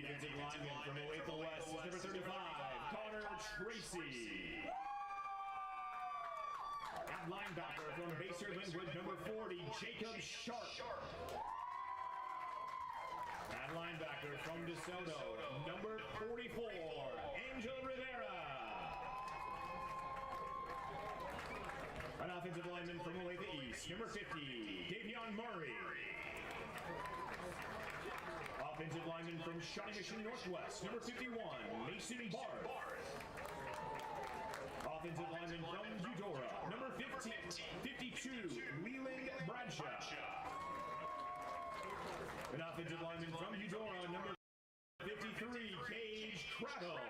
defensive lineman from Olathe West is number 35, Connor Tracy. At linebacker from Baser Linwood, number 40, Jacob Sharp. At linebacker from DeSoto, number 44, Angel Rivera. An offensive lineman from Olathe East, number 50, Davion Murray. Offensive lineman from Shawnee Mission Northwest, number 51, Mason Barth. Offensive lineman from Eudora, number 52, Leland Bradshaw. An offensive lineman from Eudora, number 53, Cage Cradle.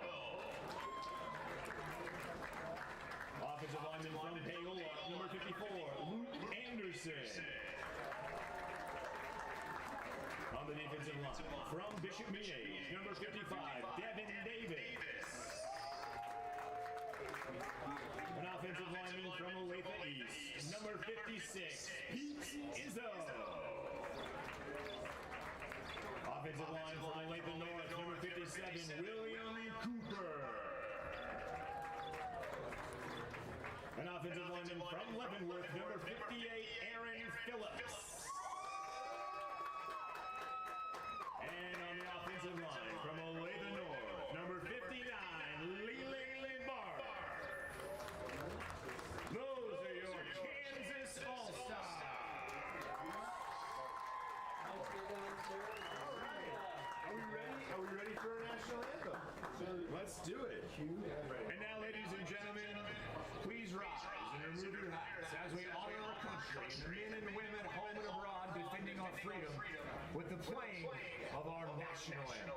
Offensive lineman from Paola, number 54, Luke Anderson. On the defensive line, from Bishop Miege, number 55, Devin Davis. An offensive lineman from Olathe East, number 56, Pete Izzo. Offensive line from Olathe North, number 57, William Cooper. An offensive lineman from Leavenworth, number 58, Aaron Phillips. And on the offensive line from Olathe North, number 59, Leland Barth. Those are your Kansas All-Stars. Are we ready for a national anthem? Let's do it. And now, ladies and gentlemen, please rise and remove your hats as we honor our country, the men and women home and abroad defending our freedom with the playing of our national anthem.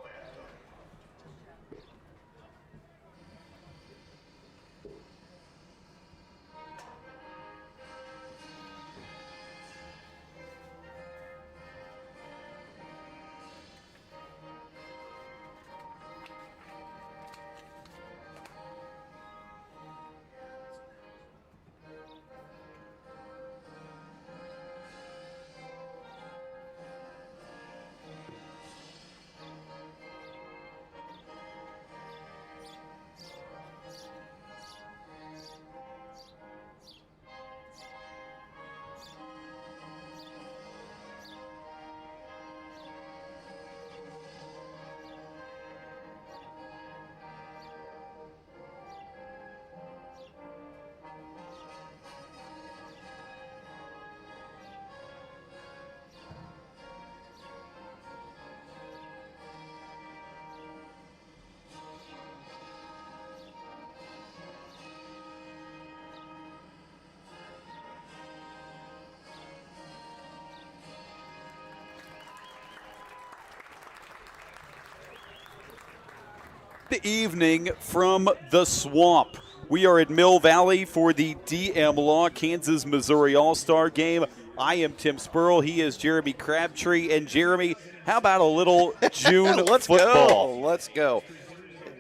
Good evening from the Swamp. We are at Mill Valley for the DM Law Kansas-Missouri All-Star Game. I am Tim Spurl. He is Jeremy Crabtree. And Jeremy, how about a little June football? Let's go.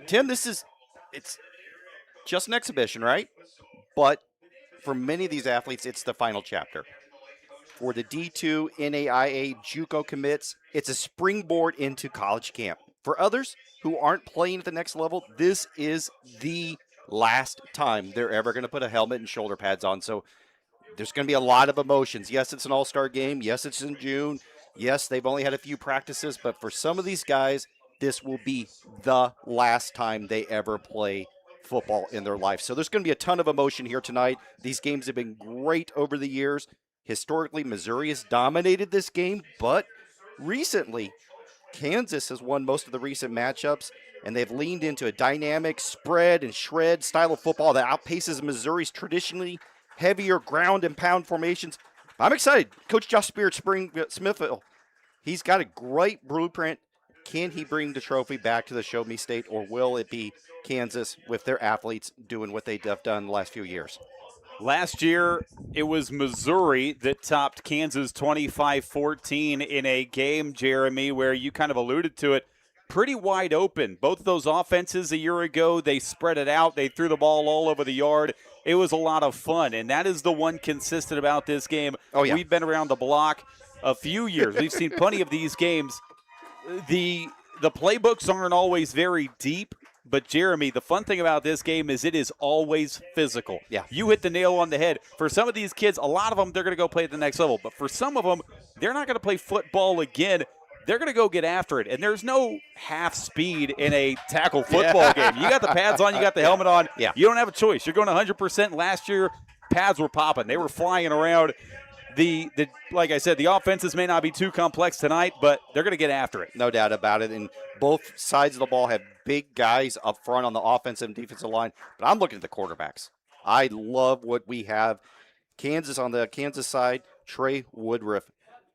Tim, it's just an exhibition, right? But for many of these athletes, it's the final chapter. For the D2 NAIA JUCO commits, it's a springboard into college camp. For others who aren't playing at the next level, this is the last time they're ever going to put a helmet and shoulder pads on. So there's going to be a lot of emotions. Yes, it's an all-star game. Yes, it's in June. Yes, they've only had a few practices. But for some of these guys, this will be the last time they ever play football in their life. So there's going to be a ton of emotion here tonight. These games have been great over the years. Historically, Missouri has dominated this game, but recently, Kansas has won most of the recent matchups, and they've leaned into a dynamic spread and shred style of football that outpaces Missouri's traditionally heavier ground and pound formations. I'm excited. Coach Josh Smithville, he's got a great blueprint. Can he bring the trophy back to the Show Me State, or will it be Kansas with their athletes doing what they've done the last few years? Last year, it was Missouri that topped Kansas 25-14 in a game, Jeremy, where you kind of alluded to it, pretty wide open. Both of those offenses a year ago, they spread it out. They threw the ball all over the yard. It was a lot of fun, and that is the one consistent about this game. Oh, yeah. We've been around the block a few years. We've seen plenty of these games. The the playbooks aren't always very deep, but Jeremy, the fun thing about this game is it is always physical. Yeah. You hit the nail on the head. For some of these kids, a lot of them, they're going to go play at the next level. But for some of them, they're not going to play football again. They're going to go get after it. And there's no half speed in a tackle football game. You got the pads on, you got the helmet on. Yeah. You don't have a choice. You're going 100%. Last year, pads were popping. They were flying around. Like I said, the offenses may not be too complex tonight, but they're going to get after it. No doubt about it. And both sides of the ball have big guys up front on the offensive and defensive line. But I'm looking at the quarterbacks. I love what we have. Kansas on the Kansas side, Trey Woodruff,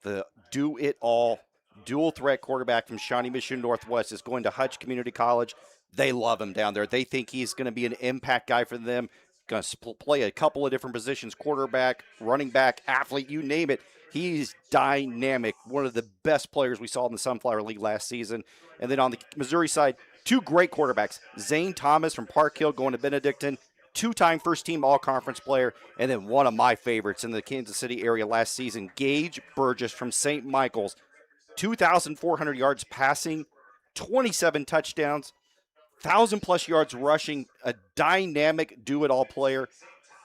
the do-it-all, dual-threat quarterback from Shawnee Mission Northwest, is going to Hutch Community College. They love him down there. They think he's going to be an impact guy for them. Going to play a couple of different positions, quarterback, running back, athlete, you name it. He's dynamic, one of the best players we saw in the Sunflower League last season. And then on the Missouri side, two great quarterbacks. Zane Thomas from Park Hill going to Benedictine, two-time first-team all-conference player, and then one of my favorites in the Kansas City area last season, Gage Burgess from St. Michael's. 2,400 yards passing, 27 touchdowns, 1,000-plus yards rushing, a dynamic do-it-all player.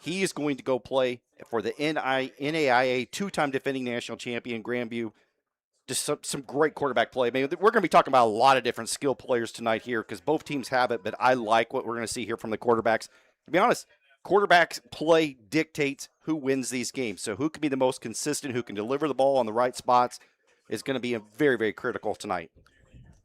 He is going to go play for the NAIA, two-time defending national champion, Grandview. Just some great quarterback play. I mean, we're going to be talking about a lot of different skill players tonight here because both teams have it, but I like what we're going to see here from the quarterbacks. To be honest, quarterbacks play dictates who wins these games. So who can be the most consistent, who can deliver the ball on the right spots is going to be very, very critical tonight.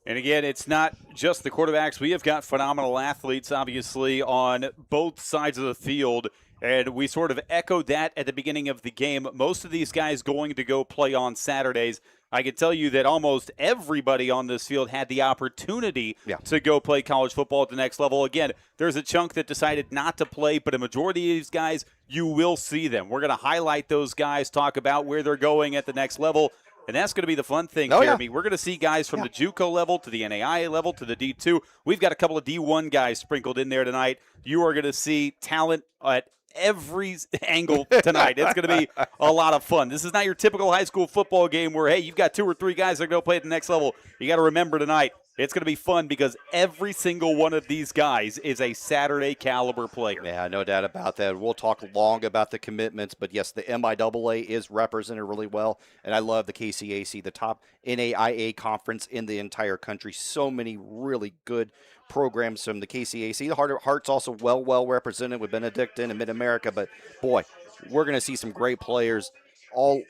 And again, it's not just the quarterbacks. We have got phenomenal athletes, obviously, on both sides of the field. And we sort of echoed that at the beginning of the game. Most of these guys going to go play on Saturdays. I can tell you that almost everybody on this field had the opportunity to go play college football at the next level. Again, there's a chunk that decided not to play, but a majority of these guys, you will see them. We're going to highlight those guys, talk about where they're going at the next level. And that's going to be the fun thing, Jeremy. We're going to see guys from the JUCO level to the NAIA level to the D2. We've got a couple of D1 guys sprinkled in there tonight. You are going to see talent at every angle tonight. It's going to be a lot of fun. This is not your typical high school football game where, hey, you've got 2 or 3 guys that are going to play at the next level. You got to remember tonight, it's going to be fun because every single one of these guys is a Saturday caliber player. Yeah, no doubt about that. We'll talk long about the commitments, but yes, the MIAA is represented really well, and I love the KCAC, the top NAIA conference in the entire country. So many really good programs from the KCAC. The Heart of Hearts also well represented with Benedictine and Mid-America, but boy, we're going to see some great players all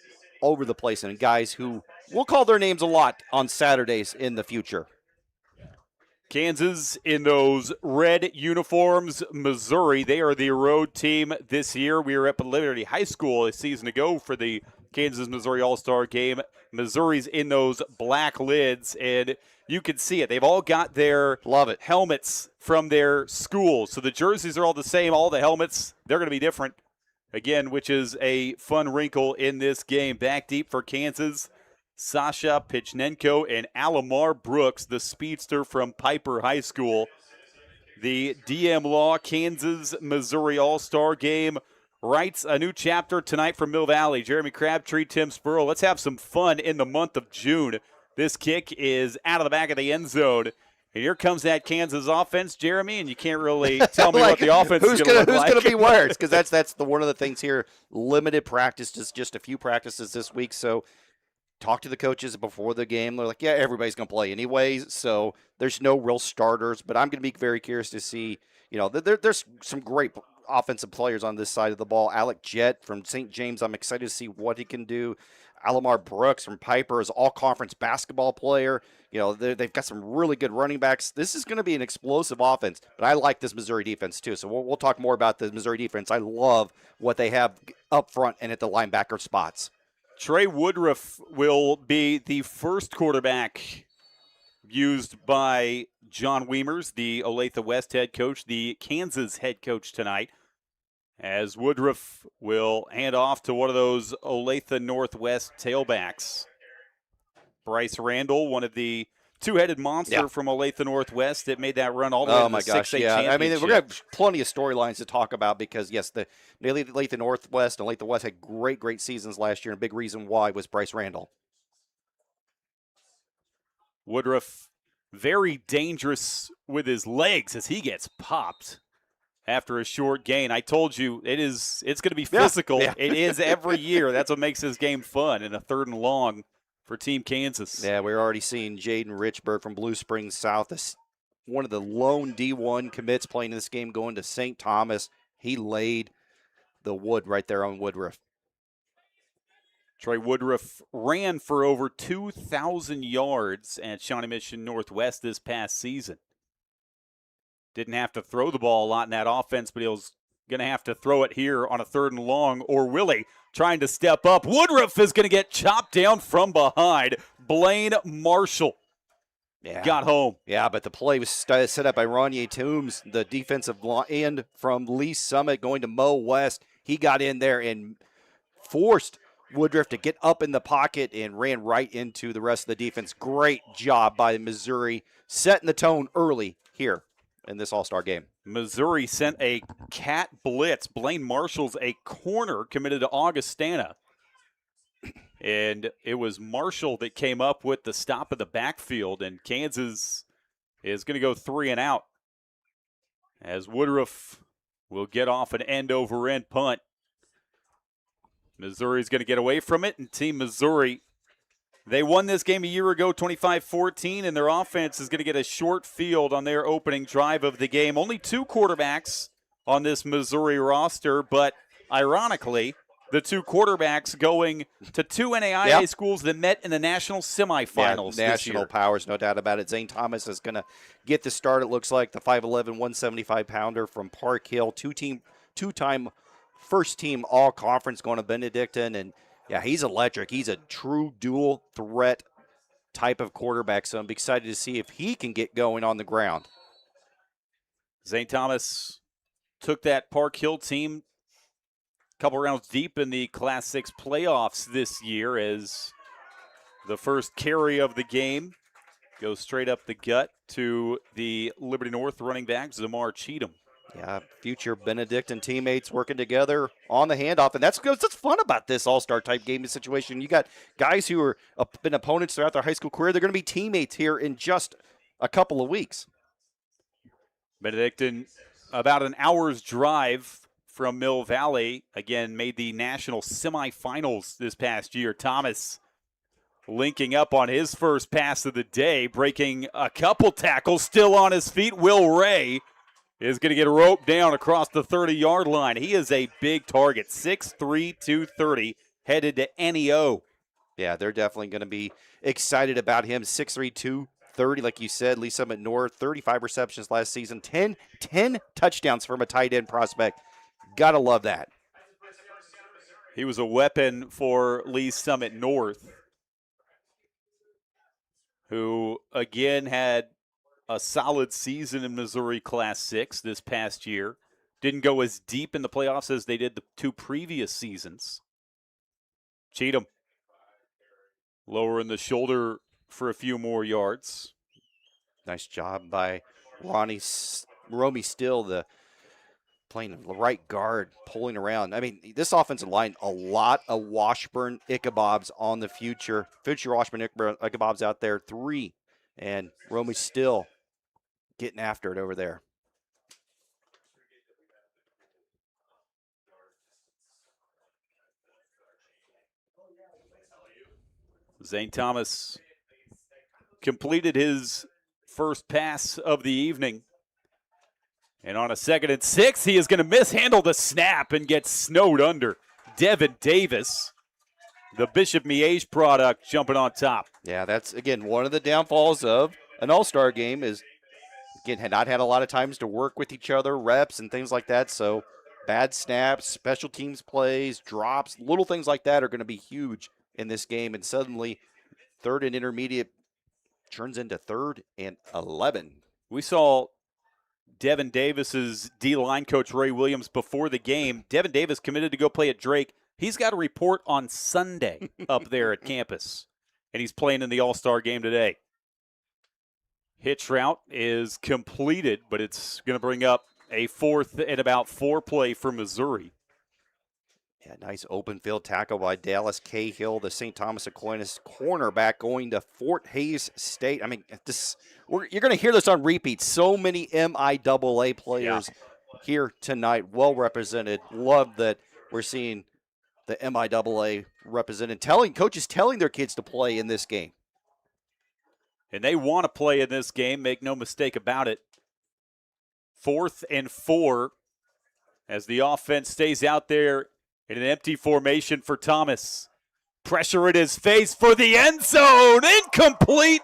over the place and guys who we'll call their names a lot on Saturdays in the future. Kansas in those red uniforms. Missouri, they are the road team this year. We were at Liberty High School a season ago for the Kansas-Missouri All-Star game. Missouri's in those black lids, and you can see it. They've all got their helmets from their schools. So the jerseys are all the same. All the helmets, they're going to be different, again, which is a fun wrinkle in this game. Back deep for Kansas, Sasha Pichnenko and Alamar Brooks, the speedster from Piper High School. The DM Law Kansas-Missouri All-Star Game writes a new chapter tonight from Mill Valley. Jeremy Crabtree, Tim Spurl. Let's have some fun in the month of June. This kick is out of the back of the end zone. And here comes that Kansas offense, Jeremy, and you can't really tell me what the offense is going to look like. Who's going to be worse? Because that's one of the things here. Limited practice, just a few practices this week, so talk to the coaches before the game. They're like, yeah, everybody's going to play anyways, so there's no real starters. But I'm going to be very curious to see, there's some great offensive players on this side of the ball. Alec Jett from St. James, I'm excited to see what he can do. Alamar Brooks from Piper is all-conference basketball player. They've got some really good running backs. This is going to be an explosive offense, but I like this Missouri defense too. So we'll talk more about the Missouri defense. I love what they have up front and at the linebacker spots. Trey Woodruff will be the first quarterback used by John Wiemers, the Olathe West head coach, the Kansas head coach tonight, as Woodruff will hand off to one of those Olathe Northwest tailbacks. Bryce Randall, one of the two-headed monster from Olathe Northwest that made that run all the way to the 6A championship. I mean, we're going to have plenty of storylines to talk about because, yes, the Olathe Northwest and Olathe West had great seasons last year, and a big reason why was Bryce Randall. Woodruff, very dangerous with his legs as he gets popped after a short gain. I told you it's going to be physical. Yeah. It is every year. That's what makes this game fun, and a 3rd and long for Team Kansas. Yeah, we're already seeing Jaden Richburg from Blue Springs South, one of the lone D1 commits playing this game, going to St. Thomas. He laid the wood right there on Woodruff. Troy Woodruff ran for over 2,000 yards at Shawnee Mission Northwest this past season. Didn't have to throw the ball a lot in that offense, but he was going to have to throw it here on a 3rd and long, or Willie trying to step up. Woodruff is going to get chopped down from behind. Blaine Marshall got home. Yeah, but the play was set up by Ronye Toombs, the defensive end from Lee Summit, going to Mo West. He got in there and forced Woodruff to get up in the pocket and ran right into the rest of the defense. Great job by Missouri, setting the tone early here in this All-Star game. Missouri sent a cat blitz. Blaine Marshall's a corner committed to Augustana. And it was Marshall that came up with the stop of the backfield, and Kansas is going to go 3 and out as Woodruff will get off an end-over-end punt. Missouri's going to get away from it, and Team Missouri, they won this game a year ago, 25-14, and their offense is going to get a short field on their opening drive of the game. Only 2 quarterbacks on this Missouri roster, but ironically, the 2 quarterbacks going to 2 NAIA schools that met in the national semifinals this year. National powers, no doubt about it. Zane Thomas is going to get the start, it looks like, the 5'11", 175-pounder from Park Hill, two-time first-team all-conference going to Benedictine. And, yeah, he's electric. He's a true dual-threat type of quarterback, so I'm excited to see if he can get going on the ground. Zane Thomas took that Park Hill team a couple rounds deep in the Class 6 playoffs this year as the first carry of the game goes straight up the gut to the Liberty North running back, Zamar Cheatham. Yeah, future Benedictine teammates working together on the handoff. And that's fun about this all-star type game situation. You got guys who are been opponents throughout their high school career. They're going to be teammates here in just a couple of weeks. Benedictine, about an hour's drive from Mill Valley, again, made the national semifinals this past year. Thomas linking up on his first pass of the day, breaking a couple tackles, still on his feet. Will Ray is going to get roped down across the 30-yard line. He is a big target, 6'3", 230, headed to NEO. Yeah, they're definitely going to be excited about him. 6'3", 230, like you said. Lee Summit North, 35 receptions last season, 10 touchdowns from a tight end prospect. Got to love that. He was a weapon for Lee Summit North, who, again, had a solid season in Missouri Class 6 this past year. Didn't go as deep in the playoffs as they did the 2 previous seasons. Cheatham lowering the shoulder for a few more yards. Nice job by Romy Still, playing the right guard, pulling around. I mean, this offensive line, a lot of Washburn Ichabobs on the future. Future Washburn Ichabobs out there, 3. And Romy Still getting after it over there. Zane Thomas completed his first pass of the evening. And on a 2nd and 6, he is going to mishandle the snap and get snowed under. Devin Davis, the Bishop Miege product, jumping on top. Yeah, that's, again, one of the downfalls of an all-star game is, again, had not had a lot of times to work with each other, reps and things like that. So bad snaps, special teams plays, drops, little things like that are going to be huge in this game. And suddenly, 3rd and intermediate turns into 3rd and 11. We saw Devin Davis's D-line coach, Ray Williams, before the game. Devin Davis committed to go play at Drake. He's got a report on Sunday up there at campus, and he's playing in the All-Star game today. Hitch route is completed, but it's going to bring up a 4th and about 4 play for Missouri. Yeah, nice open field tackle by Dallas Cahill, the St. Thomas Aquinas cornerback going to Fort Hays State. I mean, you're going to hear this on repeat. So many MIAA players here tonight, well represented. Love that we're seeing the MIAA represented, coaches telling their kids to play in this game. And they want to play in this game, make no mistake about it. 4th and 4 as the offense stays out there in an empty formation for Thomas. Pressure at his face for the end zone. Incomplete.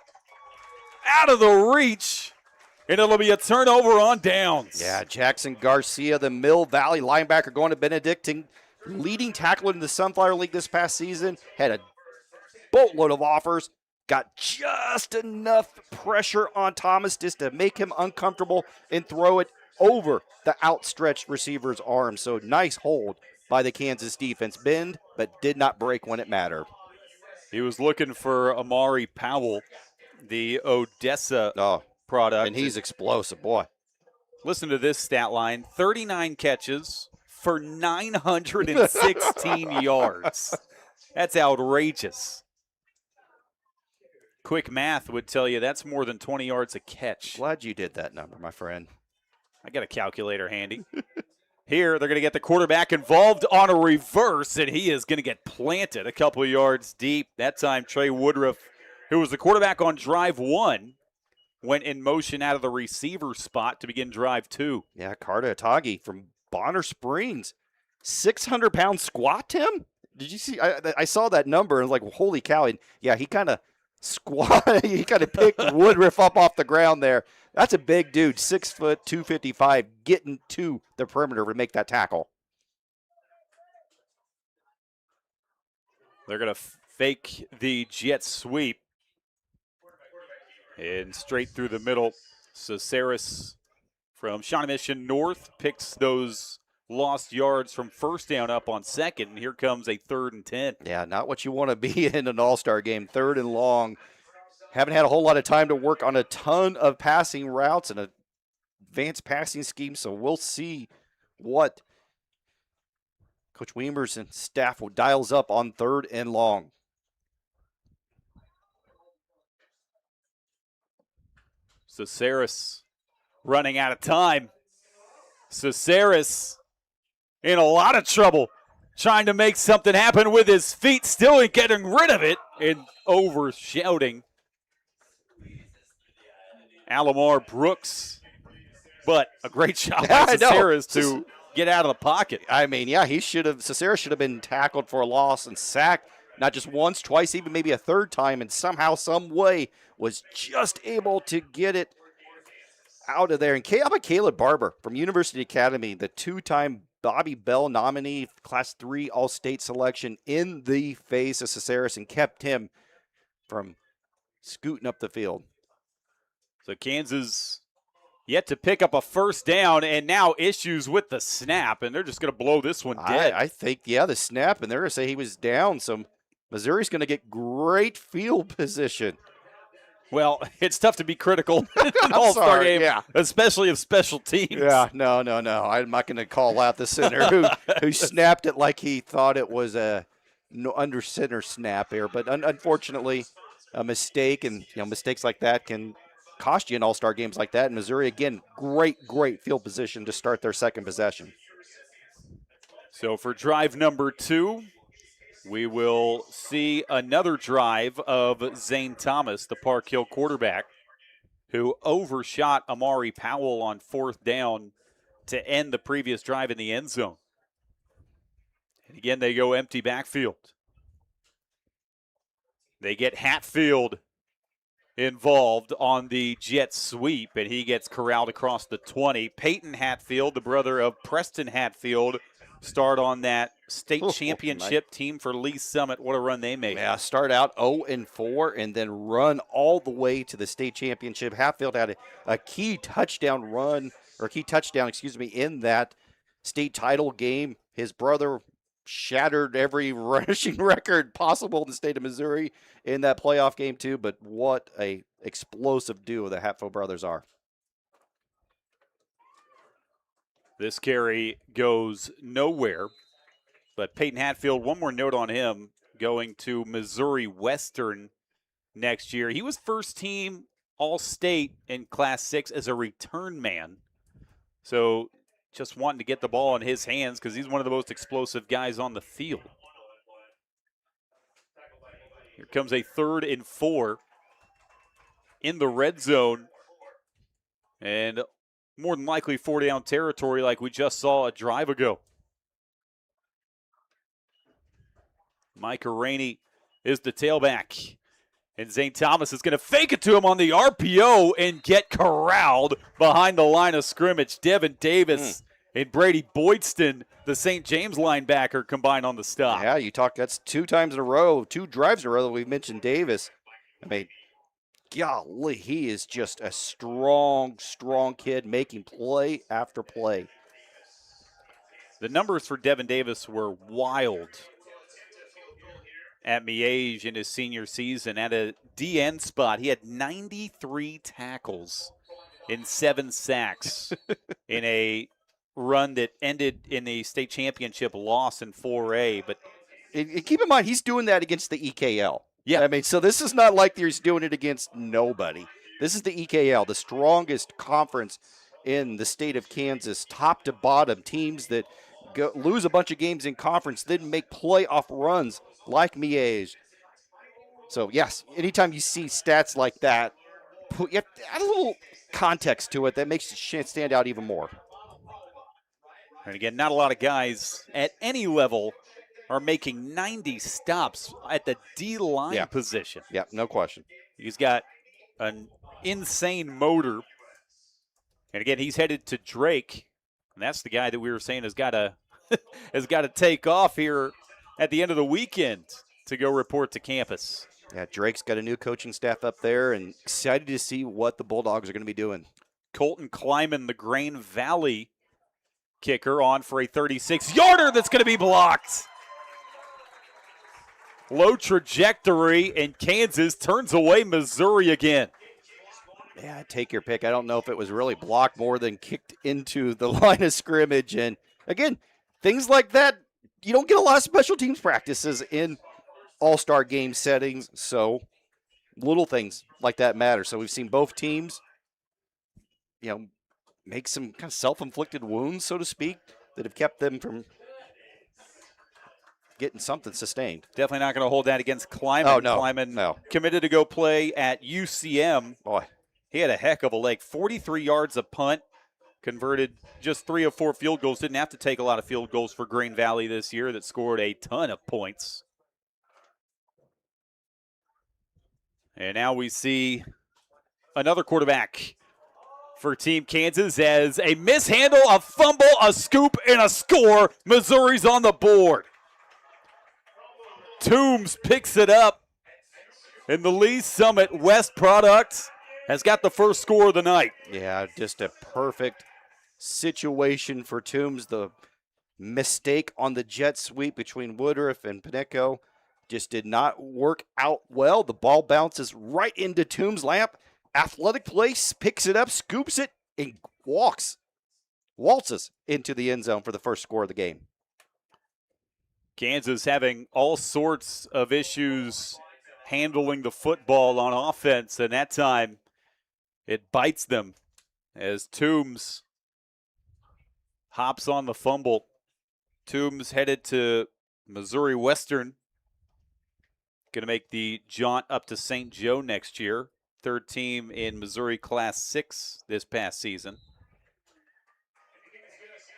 Out of the reach. And it'll be a turnover on downs. Yeah, Jackson Garcia, the Mill Valley linebacker, going to Benedictine, leading tackler in the Sunflower League this past season. Had a boatload of offers. Got just enough pressure on Thomas just to make him uncomfortable and throw it over the outstretched receiver's arm. So nice hold by the Kansas defense. Bend, but did not break when it mattered. He was looking for Amari Powell, the Odessa product. And he's explosive, boy. Listen to this stat line. 39 catches for 916 yards. That's outrageous. Quick math would tell you that's more than 20 yards a catch. Glad you did that number, my friend. I got a calculator handy. Here, they're going to get the quarterback involved on a reverse, and he is going to get planted a couple of yards deep. That time, Trey Woodruff, who was the quarterback on drive 1, went in motion out of the receiver spot to begin drive 2. Yeah, Carter Atagi from Bonner Springs. 600-pound squat, Tim? Did you see? I saw that number and was like, holy cow. And yeah, he kind of he kind of picked Woodruff up off the ground there. That's a big dude, 6 foot, 255, getting to the perimeter to make that tackle. They're going to fake the jet sweep. And straight through the middle. So Saris from Shawnee Mission North picks those lost yards from first down up on second. And here comes a 3rd and 10. Yeah, not what you want to be in an all-star game. 3rd and long. Haven't had a whole lot of time to work on a ton of passing routes and an advanced passing scheme, so we'll see what Coach Weimers and staff will dials up on 3rd and long. So Saris running out of time. So Saris in a lot of trouble trying to make something happen with his feet, still getting rid of it and over shouting. Alamar Brooks, but a great shot by Caceres to get out of the pocket. I mean, yeah, Caceres should have been tackled for a loss and sacked, not just once, twice, even maybe a 3rd time, and somehow, some way was just able to get it out of there. And how about Caleb Barber from University Academy, the 2-time Bobby Bell nominee, Class 3 All-State selection, in the face of Caceres and kept him from scooting up the field. So Kansas yet to pick up a first down, and now issues with the snap, and they're just going to blow this one dead. I think, yeah, the snap, and they're going to say he was down. So Missouri's going to get great field position. Well, it's tough to be critical in an all-star game, yeah. Especially of special teams. Yeah, no. I'm not going to call out the center who snapped it like he thought it was a under center snap here. But unfortunately, a mistake, and mistakes like that can cost you in all-star games like that. And Missouri, again, great field position to start their second possession. So for drive number 2, we will see another drive of Zane Thomas, the Park Hill quarterback, who overshot Amari Powell on 4th down to end the previous drive in the end zone. And again, they go empty backfield. They get Hatfield involved on the jet sweep, and he gets corralled across the 20. Peyton Hatfield, the brother of Preston Hatfield, start on that state championship team for Lee Summit. What a run they made. Yeah, start out 0-4 and then run all the way to the state championship. Hatfield had a key touchdown in that state title game. His brother shattered every rushing record possible in the state of Missouri in that playoff game too, but what a explosive duo the Hatfield brothers are. This carry goes nowhere. But Peyton Hatfield, one more note on him, going to Missouri Western next year. He was first team All-State in Class 6 as a return man. So just wanting to get the ball in his hands because he's one of the most explosive guys on the field. Here comes a 3rd and 4 in the red zone. And more than likely 4-down territory like we just saw a drive ago. Micah Rainey is the tailback. And Zane Thomas is going to fake it to him on the RPO and get corralled behind the line of scrimmage. Devin Davis and Brady Boydston, the St. James linebacker, combined on the stop. Yeah, that's 2 times in a row, 2 drives in a row that we've mentioned Davis. I mean, golly, he is just a strong kid making play after play. The numbers for Devin Davis were wild at Miege in his senior season. At a DN spot, he had 93 tackles and 7 sacks in a run that ended in a state championship loss in 4A. But keep in mind, he's doing that against the EKL. Yeah. I mean, so this is not like he's doing it against nobody. This is the EKL, the strongest conference in the state of Kansas, top to bottom, teams that lose a bunch of games in conference, then make playoff runs like Miege. So, yes, anytime you see stats like that, you have to add a little context to it that makes it stand out even more. And again, not a lot of guys at any level are making 90 stops at the D-line position. Yeah, no question. He's got an insane motor. And again, he's headed to Drake. And that's the guy that we were saying has got to take off here at the end of the weekend to go report to campus. Yeah, Drake's got a new coaching staff up there, and excited to see what the Bulldogs are going to be doing. Colton Kleiman, the Grain Valley kicker, on for a 36-yarder that's going to be blocked. Low trajectory, and Kansas turns away Missouri again. Yeah, take your pick. I don't know if it was really blocked more than kicked into the line of scrimmage. And again, things like that, you don't get a lot of special teams practices in all-star game settings. So little things like that matter. So we've seen both teams, make some kind of self-inflicted wounds, so to speak, that have kept them from getting something sustained. Definitely not going to hold that against Kleiman. Oh, no. Kleiman No. committed to go play at UCM. Boy. He had a heck of a leg. 43 yards a punt, converted just 3 of 4 field goals. Didn't have to take a lot of field goals for Grain Valley this year that scored a ton of points. And now we see another quarterback for Team Kansas as a mishandle, a fumble, a scoop, and a score. Missouri's on the board. Toombs picks it up, and the Lee Summit West product has got the first score of the night. Yeah, just a perfect situation for Toombs. The mistake on the jet sweep between Woodruff and Panicco just did not work out well. The ball bounces right into Toombs' lap. Athletic play, picks it up, scoops it, and waltzes into the end zone for the first score of the game. Kansas having all sorts of issues handling the football on offense, and that time it bites them as Toombs hops on the fumble. Toombs headed to Missouri Western. Going to make the jaunt up to St. Joe next year. 3rd team in Missouri Class 6 this past season.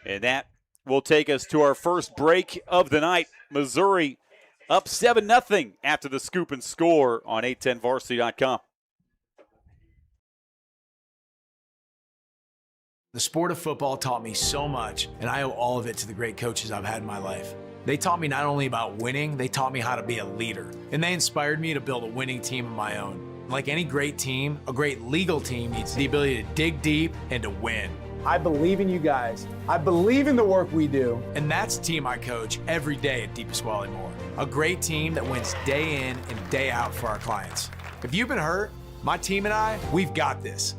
And that will take us to our first break of the night. Missouri up 7-0 after the scoop and score on 810varsity.com. The sport of football taught me so much, and I owe all of it to the great coaches I've had in my life. They taught me not only about winning, they taught me how to be a leader. And they inspired me to build a winning team of my own. Like any great team, a great legal team needs the ability to dig deep and to win. I believe in you guys. I believe in the work we do. And that's the team I coach every day at DePasquale Moore. A great team that wins day in and day out for our clients. If you've been hurt, my team and I, we've got this.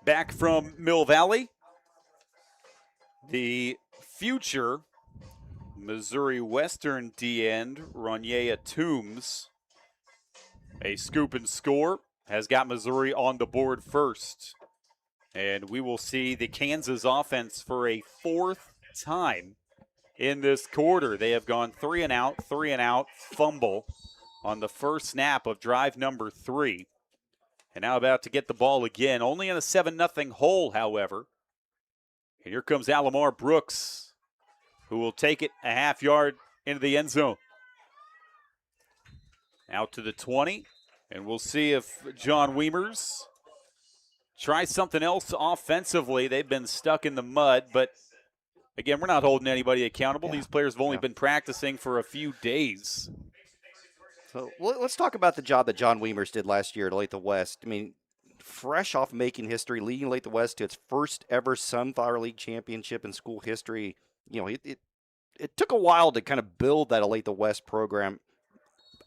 Back from Mill Valley, the future Missouri Western D-end, Ronyea Toombs, a scoop and score, has got Missouri on the board first. And we will see the Kansas offense for a fourth time in this quarter. They have gone 3 and out, fumble on the first snap of drive number 3. And now about to get the ball again, only in a 7-0 hole, however. And here comes Alamar Brooks, who will take it a half yard into the end zone. Out to the 20, and we'll see if John Wiemers tries something else offensively. They've been stuck in the mud, but again, we're not holding anybody accountable. These players have only been practicing for a few days. So let's talk about the job that John Wiemers did last year at Olathe West. I mean, fresh off making history, leading Olathe West to its first ever Sunflower League championship in school history. You know, it took a while to kind of build that Olathe West program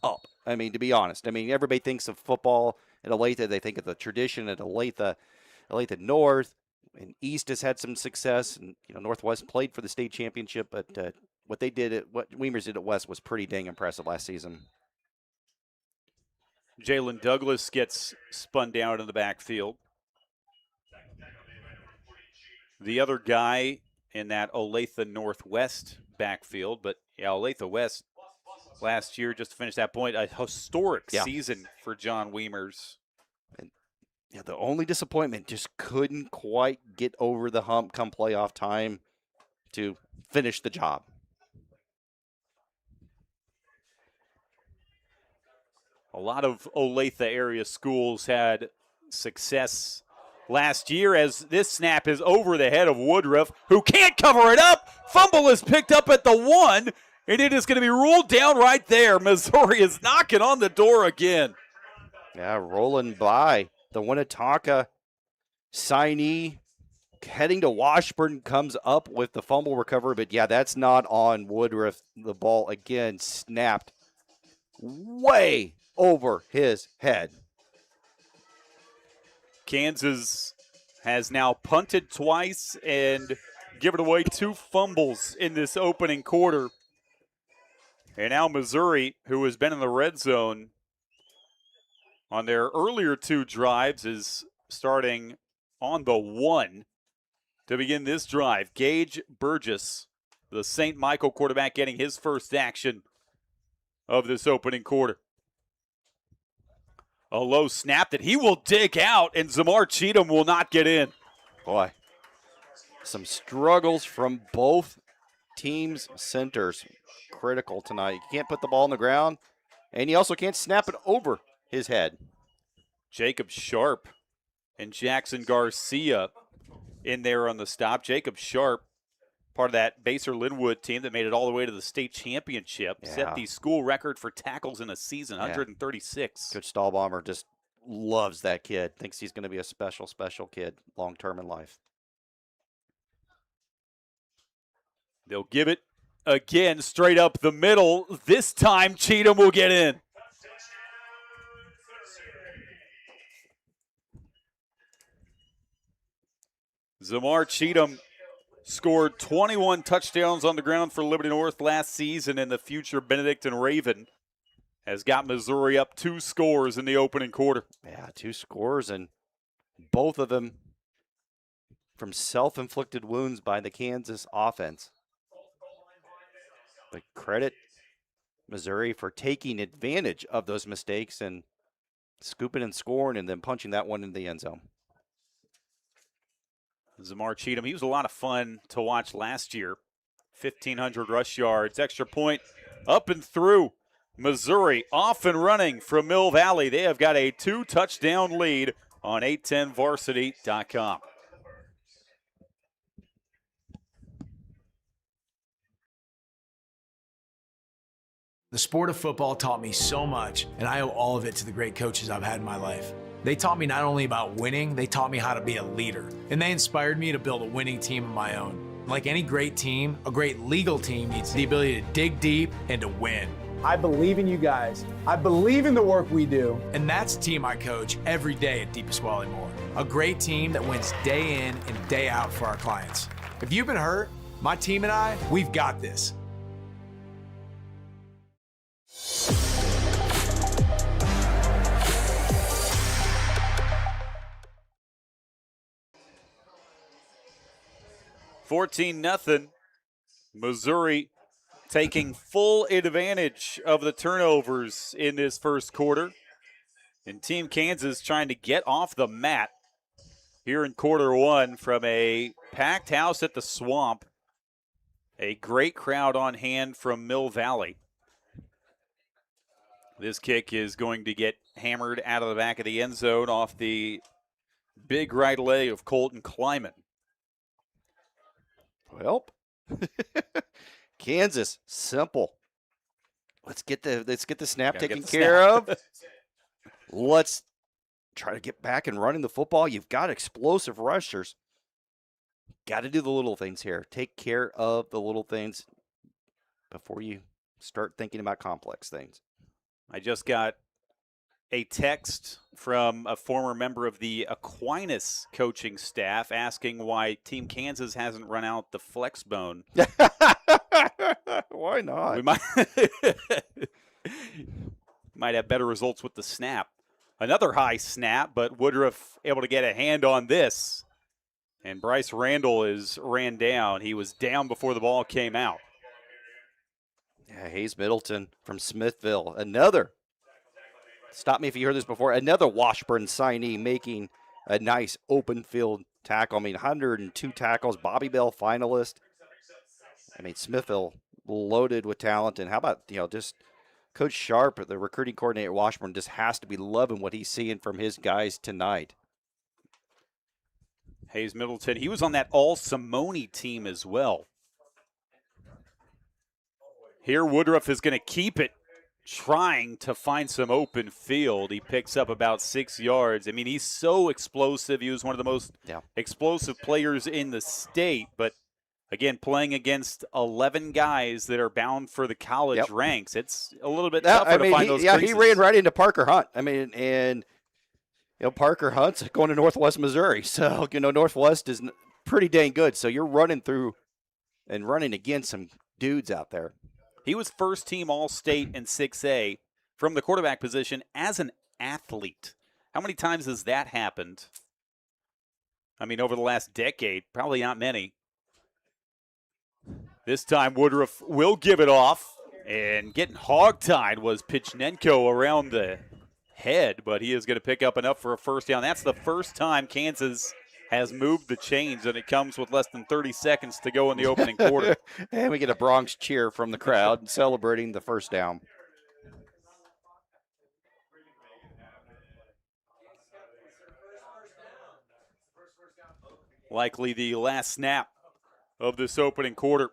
up. I mean, to be honest, I mean, everybody thinks of football at Olathe. They think of the tradition at Olathe North, and East has had some success, and Northwest played for the state championship. But what Wiemers did at West was pretty dang impressive last season. Jalen Douglas gets spun down in the backfield. The other guy in that Olathe Northwest backfield, but Olathe West last year, just to finish that point, a historic season for John Wiemers. And the only disappointment, just couldn't quite get over the hump come playoff time to finish the job. A lot of Olathe area schools had success last year as this snap is over the head of Woodruff, who can't cover it up. Fumble is picked up at the 1, and it is going to be ruled down right there. Missouri is knocking on the door again. Yeah, rolling by. The Winnetonka signee heading to Washburn comes up with the fumble recovery, but that's not on Woodruff. The ball again snapped way over his head. Kansas has now punted twice and given away 2 fumbles in this opening quarter. And now Missouri, who has been in the red zone on their earlier 2 drives, is starting on the 1 to begin this drive. Gage Burgess, the St. Michael quarterback, getting his first action of this opening quarter. A low snap that he will dig out, and Zamar Cheatham will not get in. Boy, some struggles from both teams' centers. Critical tonight. You can't put the ball on the ground, and you also can't snap it over his head. Jacob Sharp and Jackson Garcia in there on the stop. Jacob Sharp, part of that Baser Linwood team that made it all the way to the state championship, set the school record for tackles in a season, 136. Coach Stahlbaumer just loves that kid, thinks he's going to be a special, special kid long-term in life. They'll give it again straight up the middle. This time Cheatham will get in. Zamar Cheatham scored 21 touchdowns on the ground for Liberty North last season, and the future Benedictine Raven has got Missouri up 2 scores in the opening quarter. Yeah, 2 scores, and both of them from self-inflicted wounds by the Kansas offense. But credit Missouri for taking advantage of those mistakes and scooping and scoring and then punching that one into the end zone. Zamar Cheatham, he was a lot of fun to watch last year. 1,500 rush yards, extra point up and through. Missouri off and running from Mill Valley. They have got a 2-touchdown lead on 810varsity.com. The sport of football taught me so much, and I owe all of it to the great coaches I've had in my life. They taught me not only about winning, they taught me how to be a leader, and they inspired me to build a winning team of my own. Like any great team, a great legal team needs the ability to dig deep and to win. I believe in you guys. I believe in the work we do. And that's the team I coach every day at Deepest Wally Moore. a great team that wins day in and day out for our clients. If you've been hurt, my team and I, we've got this. (14-0). Missouri taking full advantage of the turnovers in this first quarter. And Team Kansas trying to get off the mat here in quarter one from a packed house at the Swamp. A great crowd on hand from Mill Valley. This kick is going to get hammered out of the back of the end zone off the big right leg of Colton Kleiman. Well, Kansas, simple. Let's get the snap taken care of. Let's try to get back and running the football. You've got explosive rushers. Got to do the little things here. Take care of the little things before you start thinking about complex things. I just got a text from a former member of the Aquinas coaching staff asking why Team Kansas hasn't run out the flex bone. Why not? We might have better results with the snap. Another high snap, but Woodruff able to get a hand on this. And Bryce Randall ran down. He was down before the ball came out. Yeah, Hayes Middleton from Smithville. Another, stop me if you heard this before, another Washburn signee making a nice open field tackle. I mean, 102 tackles, Bobby Bell finalist. I mean, Smithville loaded with talent. And how about, just Coach Sharp, the recruiting coordinator at Washburn, just has to be loving what he's seeing from his guys tonight. Hayes Middleton, he was on that all-Simone team as well. Here Woodruff is going to keep it, trying to find some open field. He picks up about 6 yards. I mean, he's so explosive. He was one of the most explosive players in the state. But, again, playing against 11 guys that are bound for the college ranks, it's a little bit tougher to find those creases. He ran right into Parker Hunt. I mean, and Parker Hunt's going to Northwest Missouri. So, Northwest is pretty dang good. So you're running through and running against some dudes out there. He was first team All-State in 6A from the quarterback position as an athlete. How many times has that happened? I mean, over the last decade, probably not many. This time Woodruff will give it off, and getting hog-tied was Pichnenko around the head, but he is going to pick up enough for a first down. That's the first time Kansas has moved the chains, and it comes with less than 30 seconds to go in the opening quarter. And we get a Bronx cheer from the crowd celebrating the first down. Likely the last snap of this opening quarter.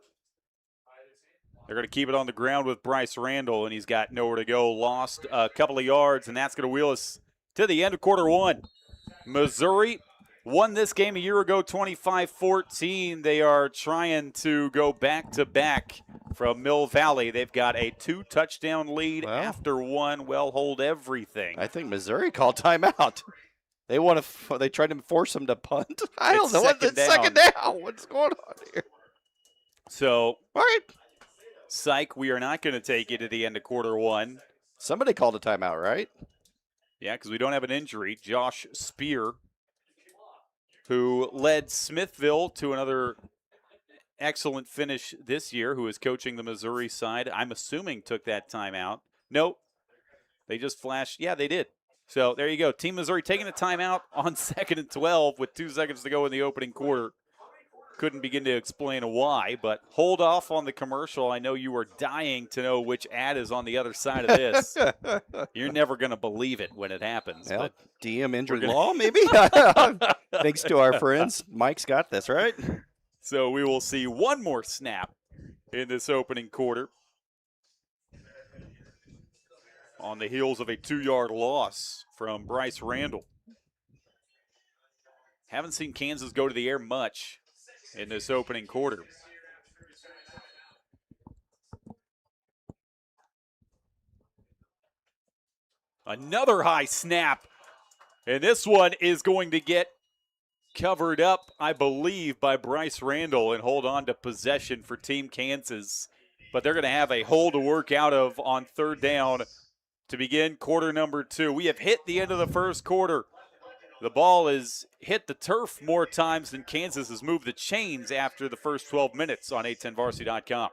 They're going to keep it on the ground with Bryce Randall, and he's got nowhere to go. Lost a couple of yards, and that's going to wheel us to the end of quarter one. Missouri won this game a year ago, 25-14. They are trying to go back-to-back from Mill Valley. They've got a 2-touchdown lead after one. Well, hold everything. I think Missouri called timeout. They tried to force them to punt. I don't know. Second down. What's going on here? So, all right. Psych, we are not going to take it at the end of quarter one. Somebody called a timeout, right? Yeah, because we don't have an injury. Josh Spear, who led Smithville to another excellent finish this year, who is coaching the Missouri side, I'm assuming took that timeout. Nope. They just flashed. Yeah, they did. So there you go. Team Missouri taking a timeout on 2nd and 12 with 2 seconds to go in the opening quarter. Couldn't begin to explain why, but hold off on the commercial. I know you were dying to know which ad is on the other side of this. You're never going to believe it when it happens. Well, but DM injury law, maybe? Thanks to our friends. Mike's got this, right? So we will see one more snap in this opening quarter on the heels of a 2-yard loss from Bryce Randall. Haven't seen Kansas go to the air much in this opening quarter. Another high snap And this one is going to get covered up, I believe, by Bryce Randall and hold on to possession for Team Kansas. But they're going to have a hole to work out of on third down to begin quarter number 2. We have hit the end of the first quarter. The ball has hit the turf more times than Kansas has moved the chains after the first 12 minutes on A10Varsity.com.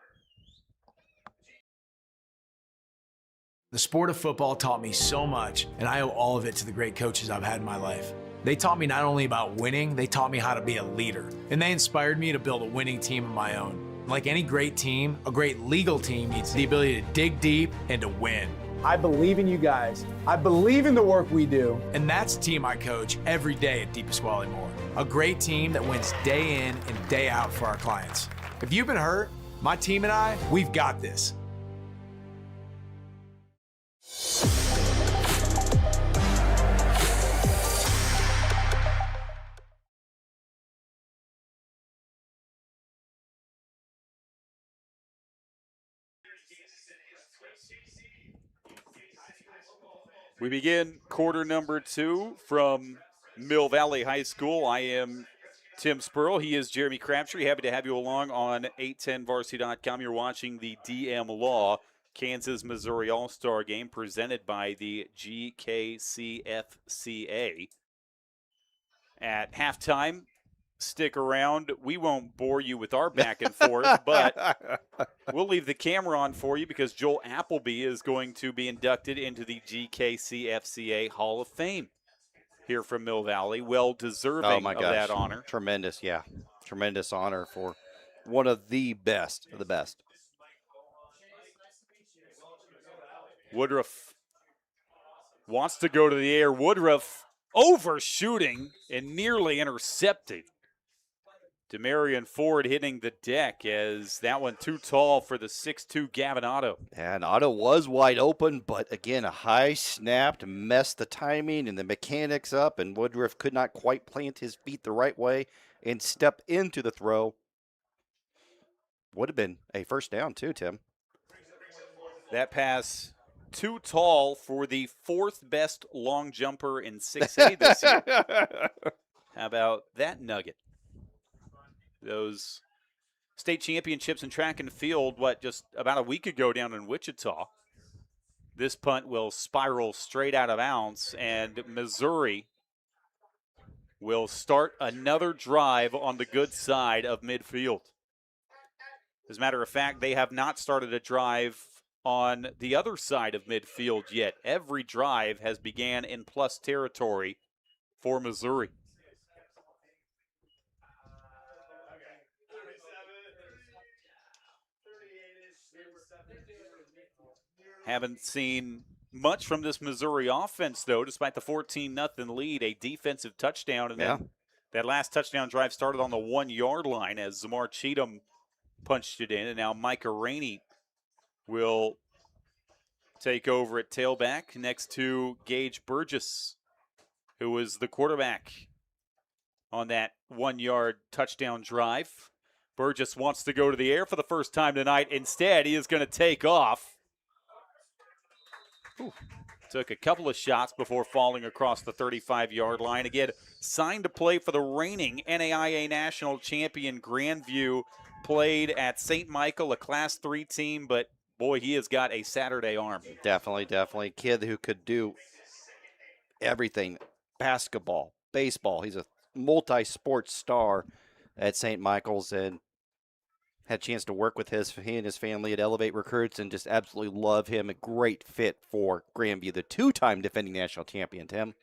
The sport of football taught me so much, and I owe all of it to the great coaches I've had in my life. They taught me not only about winning, they taught me how to be a leader, and they inspired me to build a winning team of my own. Like any great team, a great legal team needs the ability to dig deep and to win. I believe in you guys. I believe in the work we do. And that's the team I coach every day at DePasquale Moore. A great team that wins day in and day out for our clients. If you've been hurt, my team and I, we've got this. We begin quarter number 2 from Mill Valley High School. I am Tim Spurl. He is Jeremy Crabtree. Happy to have you along on 810varsity.com. You're watching the DM Law Kansas-Missouri All-Star Game presented by the GKCFCA. At halftime, stick around. We won't bore you with our back and forth, but we'll leave the camera on for you because Joel Appleby is going to be inducted into the GKCFCA Hall of Fame here from Mill Valley. Well deserving of that honor. Tremendous, yeah. Tremendous honor for one of the best of the best. Woodruff wants to go to the air. Woodruff overshooting and nearly intercepted. Demarion Ford hitting the deck as that one too tall for the 6'2 Gavin Otto. And Otto was wide open, but again, a high snap to mess the timing and the mechanics up, and Woodruff could not quite plant his feet the right way and step into the throw. Would have been a first down too, Tim. That pass too tall for the 4th best long jumper in 6A this year. How about that nugget? Those state championships in track and field, just about a week ago down in Wichita. This punt will spiral straight out of bounds, and Missouri will start another drive on the good side of midfield. As a matter of fact, they have not started a drive on the other side of midfield yet. Every drive has began in plus territory for Missouri. Haven't seen much from this Missouri offense, though, despite the 14-0 lead, a defensive touchdown. And then that last touchdown drive started on the 1-yard line as Zamar Cheatham punched it in. And now Micah Rainey will take over at tailback next to Gage Burgess, who was the quarterback on that 1-yard touchdown drive. Burgess wants to go to the air for the first time tonight. Instead, he is going to take off. Took a couple of shots before falling across the 35-yard line. Again, signed to play for the reigning NAIA National Champion Grandview. Played at St. Michael, a Class 3 team, but boy, he has got a Saturday arm. Definitely. Kid who could do everything. Basketball, baseball. He's a multi-sport star at St. Michael's and had a chance to work with he and his family at Elevate Recruits and just absolutely love him. A great fit for Grandview, the 2-time defending national champion, Tim.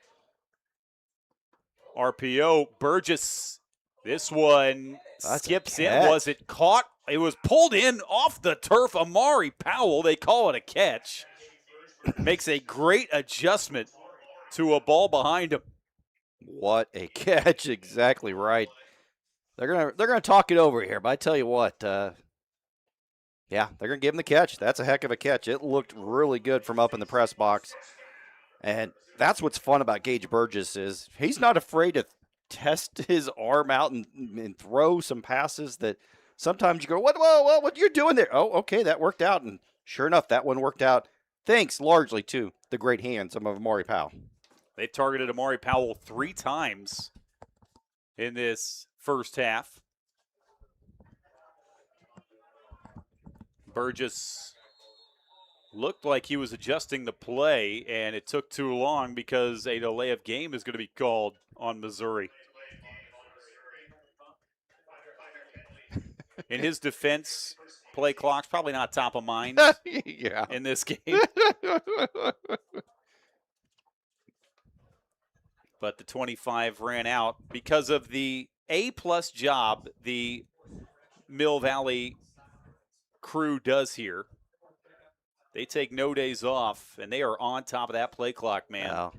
RPO, Burgess, this one skips in. Was it caught? It was pulled in off the turf. Amari Powell, they call it a catch. Makes a great adjustment to a ball behind him. What a catch. Exactly right. They're gonna talk it over here, but I tell you what, they're gonna give him the catch. That's a heck of a catch. It looked really good from up in the press box, and that's what's fun about Gage Burgess is he's not afraid to test his arm out and throw some passes that sometimes you go, what you're doing there? Oh, okay, that worked out, and sure enough, that one worked out. Thanks largely to the great hands of Amari Powell. They targeted Amari Powell 3 times in this first half. Burgess looked like he was adjusting the play, and it took too long because a delay of game is going to be called on Missouri. In his defense, play clock's probably not top of mind Yeah. in this game. But the 25 ran out because of the A-plus job the Mill Valley crew does here. They take no days off, and they are on top of that play clock, man. Wow.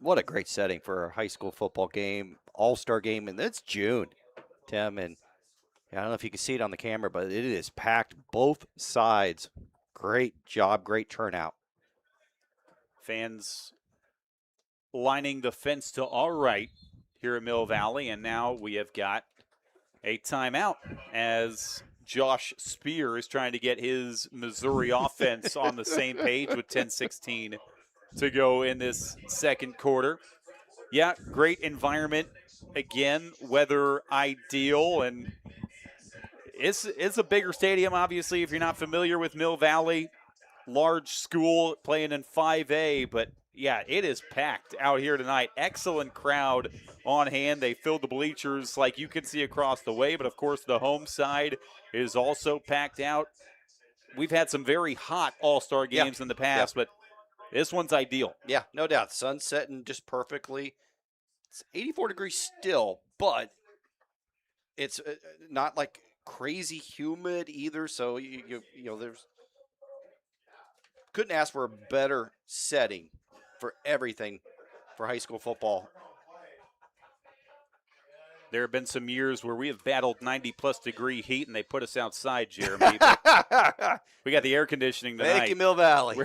What a great setting for a high school football game, all-star game, and it's June, Tim. And I don't know if you can see it on the camera, but it is packed both sides. Great job, great turnout. Fans lining the fence to our right here at Mill Valley, and now we have got a timeout as Josh Spear is trying to get his Missouri offense on the same page with 10:16 to go in this second quarter. Yeah, great environment. Again, weather ideal, and it's a bigger stadium, obviously, if you're not familiar with Mill Valley. Large school playing in 5A, but yeah, it is packed out here tonight. Excellent crowd on hand. They filled the bleachers like you can see across the way, but of course the home side is also packed out. We've had some very hot all-star games in the past, but this one's ideal. Yeah, no doubt. Sun setting just perfectly. It's 84 degrees still, but it's not like crazy humid either. So you know, there's couldn't ask for a better setting for everything for high school football. There have been some years where we have battled 90-plus degree heat, and they put us outside, Jeremy. We got the air conditioning tonight. Thank you, Mill Valley.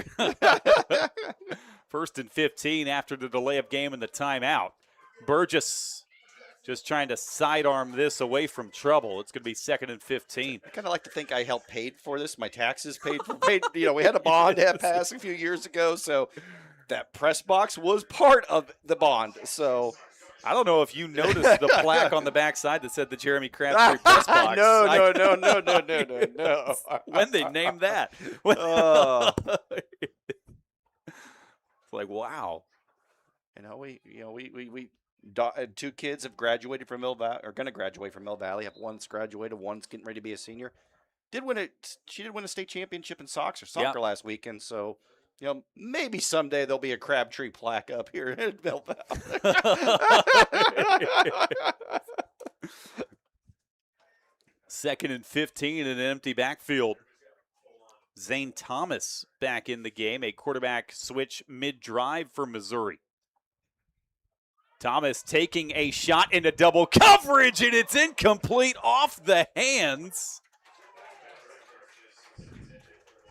1st and 15 after the delay of game and the timeout. Burgess just trying to sidearm this away from trouble. It's going to be 2nd and 15. I kind of like to think I helped paid for this. My taxes paid. You know, we had a bond that passed a few years ago, so that press box was part of the bond. So I don't know if you noticed the plaque on the backside that said the Jeremy Crabtree press box. No. When they named that. It's like, wow. We 2 kids have graduated from Mill Valley, are going to graduate from Mill Valley. Have one's graduated, one's getting ready to be a senior. She did win a state championship in soccer last weekend. So, you know, maybe someday there'll be a Crabtree plaque up here in Mill Valley. 2nd and 15 in an empty backfield. Zane Thomas back in the game, a quarterback switch mid-drive for Missouri. Thomas taking a shot into double coverage, and it's incomplete off the hands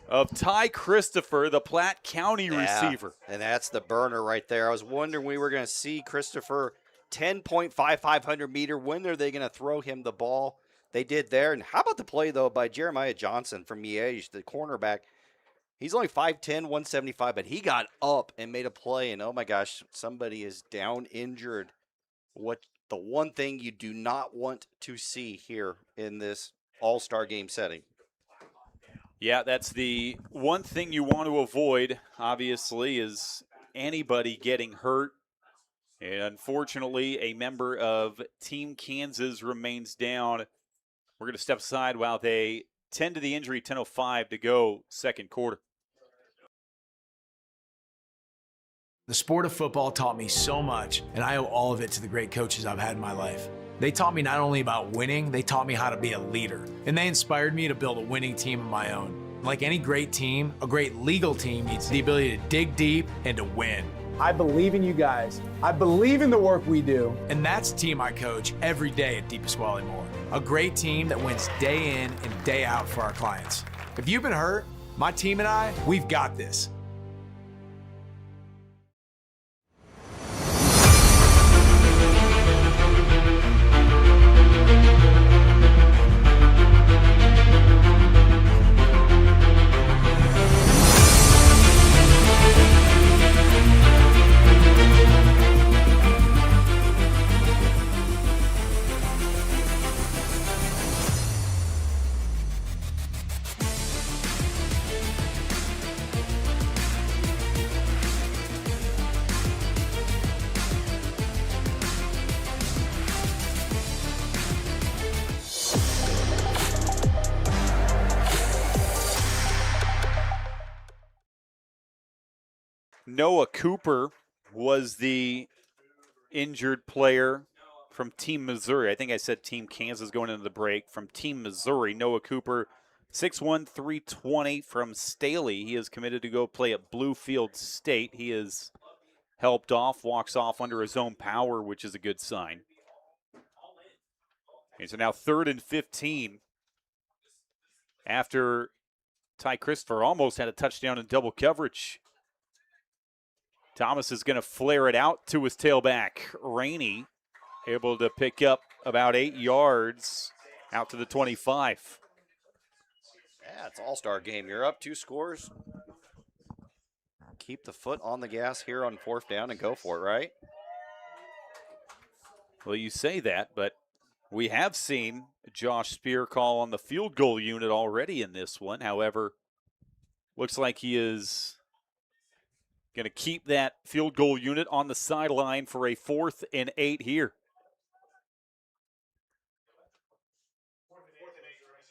of Ty Christopher, the Platte County receiver. And that's the burner right there. I was wondering we were going to see Christopher 10.5500 meter. When are they going to throw him the ball? They did there. And how about the play, though, by Jeremiah Johnson from Miege, the cornerback? He's only 5'10", 175, but he got up and made a play, and oh my gosh, somebody is down injured. What the one thing you do not want to see here in this all-star game setting. Yeah, that's the one thing you want to avoid, obviously, is anybody getting hurt. And unfortunately, a member of Team Kansas remains down. We're going to step aside while they tend to the injury, 10:05 to go, second quarter. The sport of football taught me so much, and I owe all of it to the great coaches I've had in my life. They taught me not only about winning, they taught me how to be a leader. And they inspired me to build a winning team of my own. Like any great team, a great legal team needs the ability to dig deep and to win. I believe in you guys. I believe in the work we do. And that's the team I coach every day at DePasquale Moore. A great team that wins day in and day out for our clients. If you've been hurt, my team and I, we've got this. Noah Cooper was the injured player from Team Missouri. I think I said Team Kansas going into the break. From Team Missouri, Noah Cooper, 6'1", 320 from Staley. He is committed to go play at Bluefield State. He is helped off, walks off under his own power, which is a good sign. And so now 3rd and 15 after Ty Christopher almost had a touchdown in double coverage. Thomas is going to flare it out to his tailback, Rainey, able to pick up about 8 yards out to the 25. Yeah, it's all-star game. You're up 2 scores. Keep the foot on the gas here on 4th down and go for it, right? Well, you say that, but we have seen Josh Spear call on the field goal unit already in this one. However, looks like he is going to keep that field goal unit on the sideline for a 4th and 8 here.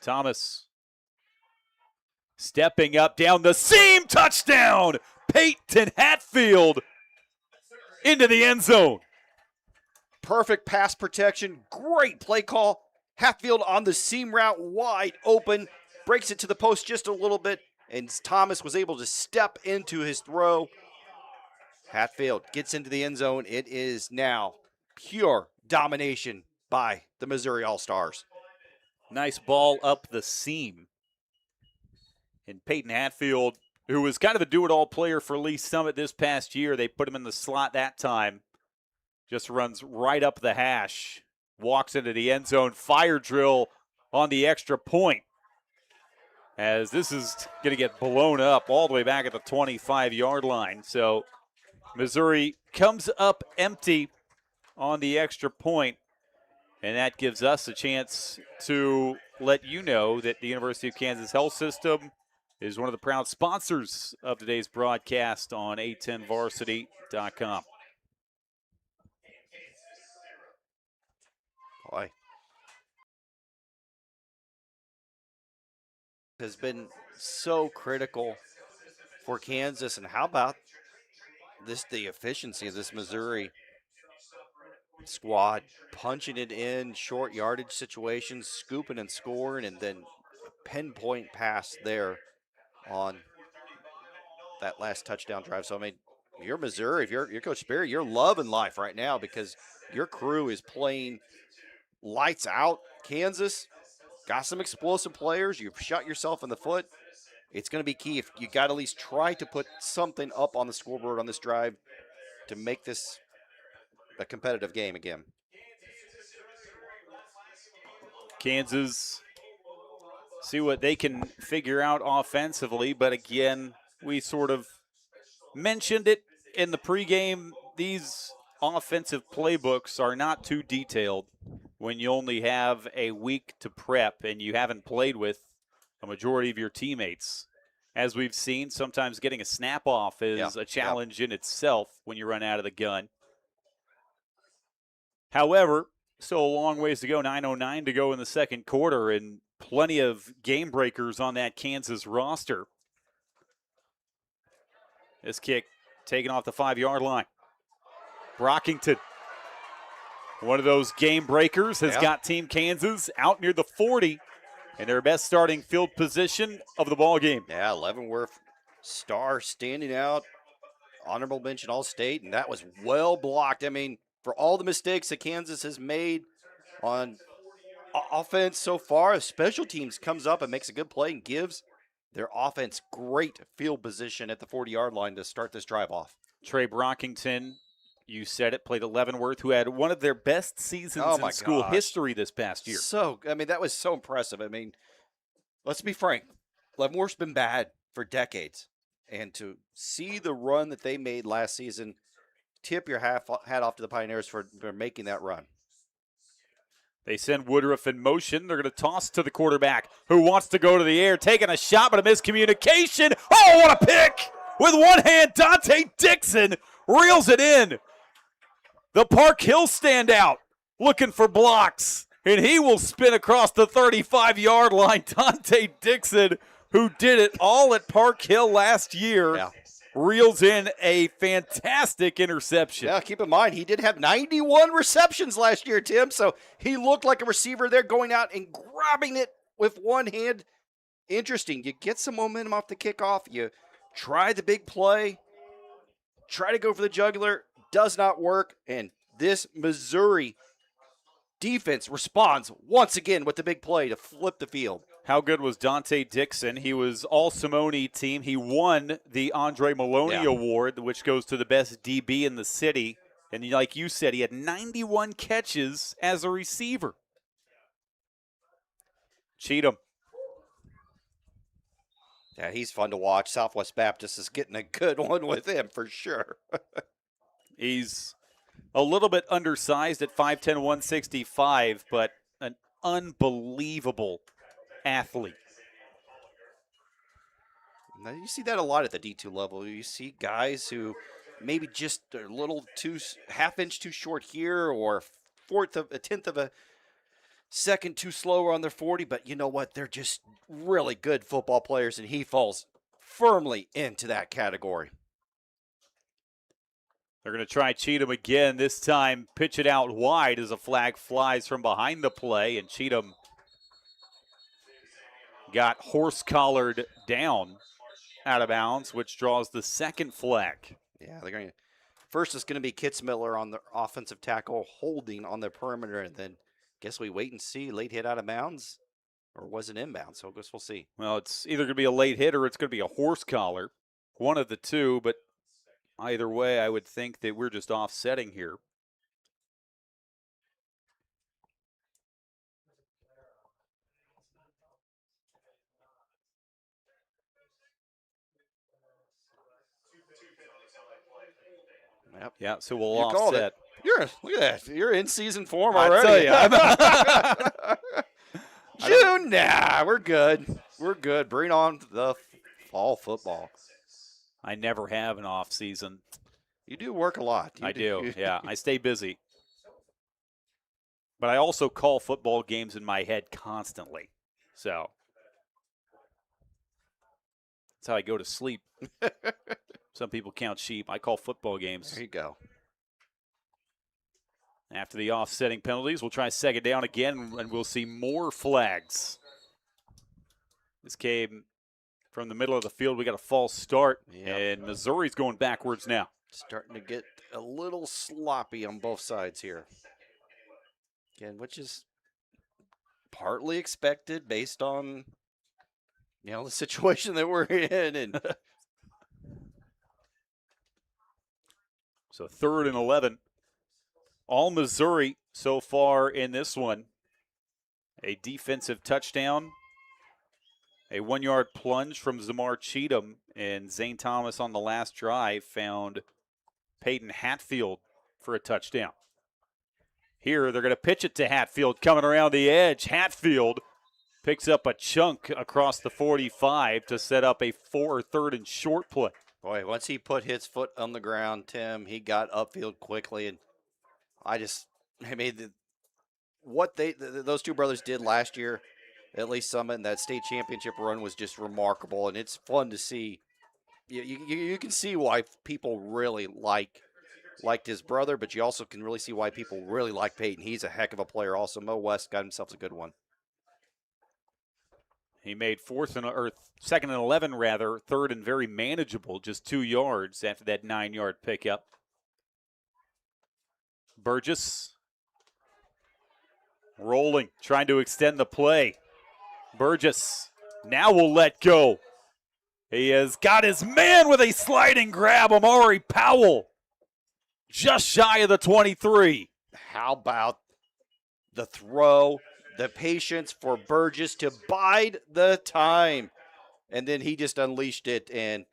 Thomas stepping up down the seam, touchdown! Peyton Hatfield into the end zone. Perfect pass protection, great play call. Hatfield on the seam route, wide open, breaks it to the post just a little bit, and Thomas was able to step into his throw. Hatfield gets into the end zone. It is now pure domination by the Missouri All-Stars. Nice ball up the seam. And Peyton Hatfield, who was kind of a do-it-all player for Lee Summit this past year, they put him in the slot that time. Just runs right up the hash, walks into the end zone, fire drill on the extra point. As this is going to get blown up all the way back at the 25-yard line. So Missouri comes up empty on the extra point, and that gives us a chance to let you know that the University of Kansas Health System is one of the proud sponsors of today's broadcast on A10varsity.com. Boy. Has been so critical for Kansas, and how about the efficiency of this Missouri squad, punching it in short yardage situations, scooping and scoring, and then a pinpoint pass there on that last touchdown drive. So I mean, if you're Missouri, if you're Coach Spear, you're loving life right now because your crew is playing lights out. Kansas got some explosive players. You've shot yourself in the foot. It's going to be key if you got to at least try to put something up on the scoreboard on this drive to make this a competitive game again. Kansas, see what they can figure out offensively, but again, we sort of mentioned it in the pregame. These offensive playbooks are not too detailed when you only have a week to prep and you haven't played with a majority of your teammates. As we've seen, sometimes getting a snap off is a challenge in itself when you run out of the gun. However, still a long ways to go, 9:09 to go in the second quarter, and plenty of game breakers on that Kansas roster. This kick taken off the 5-yard line. Brockington, one of those game breakers, has got Team Kansas out near the 40 in their best starting field position of the ball game. Yeah, Leavenworth star standing out, honorable mention All-State, and that was well blocked. I mean, for all the mistakes that Kansas has made on offense so far, if special teams comes up and makes a good play and gives their offense great field position at the 40-yard line to start this drive off. Trey Brockington, you said it, played at Leavenworth, who had one of their best seasons in school history this past year. So, I mean, that was so impressive. I mean, let's be frank. Leavenworth's been bad for decades. And to see the run that they made last season, tip your hat off to the Pioneers for making that run. They send Woodruff in motion. They're going to toss to the quarterback, who wants to go to the air, taking a shot, but a miscommunication. Oh, what a pick! With one hand, Dante Dixon reels it in. The Park Hill standout looking for blocks, and he will spin across the 35-yard line. Dante Dixon, who did it all at Park Hill last year, reels in a fantastic interception. Yeah, keep in mind, he did have 91 receptions last year, Tim, so he looked like a receiver there going out and grabbing it with one hand. Interesting. You get some momentum off the kickoff. You try the big play, try to go for the jugular, does not work, and this Missouri defense responds once again with the big play to flip the field. How good was Dante Dixon? He was all Simone team. He won the Andre Maloney Award, which goes to the best DB in the city. And like you said, he had 91 catches as a receiver. Cheatham. Yeah, he's fun to watch. Southwest Baptist is getting a good one with him for sure. He's a little bit undersized at 5'10", 165, but an unbelievable athlete. Now, you see that a lot at the D2 level. You see guys who maybe just a little too half-inch too short here, or a tenth of a second too slower on their 40. But you know what? They're just really good football players, and he falls firmly into that category. They're going to try Cheatham again. This time, pitch it out wide as a flag flies from behind the play, and Cheatham got horse-collared down out of bounds, which draws the second flag. Yeah, they're going to. First, it's going to be Kitzmiller on the offensive tackle, holding on the perimeter, and then guess we wait and see. Late hit out of bounds, or was it inbound? So I guess we'll see. Well, it's either going to be a late hit or it's going to be a horse collar, one of the two. But either way, I would think that we're just offsetting here. Yep. Yeah, so we'll You called offset. it. Look at that. You're in season form I already. tell you, June, nah, we're good. We're good. Bring on the fall football. I never have an off season. You do work a lot. I do. Yeah, I stay busy. But I also call football games in my head constantly. So that's how I go to sleep. Some people count sheep. I call football games. There you go. After the offsetting penalties, we'll try second down again, and we'll see more flags. This came from the middle of the field. We got a false start, and Missouri's going backwards now. Starting to get a little sloppy on both sides here. Again, which is partly expected based on, the situation that we're in. And So 3rd and 11. All Missouri so far in this one. A defensive touchdown, a 1-yard plunge from Zamar Cheatham, and Zane Thomas on the last drive found Peyton Hatfield for a touchdown. Here they're going to pitch it to Hatfield coming around the edge. Hatfield picks up a chunk across the 45 to set up a 3rd and short play. boy, once he put his foot on the ground, Tim, he got upfield quickly, and what those two brothers did last year at Lee's Summit and that state championship run was just remarkable, and it's fun to see. You can see why people really liked his brother, but you also can really see why people really like Peyton. He's a heck of a player. Also, Mo West got himself a good one. He made 2nd and 11 rather, 3rd and very manageable, just 2 yards after that 9-yard pickup. Burgess rolling, trying to extend the play. Burgess now will let go. He has got his man with a sliding grab, Amari Powell. Just shy of the 23. How about the throw, the patience for Burgess to bide the time? And then he just unleashed it, and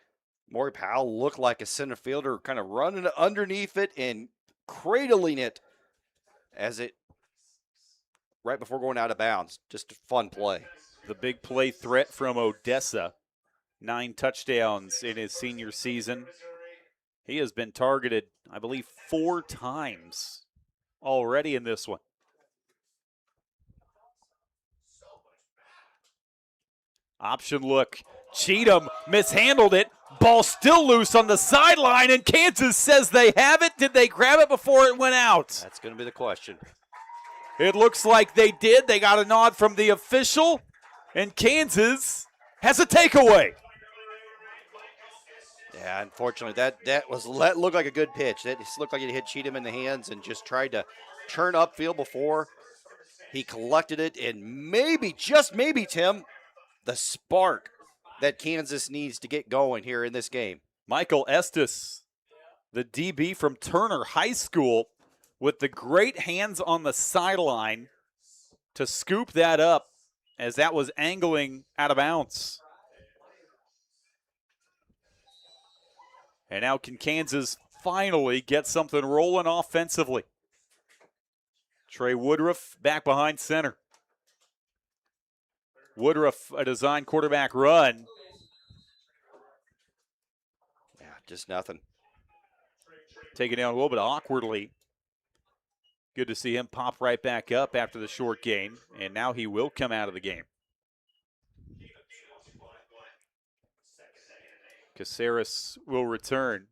Amari Powell looked like a center fielder, kind of running underneath it and cradling it right before going out of bounds. Just a fun play. The big play threat from Odessa. 9 touchdowns in his senior season. He has been targeted, I believe, 4 times already in this one. Option look. Cheatham mishandled it. Ball still loose on the sideline, and Kansas says they have it. Did they grab it before it went out? That's going to be the question. It looks like they did. They got a nod from the official, and Kansas has a takeaway. Yeah, unfortunately, that looked like a good pitch. That just looked like it hit Cheatham in the hands and just tried to turn upfield before he collected it. And maybe, just maybe, Tim, the spark that Kansas needs to get going here in this game. Michael Estes, the DB from Turner High School, with the great hands on the sideline to scoop that up as that was angling out of bounds. And now can Kansas finally get something rolling offensively? Trey Woodruff back behind center. Woodruff, a design quarterback run. Yeah, just nothing. Taken down a little bit awkwardly. Good to see him pop right back up after the short gain, and now he will come out of the game. Caceres will return.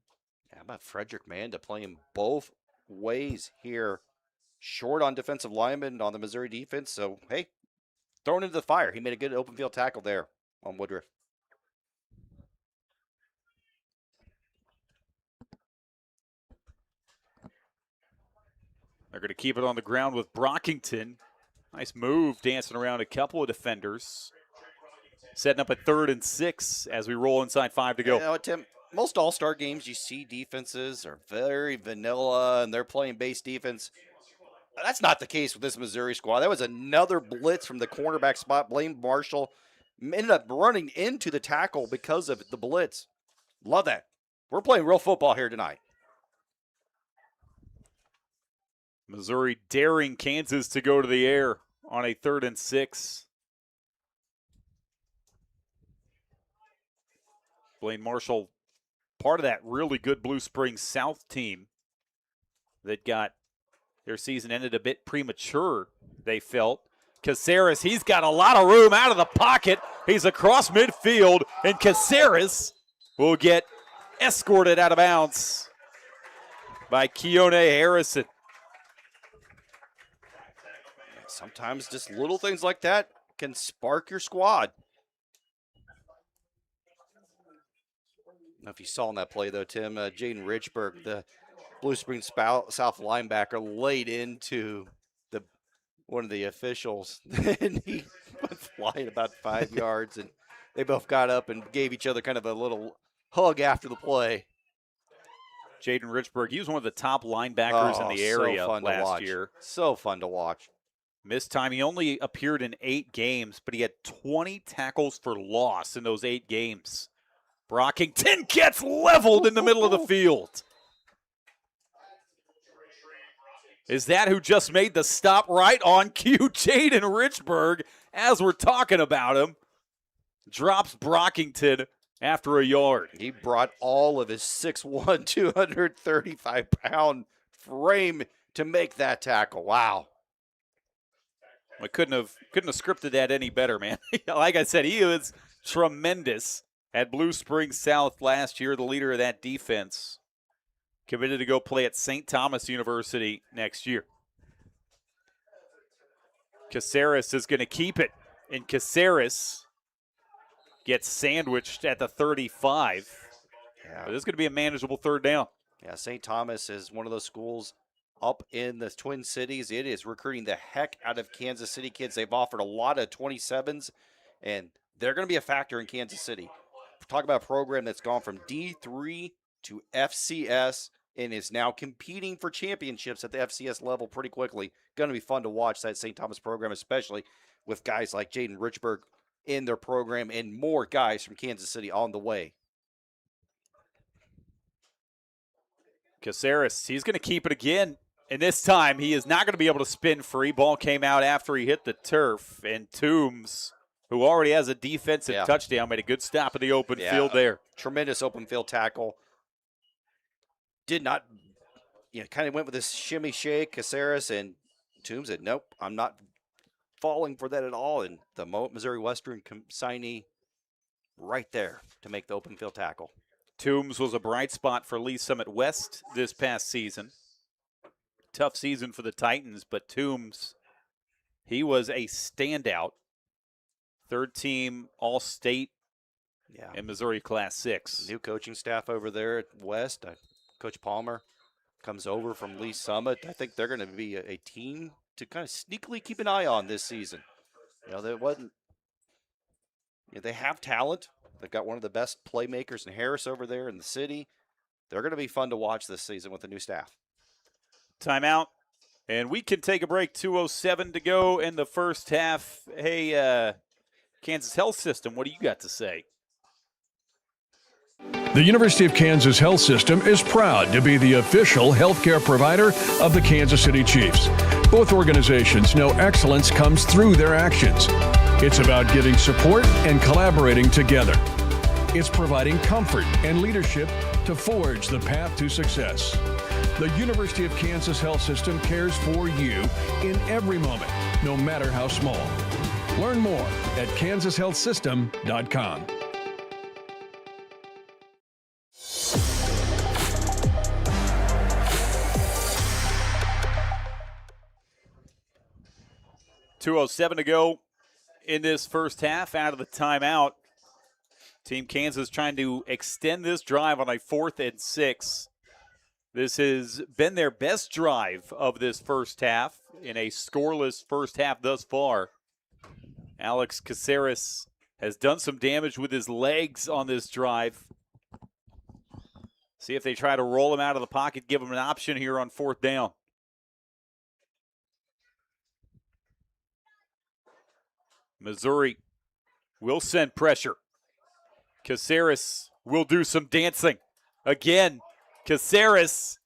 How about Frederick Manda playing both ways here? Short on defensive linemen on the Missouri defense, so hey, thrown into the fire. He made a good open field tackle there on Woodruff. They're going to keep it on the ground with Brockington. Nice move, dancing around a couple of defenders. Setting up a 3rd and 6 as we roll inside 5 to go. You know what, Tim? Most all-star games you see defenses are very vanilla and they're playing base defense. That's not the case with this Missouri squad. That was another blitz from the cornerback spot. Blaine Marshall ended up running into the tackle because of the blitz. Love that. We're playing real football here tonight. Missouri daring Kansas to go to the air on a 3rd and 6. Blaine Marshall, part of that really good Blue Springs South team that got their season ended a bit premature, they felt. Caceres, he's got a lot of room out of the pocket. He's across midfield, and Caceres will get escorted out of bounds by Keone Harrison. Sometimes just little things like that can spark your squad. I don't know if you saw in that play, though, Tim, Jaden Richburg, the Blue Springs South linebacker, laid into one of the officials, and he went flying about 5 yards, and they both got up and gave each other kind of a little hug after the play. Jaden Richburg, he was one of the top linebackers in the area last year. So fun to watch. Missed time. He only appeared in 8 games, but he had 20 tackles for loss in those 8 games. Brockington gets leveled in the middle of the field. Is that who just made the stop right on cue? Jaden Richburg, as we're talking about him, drops Brockington after a yard. He brought all of his 6'1", 235-pound frame to make that tackle. Wow. I couldn't have scripted that any better, man. Like I said, he was tremendous at Blue Springs South last year, the leader of that defense. Committed to go play at St. Thomas University next year. Caceres is going to keep it, and Caceres gets sandwiched at the 35. Yeah. But this is going to be a manageable 3rd down. Yeah, St. Thomas is one of those schools up in the Twin Cities. It is recruiting the heck out of Kansas City kids. They've offered a lot of 27s, and they're going to be a factor in Kansas City. Talk about a program that's gone from D3 to FCS and is now competing for championships at the FCS level pretty quickly. Going to be fun to watch that St. Thomas program, especially with guys like Jaden Richburg in their program and more guys from Kansas City on the way. Caceres, he's going to keep it again. And this time, he is not going to be able to spin free. Ball came out after he hit the turf. And Toombs, who already has a defensive touchdown, made a good stop in the open field there. Tremendous open field tackle. Did not, kind of went with this shimmy shake, Caceres, and Toombs said, nope, I'm not falling for that at all. And the Missouri Western signee right there to make the open field tackle. Toombs was a bright spot for Lee Summit West this past season. Tough season for the Titans, but Toombs, he was a standout. Third team All-State in Missouri Class 6. New coaching staff over there at West. Coach Palmer comes over from Lee Summit. I think they're going to be a team to kind of sneakily keep an eye on this season. They have talent. They've got one of the best playmakers in Harris over there in the city. They're going to be fun to watch this season with the new staff. Timeout, and we can take a break. 2:07 to go in the first half. Hey, Kansas Health System, what do you got to say? The University of Kansas Health System is proud to be the official healthcare provider of the Kansas City Chiefs. Both organizations know excellence comes through their actions. It's about giving support and collaborating together. It's providing comfort and leadership to forge the path to success. The University of Kansas Health System cares for you in every moment, no matter how small. Learn more at kansashealthsystem.com. .207 to go in this first half out of the timeout. Team Kansas trying to extend this drive on a 4th and 6. This has been their best drive of this first half in a scoreless first half thus far. Alex Caceres has done some damage with his legs on this drive. See if they try to roll him out of the pocket, give him an option here on 4th down. Missouri will send pressure. Caceres will do some dancing. Again, Caceres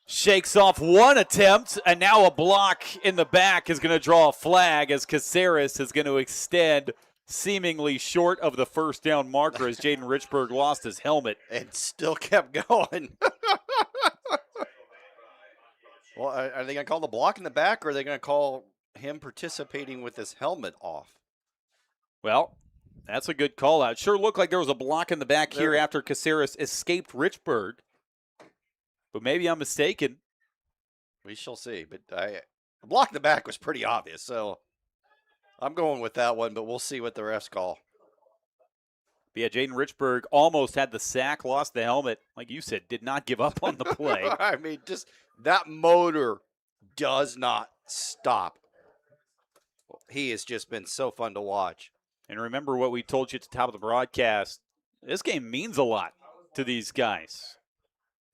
shakes off one attempt, and now a block in the back is going to draw a flag as Caceres is going to extend seemingly short of the first down marker as Jaden Richburg lost his helmet. And still kept going. Well, are they going to call the block in the back, or are they going to call him participating with his helmet off? Well, that's a good call out. Sure looked like there was a block in the back here after Caceres escaped Richburg. But maybe I'm mistaken. We shall see. But the block in the back was pretty obvious, so I'm going with that one, but we'll see what the refs call. But yeah, Jaden Richburg almost had the sack, lost the helmet. Like you said, did not give up on the play. I mean, just that motor does not stop. He has just been so fun to watch. And remember what we told you at the top of the broadcast. This game means a lot to these guys.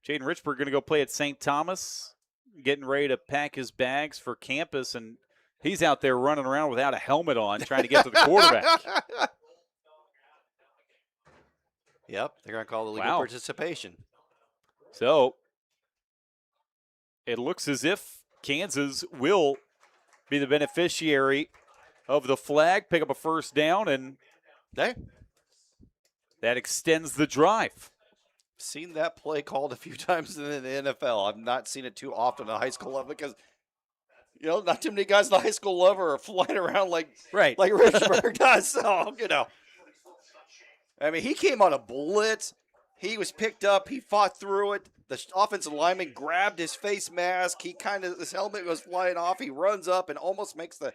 Jaden Richburg going to go play at St. Thomas, getting ready to pack his bags for campus, and he's out there running around without a helmet on, trying to get to the quarterback. Yep, they're going to call the legal participation. So it looks as if Kansas will be the beneficiary of the flag, pick up a first down, and that extends the drive. Seen that play called a few times in the NFL. I've not seen it too often at a high school level because, not too many guys at the high school level are flying around like Richburg does. So, I mean, he came on a blitz. He was picked up. He fought through it. The offensive lineman grabbed his face mask. His helmet was flying off. He runs up and almost makes the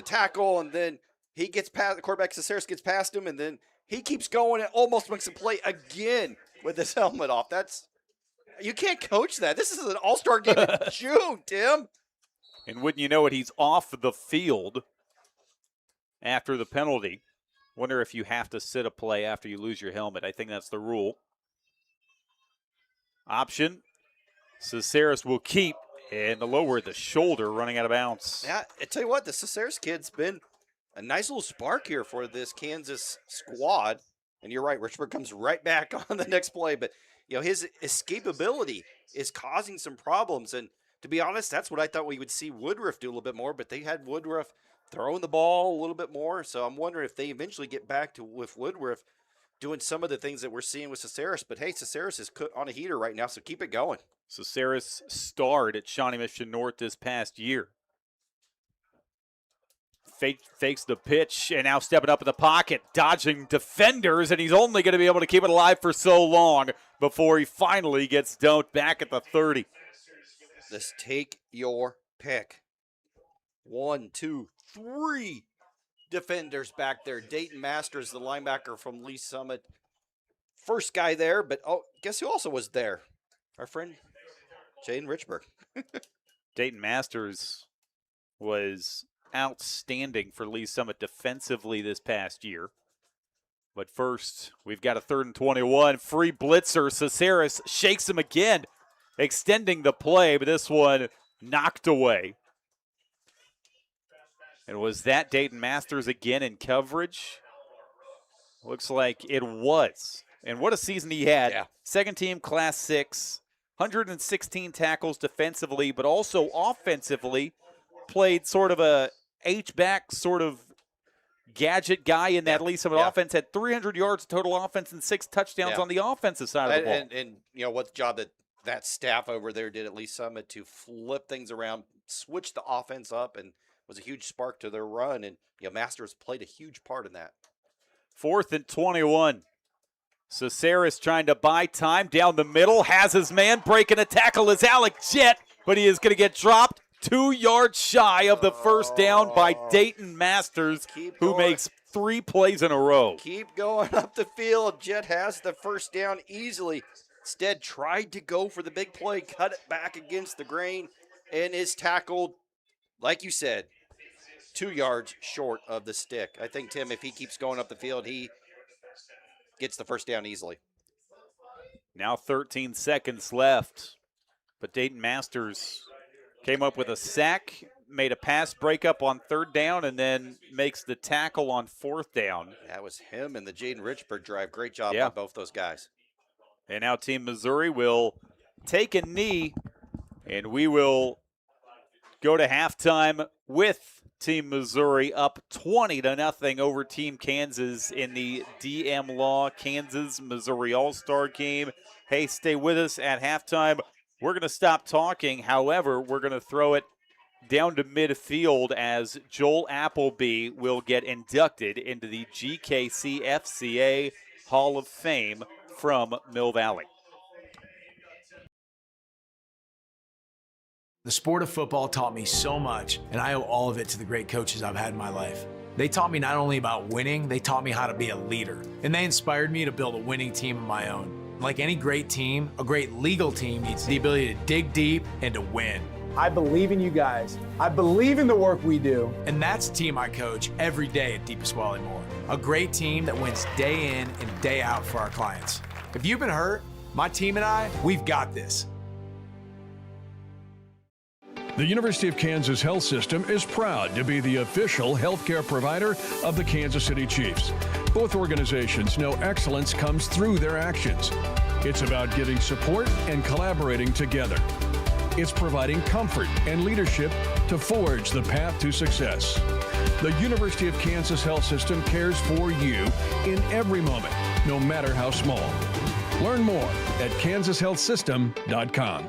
tackle, and then he gets past the quarterback. Caceres gets past him, and then he keeps going and almost makes a play again with his helmet off. You can't coach that. This is an all-star game in June, Tim. And wouldn't you know it, he's off the field after the penalty. Wonder if you have to sit a play after you lose your helmet. I think that's the rule. Option. Caceres will keep. And the lower the shoulder running out of bounds. Yeah, I tell you what, the Caceres kid's been a nice little spark here for this Kansas squad. And you're right, Richburg comes right back on the next play. But, his escapability is causing some problems. And to be honest, that's what I thought we would see Woodruff do a little bit more. But they had Woodruff throwing the ball a little bit more. So I'm wondering if they eventually get back to with Woodruff doing some of the things that we're seeing with Caceres. But, hey, Caceres is on a heater right now, so keep it going. Caceres starred at Shawnee Mission North this past year. fakes the pitch, and now stepping up in the pocket, dodging defenders, and he's only going to be able to keep it alive for so long before he finally gets dumped back at the 30. Just take your pick. 1, 2, 3 defenders back there. Dayton Masters, the linebacker from Lee Summit. First guy there, but guess who also was there? Our friend Jaden Richburg. Dayton Masters was outstanding for Lee Summit defensively this past year. But first, we've got a 3rd and 21. Free blitzer. Caceres shakes him again, extending the play, but this one knocked away. And was that Dayton Masters again in coverage? Looks like it was. And what a season he had. Yeah. Second team Class 6, 116 tackles defensively, but also offensively. Played sort of a H-back sort of gadget guy in that Lee Summit offense. Had 300 yards of total offense and 6 touchdowns on the offensive side of the ball. And you know what job that staff over there did at Lee Summit to flip things around, switch the offense up, and was a huge spark to their run. And Masters played a huge part in that. 4th and 21. Caceres trying to buy time down the middle. Has his man breaking a tackle is Alec Jett, but he is going to get dropped 2 yards shy of the first down by Dayton Masters, who makes 3 plays in a row. Keep going up the field. Jett has the first down easily. Instead, tried to go for the big play, cut it back against the grain, and is tackled, like you said, 2 yards short of the stick. I think, Tim, if he keeps going up the field, he gets the first down easily. Now 13 seconds left, but Dayton Masters came up with a sack, made a pass breakup on 3rd down, and then makes the tackle on 4th down. That was him and the Jaden Richburg drive. Great job by both those guys. And now Team Missouri will take a knee, and we will go to halftime with Team Missouri up 20-0 over Team Kansas in the DM Law Kansas-Missouri All-Star game. Hey, stay with us at halftime. We're going to stop talking. However, we're going to throw it down to midfield as Joel Appleby will get inducted into the GKC FCA Hall of Fame from Mill Valley. The sport of football taught me so much, and I owe all of it to the great coaches I've had in my life. They taught me not only about winning, they taught me how to be a leader. And they inspired me to build a winning team of my own. Like any great team, a great legal team needs the ability to dig deep and to win. I believe in you guys. I believe in the work we do. And that's the team I coach every day at DePasquale Moore. A great team that wins day in and day out for our clients. If you've been hurt, my team and I, we've got this. The University of Kansas Health System is proud to be the official healthcare provider of the Kansas City Chiefs. Both organizations know excellence comes through their actions. It's about giving support and collaborating together. It's providing comfort and leadership to forge the path to success. The University of Kansas Health System cares for you in every moment, no matter how small. Learn more at kansashealthsystem.com.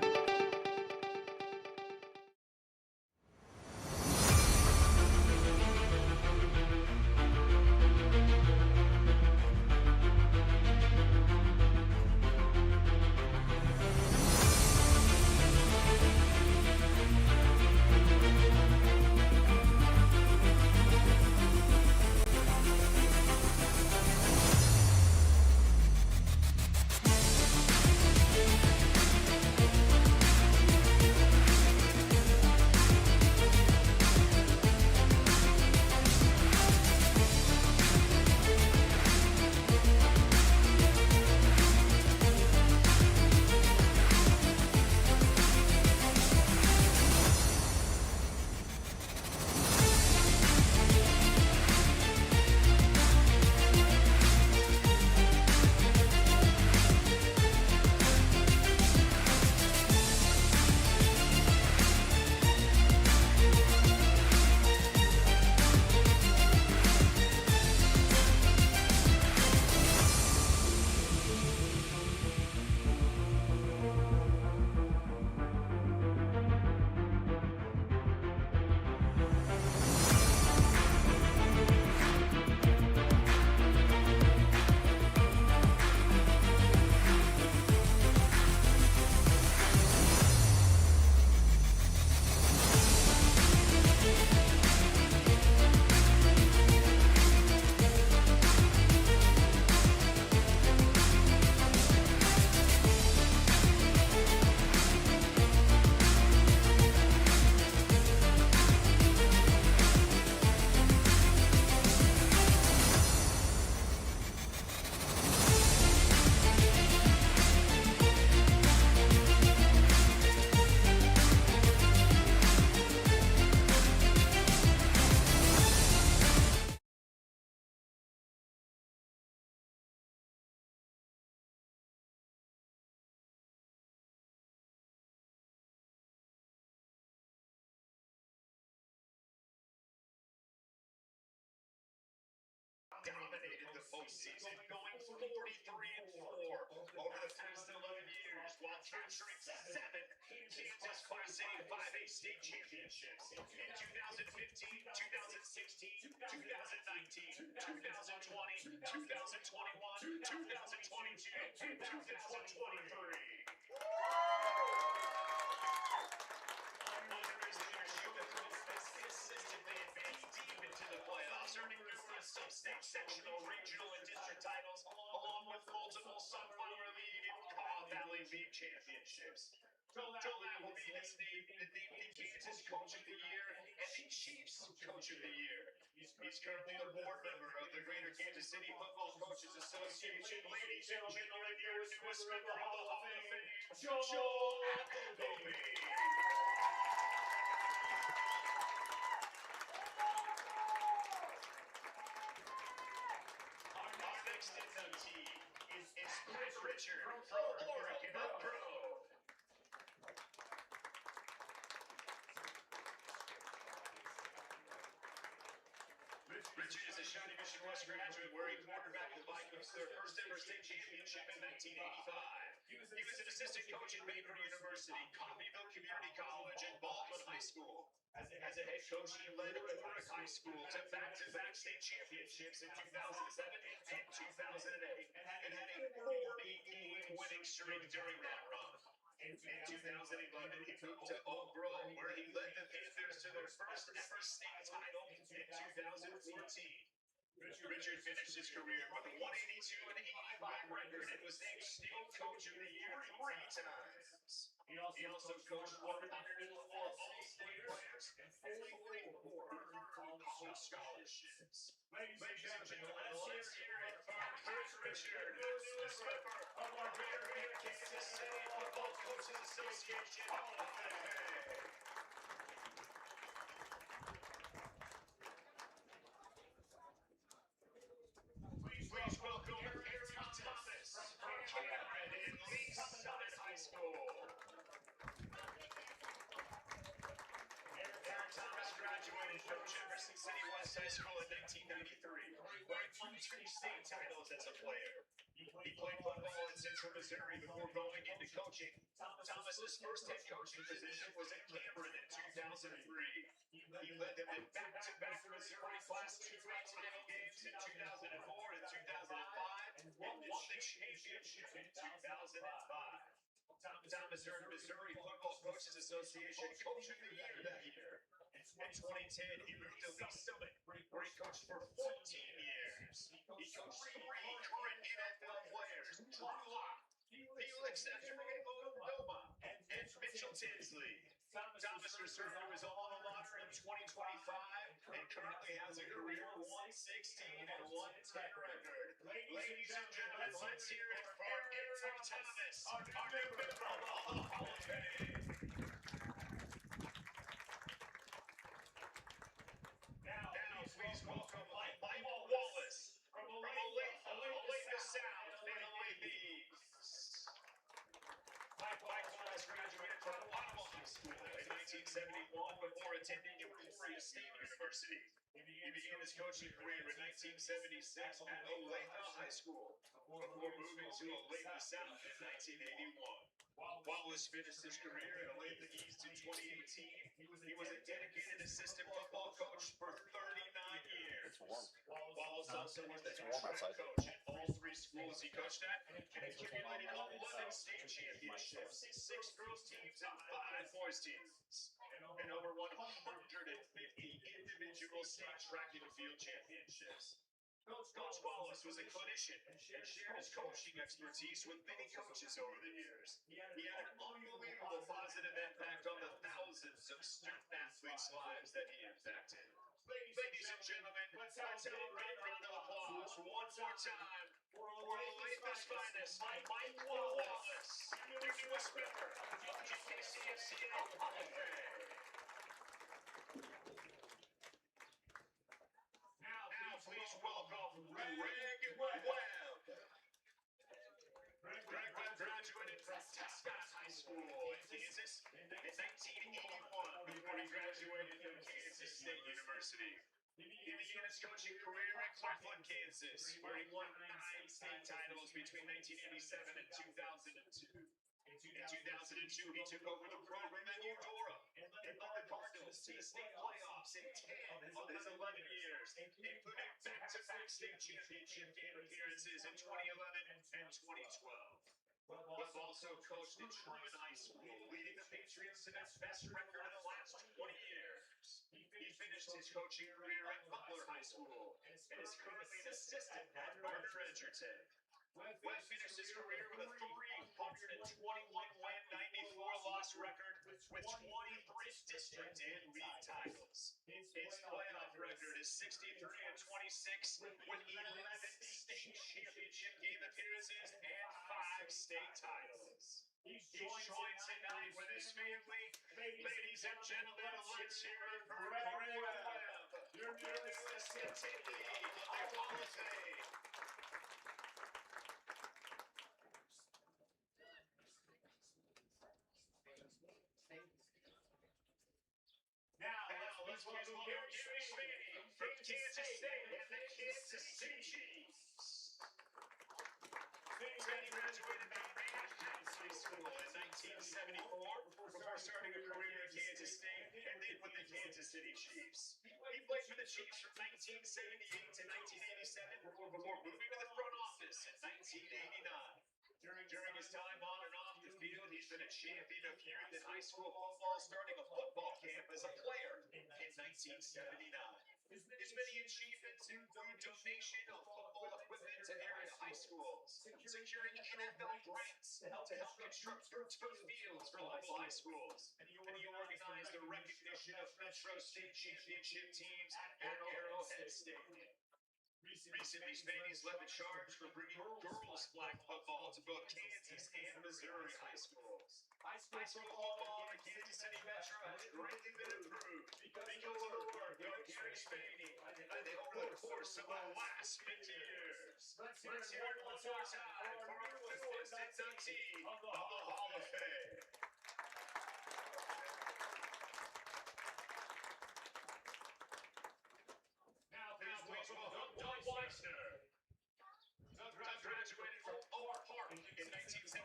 postseason, going 43-4 over the past 11 years, while capturing 7 Kansas Class A 5A state championships in 2015, 2016, 2019, 2020, 2021, 2022, and 2023. Under his leadership, the Colts consistently advanced deep into the playoffs, earning numerous sub-state, sectional, regional, and district titles, along with multiple Sunflower League and Kaw Valley League championships. Joel Appleby has named the Kansas Coach of the Year and the Chiefs Coach of the Year. He's currently a board member of the Greater Kansas City Football Coaches Association. Ladies and gentlemen, your newest member of the Hall of Fame, Joel Appleby. Our next inductee is Chris Richard from Oregon Pro. Richard is a Shawnee Mission West graduate where he quarterbacked the Vikings their first ever state championship in 1985. He was an assistant coach at Baylor University, Coffeyville Community College, and Baldwin High School. As a head coach, he led Warwick High School to back-to-back state championships in 2007 and 2008, and had a 40-game winning streak during that run. In 2011, he moved to Oak Grove, where he led the Panthers to their first ever state title in 2014. Richard finished his career with a 182 and 85 record and was named State Coach of the Year 3 times. He also coached 104 All-State players and 44 All scholarships. Ladies and gentlemen, let's hear it for Chris Richard, the newest member of our Greater Kansas City Football Coaches Association Hall of Fame. Please welcome Eric Thomas from Cameron and Lee Summit High School. Eric Thomas graduated from Jefferson City West High School in 1993, where he won 2 state titles as a player. He played football in Central Missouri before going into coaching. Thomas's first head coaching position was at Cameron in 2003. He led them in back-to-back Missouri Class 2 title games in 2004 and 2005, and won the championship in 2005. Thomas earned Missouri Football Coaches Association Coach of the Year that year. In 2010, he moved to Lee Summit, where he coached for 14 years. He coached 3 current NFL players: Drew Lock, Felix Noma, and Mitchell Tinsley. Thomas returned to his alma mater in 2025 and currently has a career 116 and 110 record. Ladies and gentlemen, let's hear it for Eric Thomas, our new member of the Hall of Fame. Now, please welcome Michael Wallace from Olathe South and Olathe East. Michael Wallace graduated from Wawa High School in 1971 before attending Emporia State University. He began his coaching career in 1976 at Olathe High School before moving to Olathe South in 1981. Wallace finished his career at Olathe East in 2018. He was a dedicated assistant football coach for 39 years. Wallace also was the head coach at all 3 schools he coached at and accumulated 11 state championships, 6 girls teams and 5 boys teams, and over 150 individual state track and field championships. Coach Wallace was a clinician and shared his coaching expertise with many coaches over the years. He had an unbelievable positive impact on the thousands of student athletes' lives that he impacted. Ladies and gentlemen, let's have a round of applause one more time for Olathe finest, Michael Wallace, your newest member of the GKCSCA Hall of Fame. Now, please welcome Greg Webb. Greg Webb graduated from Tescott High School in Kansas in 1981 before he graduated from Kansas State University. He began his coaching career at Cleveland, Kansas, where he won 9 state titles between 1987 and 2002. In 2002, he took over the program at Eudora and led the Cardinals to the state playoffs in 10 of his 11 years, including back-to-back state championship game appearances in 2011 and 2012. Webb also coached at Truman High School, leading the Patriots to their best record in the last 20 years. He finished his coaching career at Butler High School and is currently an assistant at Gardner Edgerton. Webb finished his career with a 321-win, 94-loss record with 23 district and league titles. His playoff record is 63-26 with 11 state championship game appearances and 5 state titles. He's joined tonight with his family. Ladies and gentlemen, let's hear it for Corey Webb, your newest attendee of the Hall of Fame. Now, let's welcome Gary Spaney from Kansas State and the Kansas City Chiefs. Spaney graduated from Randolph High School in 1974 before starting a career at Kansas State and then with the Kansas City Chiefs. He played for the Chiefs from 1978 to 1987 before moving to the front office in 1989. During his time on and off the field, he's been a champion of youth in high school football, starting a football camp as a player in 1979. His many achievements include donation of football equipment to area high schools, securing NFL grants to help construct turf fields for local high schools, and he organized the recognition of Metro State championship teams at Arrowhead Stadium. Recently, Spaney's led the charge for bringing girls flag football to both Kansas and Missouri high schools. High school football in the Kansas City Metro has greatly been improved because of the work of Gary Spaney over the course of the last 50 years. Let's hear it one more time for our newest inductee of the Hall of Fame. Please welcome Doug Weissner. Doug graduated from Oak Park in 1975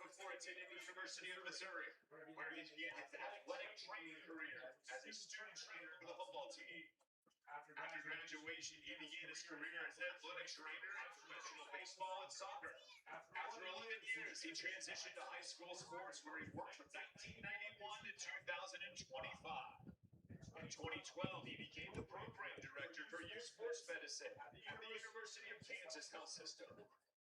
before attending the University of Missouri, where he began his athletic training career as a student trainer for the football team. After graduation, he began his career as an athletic trainer in professional baseball and soccer. After 11 years, he transitioned to high school sports, where he worked from 1991 to 2025. In 2012, he became the program director for youth sports medicine at the University of Kansas Health System.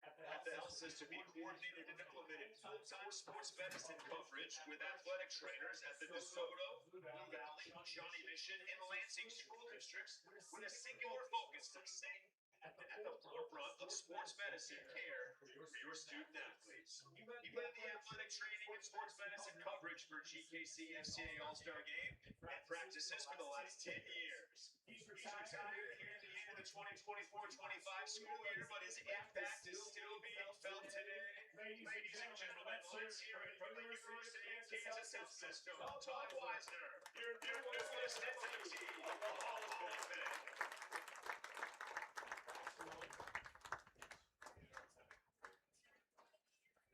At the health system, he coordinated and implemented full-time sports medicine coverage with athletic trainers at the DeSoto, Blue Valley, Shawnee Mission, and Lansing school districts, with a singular focus to stay at the forefront of sports medicine care for your student athletes. He led the athletic training and sports medicine coverage for GKC FCA All-Star Game and practices for the last 10 years. He's retired here at the end of the 2024-25 school year, but his impact is still being felt today. Ladies and gentlemen, let's hear it from the University of Kansas Health System, Todd Weissner, your newest inductee of the Hall of Fame.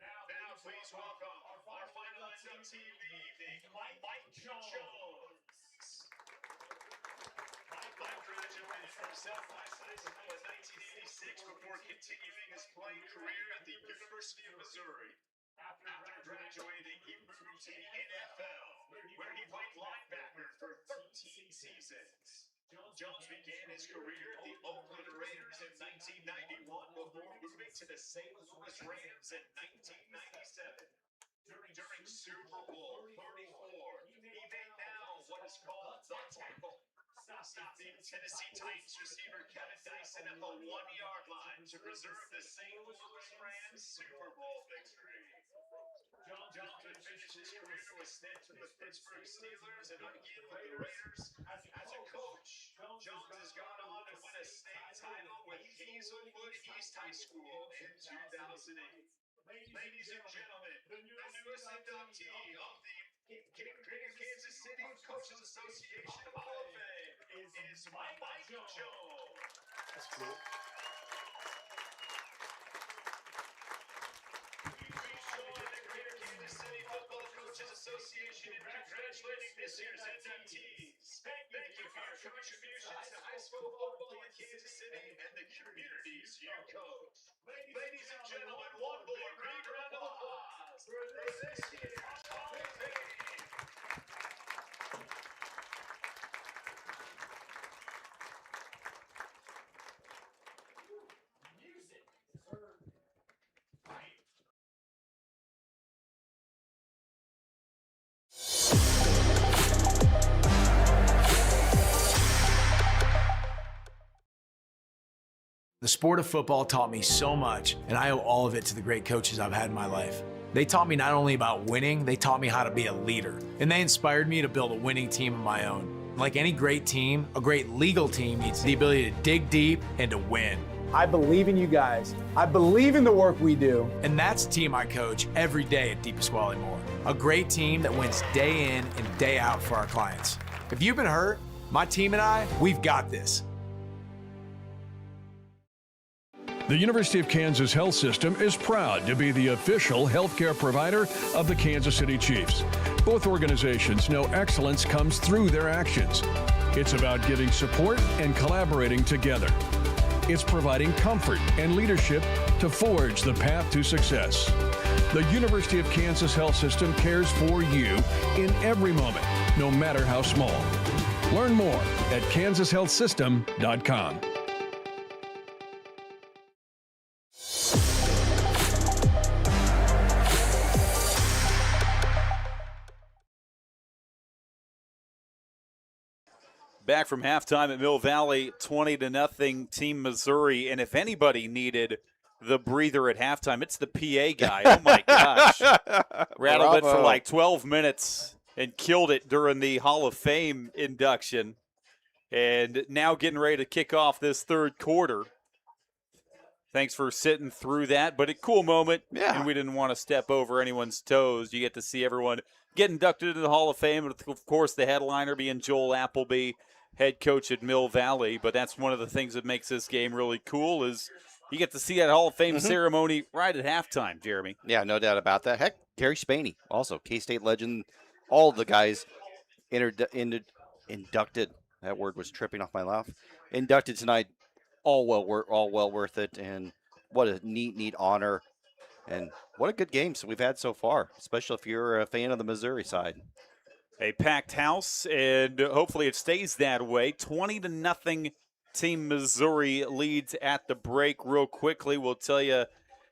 Now, please welcome our final inductee of the evening, Mike Jones. Mike graduated from Southwest High School in 1986 before continuing his playing career at the University of Missouri. After graduating, he moved to the NFL, where he played linebacker for 13 seasons. Jones began his career at the Oakland Raiders in 1991 before moving to the St. Louis Rams in 1997. During Super Bowl 34, he made now what is called the tackle, stopping Tennessee Titans receiver Kevin Dyson at the 1-yard line to preserve the St. Louis Rams Super Bowl victory. Jones would finish his career with stints with the Pittsburgh Steelers and again with the Raiders. As a coach, Jones has gone on to win a state title with Hazelwood East High School in 2008. Ladies and gentlemen, the newest inductee of the Kansas City Coaches Association Hall of Fame is That's cool. Kansas City Football Coaches Association and congratulating this year's inductees. Thank you for your contributions to high school football in Kansas City and the communities you coach. Ladies and gentlemen, one more big round of applause for this year's Hall of Fame. Music. The sport of football taught me so much, and I owe all of it to the great coaches I've had in my life. They taught me not only about winning, they taught me how to be a leader. And they inspired me to build a winning team of my own. Like any great team, a great legal team needs the ability to dig deep and to win. I believe in you guys. I believe in the work we do. And that's the team I coach every day at DePasquale Moore. A great team that wins day in and day out for our clients. If you've been hurt, my team and I, we've got this. The University of Kansas Health System is proud to be the official healthcare provider of the Kansas City Chiefs. Both organizations know excellence comes through their actions. It's about giving support and collaborating together. It's providing comfort and leadership to forge the path to success. The University of Kansas Health System cares for you in every moment, no matter how small. Learn more at kansashealthsystem.com. Back from halftime at Mill Valley, 20-0, Team Missouri. And if anybody needed the breather at halftime, it's the PA guy. Oh, my gosh. Rattled it for like 12 minutes and killed it during the Hall of Fame induction. And now getting ready to kick off this third quarter. Thanks for sitting through that. But a cool moment. Yeah. And we didn't want to step over anyone's toes. You get to see everyone get inducted into the Hall of Fame. And, of course, the headliner being Joel Appleby, head coach at Mill Valley. But that's one of the things that makes this game really cool is you get to see that Hall of Fame ceremony right at halftime, Jeremy. Yeah, no doubt about that. Heck, Gary Spaney, also K-State legend. All the guys inducted. That word was tripping off my mouth. Inducted tonight. All well worth it. And what a neat honor. And what a good game we've had so far, especially if you're a fan of the Missouri side. A packed house, and hopefully it stays that way. 20-0, Team Missouri leads at the break. Real quickly, we'll tell you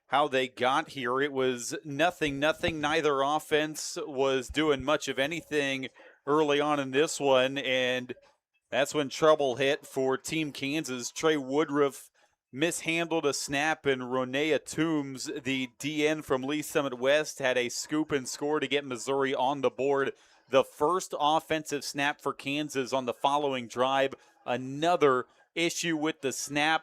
how they got here. It was 0-0. Neither offense was doing much of anything early on in this one, and that's when trouble hit for Team Kansas. Trey Woodruff mishandled a snap, and Ronea Toombs, the DN from Lee Summit West, had a scoop and score to get Missouri on the board. The first offensive snap for Kansas on the following drive. Another issue with the snap.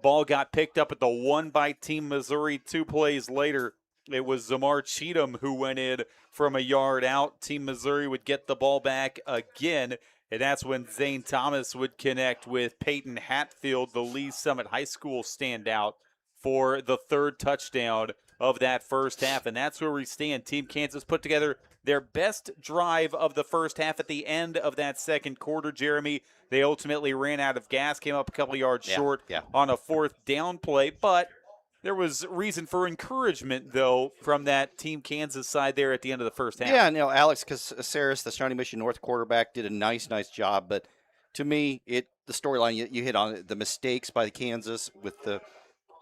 Ball got picked up at the 1 by Team Missouri. 2 plays later, it was Zamar Cheatham who went in from a yard out. Team Missouri would get the ball back again, and that's when Zane Thomas would connect with Peyton Hatfield, the Lee Summit High School standout, for the third touchdown of that first half. And that's where we stand. Team Kansas put together their best drive of the first half at the end of that second quarter, Jeremy. They ultimately ran out of gas, came up a couple yards short on a fourth down play. But there was reason for encouragement, though, from that Team Kansas side there at the end of the first half. Yeah, Alex Caceres, the Shawnee Mission North quarterback, did a nice job. But to me, the storyline, you hit on it, the mistakes by Kansas with the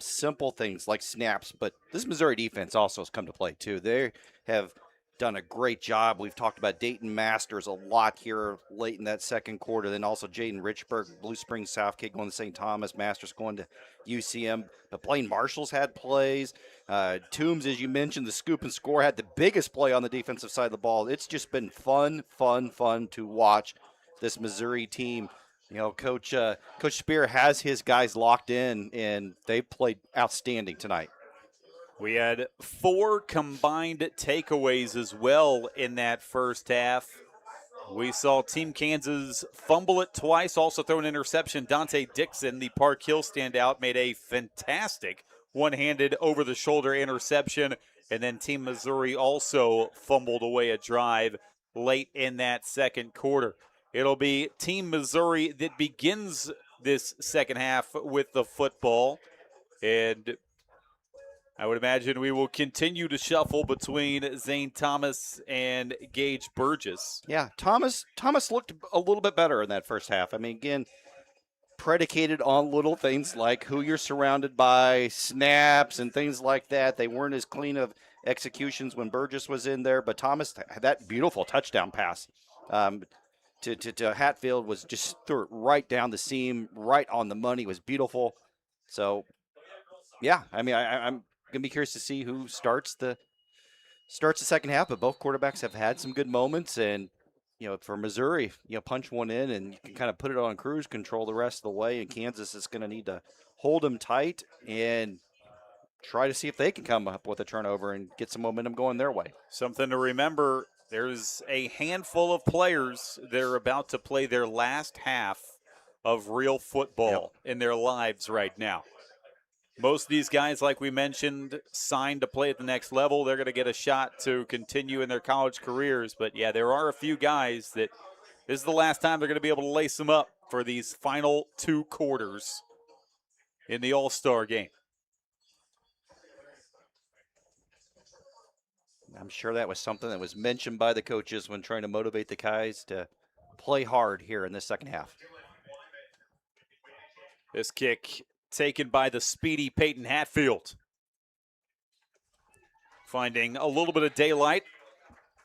simple things like snaps. But this Missouri defense also has come to play, too. They have done a great job. We've talked about Dayton Masters a lot here late in that second quarter. Then also Jaden Richburg, Blue Springs Southgate going to St. Thomas, Masters going to UCM. But Blaine Marshall's had plays. Toombs, as you mentioned, the scoop and score, had the biggest play on the defensive side of the ball. It's just been fun to watch this Missouri team. Coach Spear has his guys locked in, and they played outstanding tonight. We had 4 combined takeaways as well in that first half. We saw Team Kansas fumble it twice, also throw an interception. Dante Dixon, the Park Hill standout, made a fantastic one-handed over-the-shoulder interception. And then Team Missouri also fumbled away a drive late in that second quarter. It'll be Team Missouri that begins this second half with the football. And I would imagine we will continue to shuffle between Zane Thomas and Gage Burgess. Yeah, Thomas looked a little bit better in that first half. I mean, again, predicated on little things like who you're surrounded by, snaps, and things like that. They weren't as clean of executions when Burgess was in there, but Thomas had that beautiful touchdown pass to Hatfield was just threw it right down the seam, right on the money. It was beautiful. So, yeah, I mean, I'm gonna be curious to see who starts the second half. But both quarterbacks have had some good moments, and for Missouri, punch one in and you can kind of put it on cruise control the rest of the way. And Kansas is going to need to hold them tight and try to see if they can come up with a turnover and get some momentum going their way. Something to remember, there's a handful of players that are about to play their last half of real football in their lives right now. Most of these guys, like we mentioned, signed to play at the next level. They're going to get a shot to continue in their college careers. But, yeah, there are a few guys that this is the last time they're going to be able to lace them up for these final two quarters in the All-Star game. I'm sure that was something that was mentioned by the coaches when trying to motivate the guys to play hard here in the second half. This kick taken by the speedy Peyton Hatfield. Finding a little bit of daylight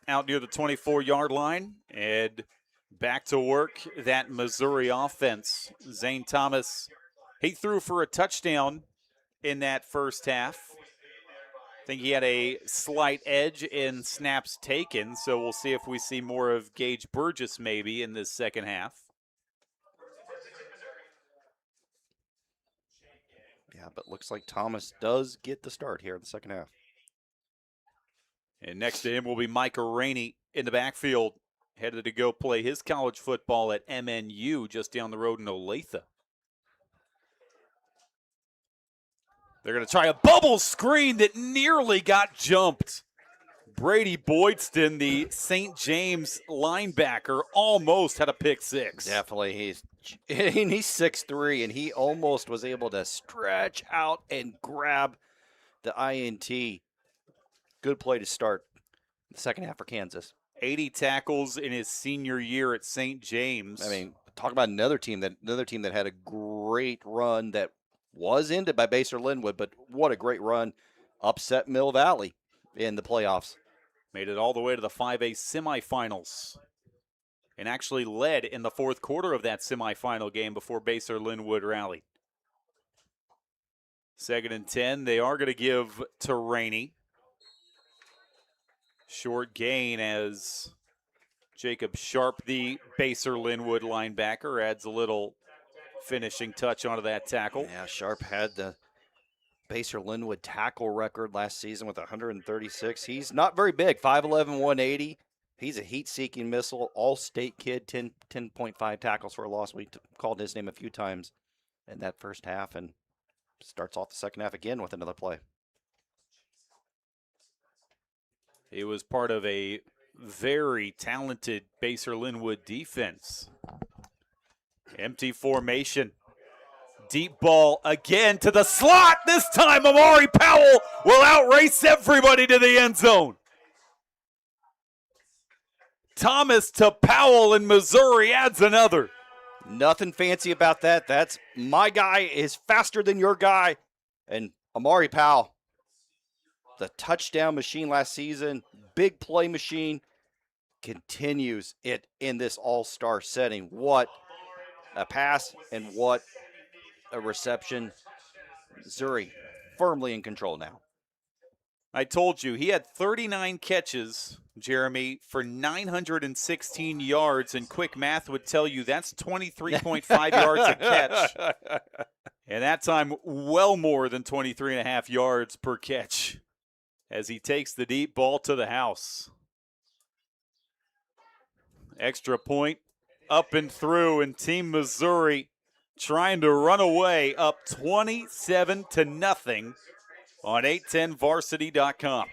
out near the 24-yard line. And back to work, that Missouri offense. Zane Thomas, he threw for a touchdown in that first half. I think he had a slight edge in snaps taken, so we'll see if we see more of Gage Burgess maybe in this second half. Yeah, but looks like Thomas does get the start here in the second half. And next to him will be Micah Rainey in the backfield, headed to go play his college football at MNU just down the road in Olathe. They're going to try a bubble screen that nearly got jumped. Brady Boydston, the St. James linebacker, almost had a pick six. Definitely. He's 6'3", and he almost was able to stretch out and grab the INT. Good play to start the second half for Kansas. 80 tackles in his senior year at St. James. I mean, talk about another team that had a great run that was ended by Basehor Linwood, but what a great run. Upset Mill Valley in the playoffs. Made it all the way to the 5A semifinals and actually led in the fourth quarter of that semifinal game before Basehor Linwood rallied. 2nd and 10, they are going to give to Rainey. Short gain as Jacob Sharp, the Basehor Linwood linebacker, adds a little finishing touch onto that tackle. Yeah, Sharp had the Basehor Linwood tackle record last season with 136. He's not very big, 5'11", 180. He's a heat-seeking missile, all-state kid, 10.5 tackles for a loss. We called his name a few times in that first half, and starts off the second half again with another play. He was part of a very talented Basehor Linwood defense. Empty formation. Deep ball again to the slot. This time Amari Powell will outrace everybody to the end zone. Thomas to Powell, and Missouri adds another. Nothing fancy about that. That's my guy is faster than your guy. And Amari Powell, the touchdown machine last season, big play machine, continues it in this all-star setting. What a pass and what a reception. Missouri firmly in control now. I told you, he had 39 catches, Jeremy, for 916 yards, and quick math would tell you that's 23.5 yards a catch. And that time, well more than 23.5 yards per catch as he takes the deep ball to the house. Extra point up and through, and Team Missouri trying to run away up 27-0 on 810varsity.com.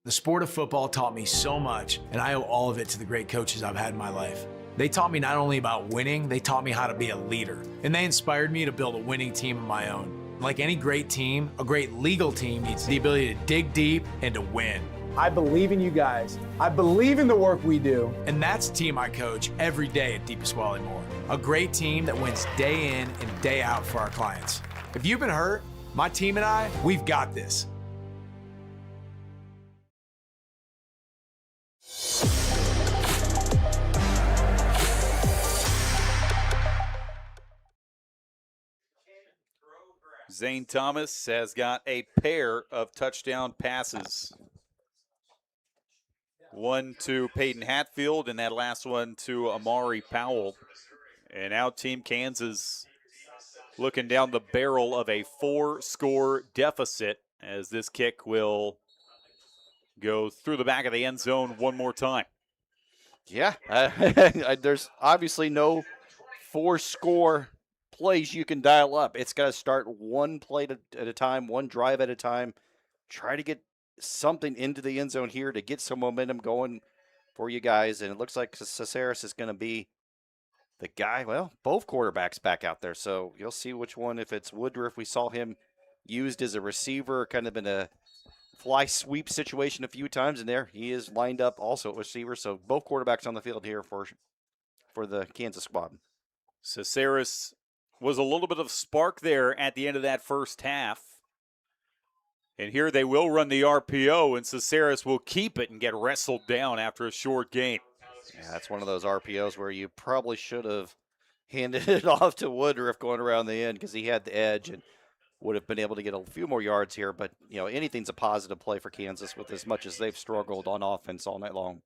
The sport of football taught me so much, and I owe all of it to the great coaches I've had in my life. They taught me not only about winning, they taught me how to be a leader, and they inspired me to build a winning team of my own. Like any great team, a great legal team needs the ability to dig deep and to win. I believe in you guys. I believe in the work we do. And that's the team I coach every day at DePasquale Moore. A great team that wins day in and day out for our clients. If you've been hurt, my team and I, we've got this. Zane Thomas has got a pair of touchdown passes. One to Peyton Hatfield, and that last one to Amari Powell. And now Team Kansas looking down the barrel of a 4-score deficit as this kick will go through the back of the end zone one more time. Yeah, there's obviously no 4-score plays you can dial up. It's got to start one play at a time, one drive at a time. Try to get something into the end zone here to get some momentum going for you guys. And it looks like Caceres is going to be the guy. Well, both quarterbacks back out there. So you'll see which one. If it's Woodruff, we saw him used as a receiver, kind of in a fly sweep situation a few times. And there he is lined up also at receiver. So both quarterbacks on the field here for the Kansas squad. Caceres was a little bit of spark there at the end of that first half. And here they will run the RPO, and Caceres will keep it and get wrestled down after a short gain. Yeah, that's one of those RPOs where you probably should have handed it off to Woodruff going around the end because he had the edge and would have been able to get a few more yards here. But, you know, anything's a positive play for Kansas with as much as they've struggled on offense all night long.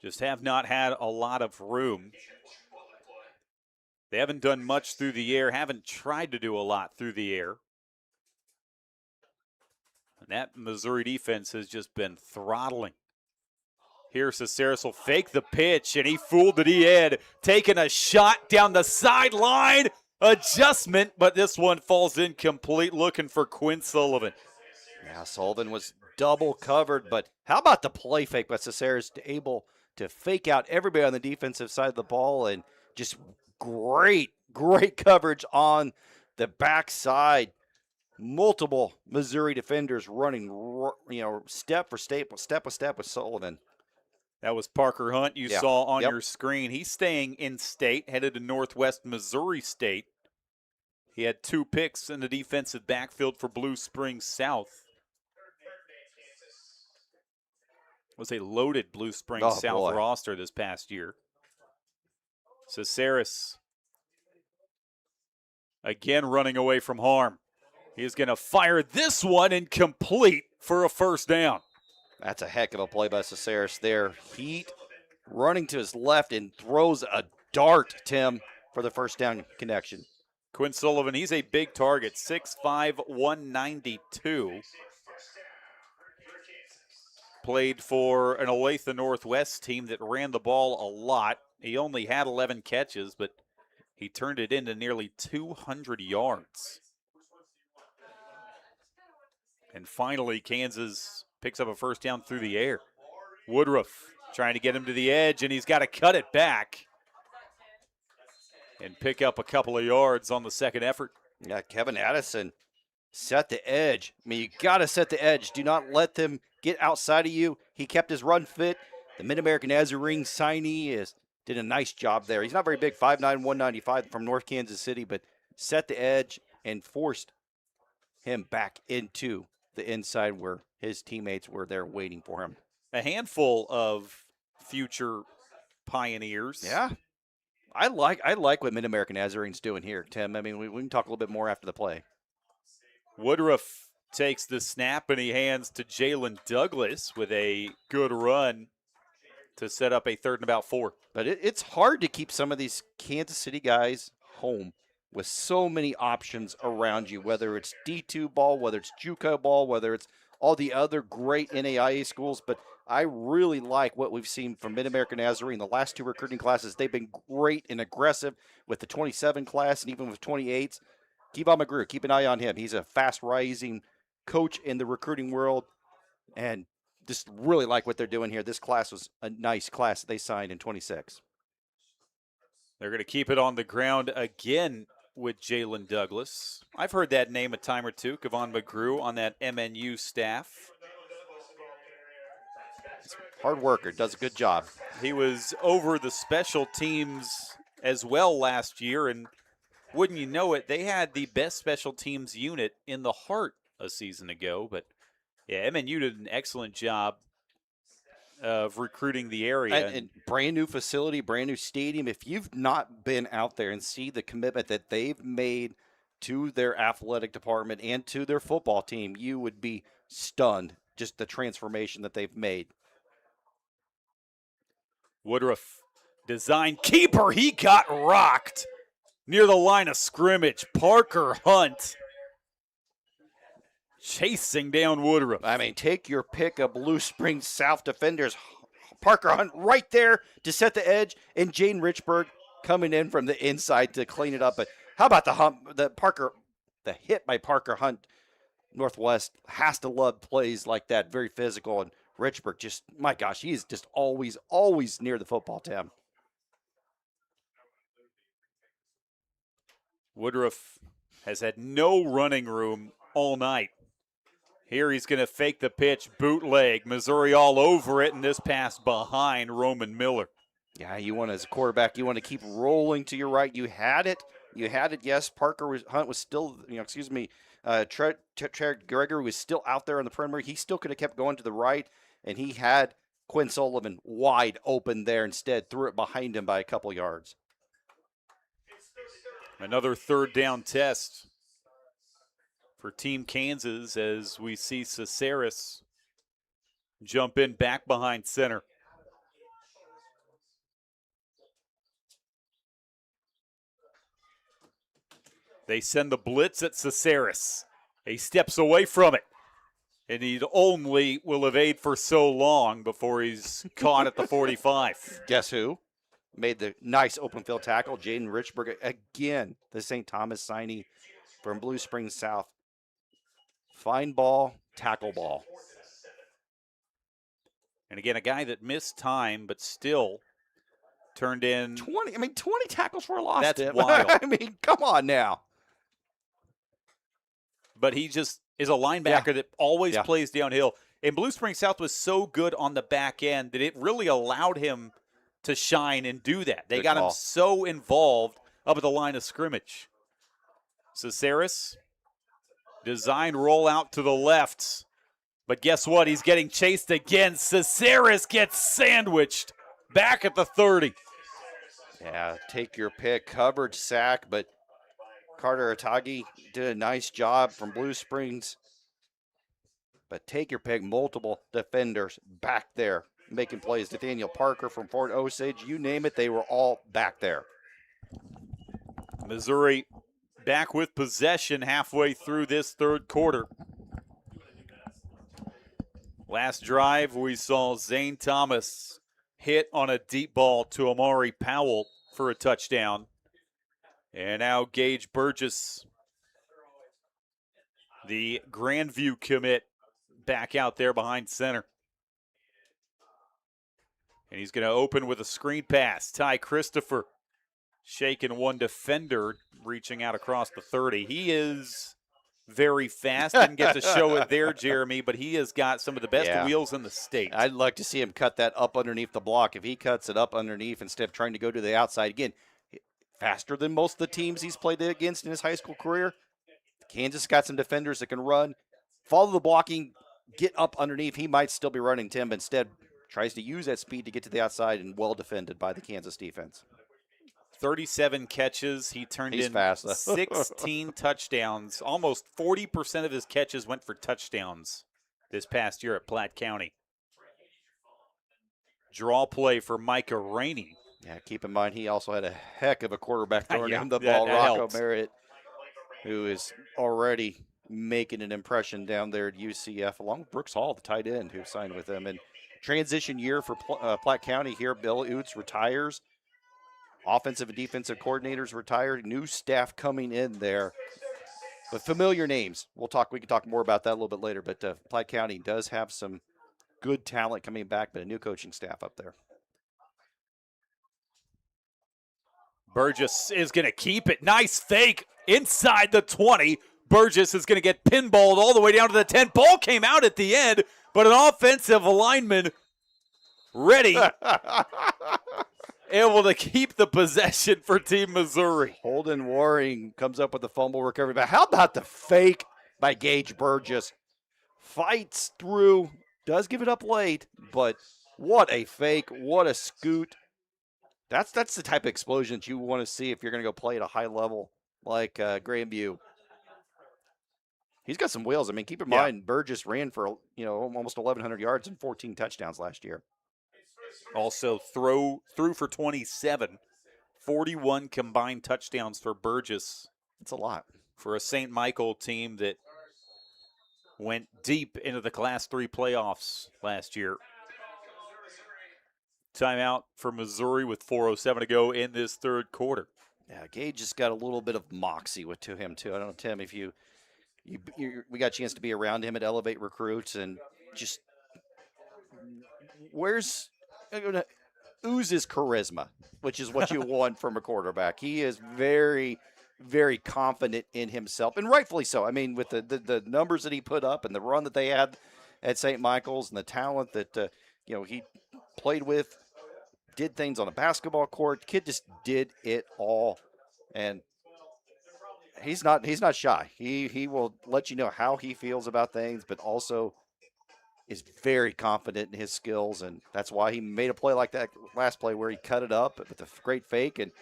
Just have not had a lot of room. They haven't done much through the air, haven't tried to do a lot through the air. And that Missouri defense has just been throttling. Here, Caceres will fake the pitch, and he fooled the D-head, taking a shot down the sideline. Adjustment, but this one falls incomplete, looking for Quinn Sullivan. Yeah, Sullivan was double covered, but how about the play fake by Caceres, able to fake out everybody on the defensive side of the ball, and just great coverage on the backside. Multiple Missouri defenders running, step for step with Sullivan. That was Parker Hunt you saw on Yep. your screen. He's staying in state, headed to Northwest Missouri State. He had 2 picks in the defensive backfield for Blue Springs South. It was a loaded Blue Springs South boy. roster this past year. Caceres again running away from harm. He's going to fire this one incomplete for a first down. That's a heck of a play by Caceres there. Heat running to his left and throws a dart, Tim, for the first down connection. Quinn Sullivan, he's a big target, 6'5", 192. Played for an Olathe Northwest team that ran the ball a lot. He only had 11 catches, but he turned it into nearly 200 yards. And finally, Kansas picks up a first down through the air. Woodruff trying to get him to the edge, and he's got to cut it back and pick up a couple of yards on the second effort. Yeah, Kevin Addison set the edge. I mean, you got to set the edge. Do not let them get outside of you. He kept his run fit. The Mid-American Nazarene signee did a nice job there. He's not very big, 5'9", 195 from North Kansas City, but set the edge and forced him back into the inside where his teammates were there waiting for him. A handful of future Pioneers. Yeah. I like what Mid-American Nazarene's doing here, Tim. I mean, we can talk a little bit more after the play. Woodruff takes the snap, and he hands to Jalen Douglas with a good run to set up a 3rd and about 4. But it's hard to keep some of these Kansas City guys home with so many options around you, whether it's D2 ball, whether it's JUCO ball, whether it's all the other great NAIA schools. But I really like what we've seen from Mid-American Nazarene. The last 2 recruiting classes, they've been great and aggressive with the 27 class and even with 28s. Kevon McGrew, keep an eye on him. He's a fast-rising coach in the recruiting world, and just really like what they're doing here. This class was a nice class that they signed in 26. They're going to keep it on the ground again with Jalen Douglas. I've heard that name a time or two, Kevon McGrew on that MNU staff. Hard worker, does a good job. He was over the special teams as well last year, and wouldn't you know it, they had the best special teams unit in the Heart a season ago. But yeah, MNU did an excellent job of recruiting the area. And brand new facility, brand new stadium. If you've not been out there and see the commitment that they've made to their athletic department and to their football team, you would be stunned just the transformation that they've made. Woodruff, design keeper, he got rocked near the line of scrimmage. Parker Hunt chasing down Woodruff. I mean, take your pick of Blue Springs South defenders. Parker Hunt right there to set the edge, and Jaden Richburg coming in from the inside to clean it up. But how about the hit by Parker Hunt? Northwest has to love plays like that, very physical, and Richburg just, my gosh, he is just always near the football, Tim. Woodruff has had no running room all night. Here he's going to fake the pitch, bootleg. Missouri all over it, and this pass behind Roman Miller. Yeah, you want, as a quarterback, you want to keep rolling to your right. You had it. Yes, Hunt was still, Trent Gregory was still out there on the perimeter. He still could have kept going to the right, and he had Quinn Sullivan wide open there. Instead, threw it behind him by a couple yards. Another 3rd down test for Team Kansas as we see Caceres jump in back behind center. They send the blitz at Caceres. He steps away from it, and he only will evade for so long before he's caught at the 45. Guess who made the nice open field tackle? Jaden Richburg again, the St. Thomas signee from Blue Springs South. Fine ball, tackle ball. And again, a guy that missed time, but still turned in 20 tackles for a loss. That's wild. I mean, come on now. But he just is a linebacker that always plays downhill. And Blue Springs South was so good on the back end that it really allowed him to shine and do that. They got him so involved up at the line of scrimmage. Caceres, design rollout to the left. But guess what? He's getting chased again. Caceres gets sandwiched back at the 30. Yeah, take your pick. Coverage sack, but Carter Atagi did a nice job from Blue Springs. But take your pick. Multiple defenders back there making plays. Nathaniel Parker from Fort Osage, you name it, they were all back there. Missouri back with possession halfway through this 3rd quarter. Last drive, we saw Zane Thomas hit on a deep ball to Amari Powell for a touchdown. And now Gage Burgess, the Grandview commit, back out there behind center. And he's going to open with a screen pass. Ty Christopher shaking one defender, reaching out across the 30. He is very fast. Didn't get to show it there, Jeremy, but he has got some of the best wheels in the state. I'd like to see him cut that up underneath the block. If he cuts it up underneath instead of trying to go to the outside, again, faster than most of the teams he's played against in his high school career. Kansas got some defenders that can run, follow the blocking, get up underneath. He might still be running, Tim, but instead tries to use that speed to get to the outside, and well defended by the Kansas defense. 37 catches. He turned in fast, 16 touchdowns. Almost 40% of his catches went for touchdowns this past year at Platte County. draw play for Micah Rainey. Yeah, keep in mind he also had a heck of a quarterback throwing Yeah, him the that ball, Rocco helps. Merritt, who is already making an impression down there at UCF, along with Brooks Hall, the tight end, who signed with them. And transition year for Platte County here. Bill Oots retires. Offensive and defensive coordinators retired. New staff coming in there. But familiar names. We can talk more about that a little bit later. But Platte County does have some good talent coming back, but a new coaching staff up there. Burgess is going to keep it. Nice fake inside the 20. Burgess is going to get pinballed all the way down to the 10. Ball came out at the end, but an offensive lineman ready, able to keep the possession for Team Missouri. Holden Waring comes up with the fumble recovery. But how about the fake by Gage Burgess? Fights through, does give it up late, but what a fake, what a scoot. That's the type of explosion that you want to see if you're going to go play at a high level like Grandview. He's got some wheels. I mean, keep in mind, Burgess ran for almost 1,100 yards and 14 touchdowns last year. Also threw for 27, 41 combined touchdowns for Burgess. That's a lot for a St. Michael team that went deep into the Class 3 playoffs last year. Timeout for Missouri with 4:07 to go in this third quarter. Yeah, Gage just got a little bit of moxie to him too. I don't know, Tim, if we got a chance to be around him at Elevate Recruits, and just oozes charisma, which is what you want from a quarterback. He is very, very confident in himself, and rightfully so. I mean, with the numbers that he put up and the run that they had at St. Michael's and the talent that he played with, did things on a basketball court. Kid just did it all, and he's not shy. He will let you know how he feels about things, but also is very confident in his skills, and that's why he made a play like that last play where he cut it up with a great fake, and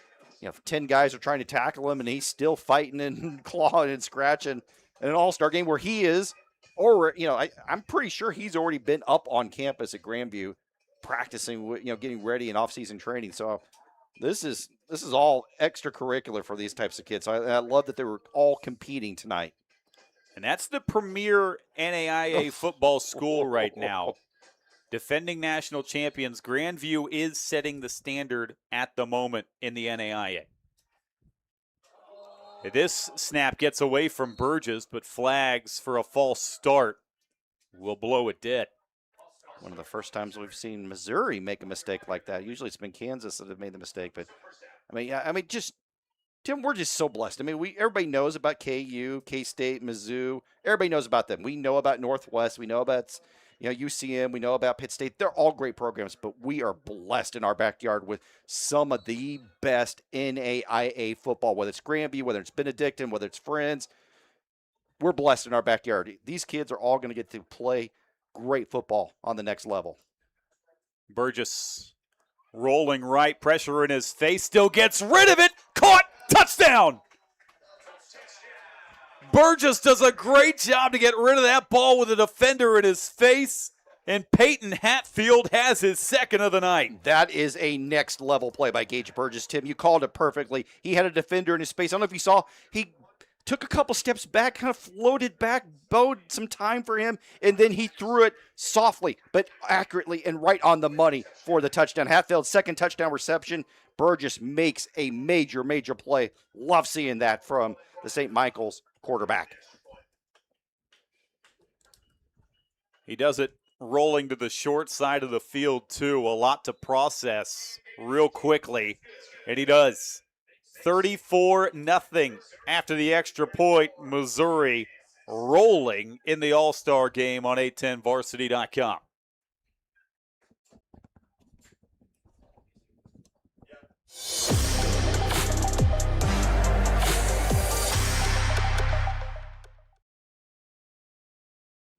10 guys are trying to tackle him, and he's still fighting and clawing and scratching in an all-star game where he is, or I'm pretty sure he's already been up on campus at Grandview practicing, getting ready in off-season training. So this is all extracurricular for these types of kids. So I love that they were all competing tonight. And that's the premier NAIA football school right now. Defending national champions, Grandview is setting the standard at the moment in the NAIA. This snap gets away from Burgess, but flags for a false start will blow it dead. One of the first times we've seen Missouri make a mistake like that. Usually it's been Kansas that have made the mistake, but just Tim, we're just so blessed. I mean, everybody knows about KU, K-State, Mizzou. Everybody knows about them. We know about Northwest. We know about UCM. We know about Pitt State. They're all great programs, but we are blessed in our backyard with some of the best NAIA football, whether it's Grandview, whether it's Benedictine, whether it's Friends. We're blessed in our backyard. These kids are all going to get to play great football on the next level. Burgess rolling right, pressure in his face, still gets rid of it, caught, touchdown! Burgess does a great job to get rid of that ball with a defender in his face, and Peyton Hatfield has his second of the night. That is a next level play by Gage Burgess, Tim. You called it perfectly. He had a defender in his face. I don't know if you saw, he took a couple steps back, kind of floated back, bowed some time for him, and then he threw it softly but accurately and right on the money for the touchdown. Hatfield's second touchdown reception. Burgess makes a major, major play. Love seeing that from the St. Michael's quarterback. He does it rolling to the short side of the field, too. A lot to process real quickly, and he does. 34-0 after the extra point. Missouri rolling in the All-Star game on 810varsity.com.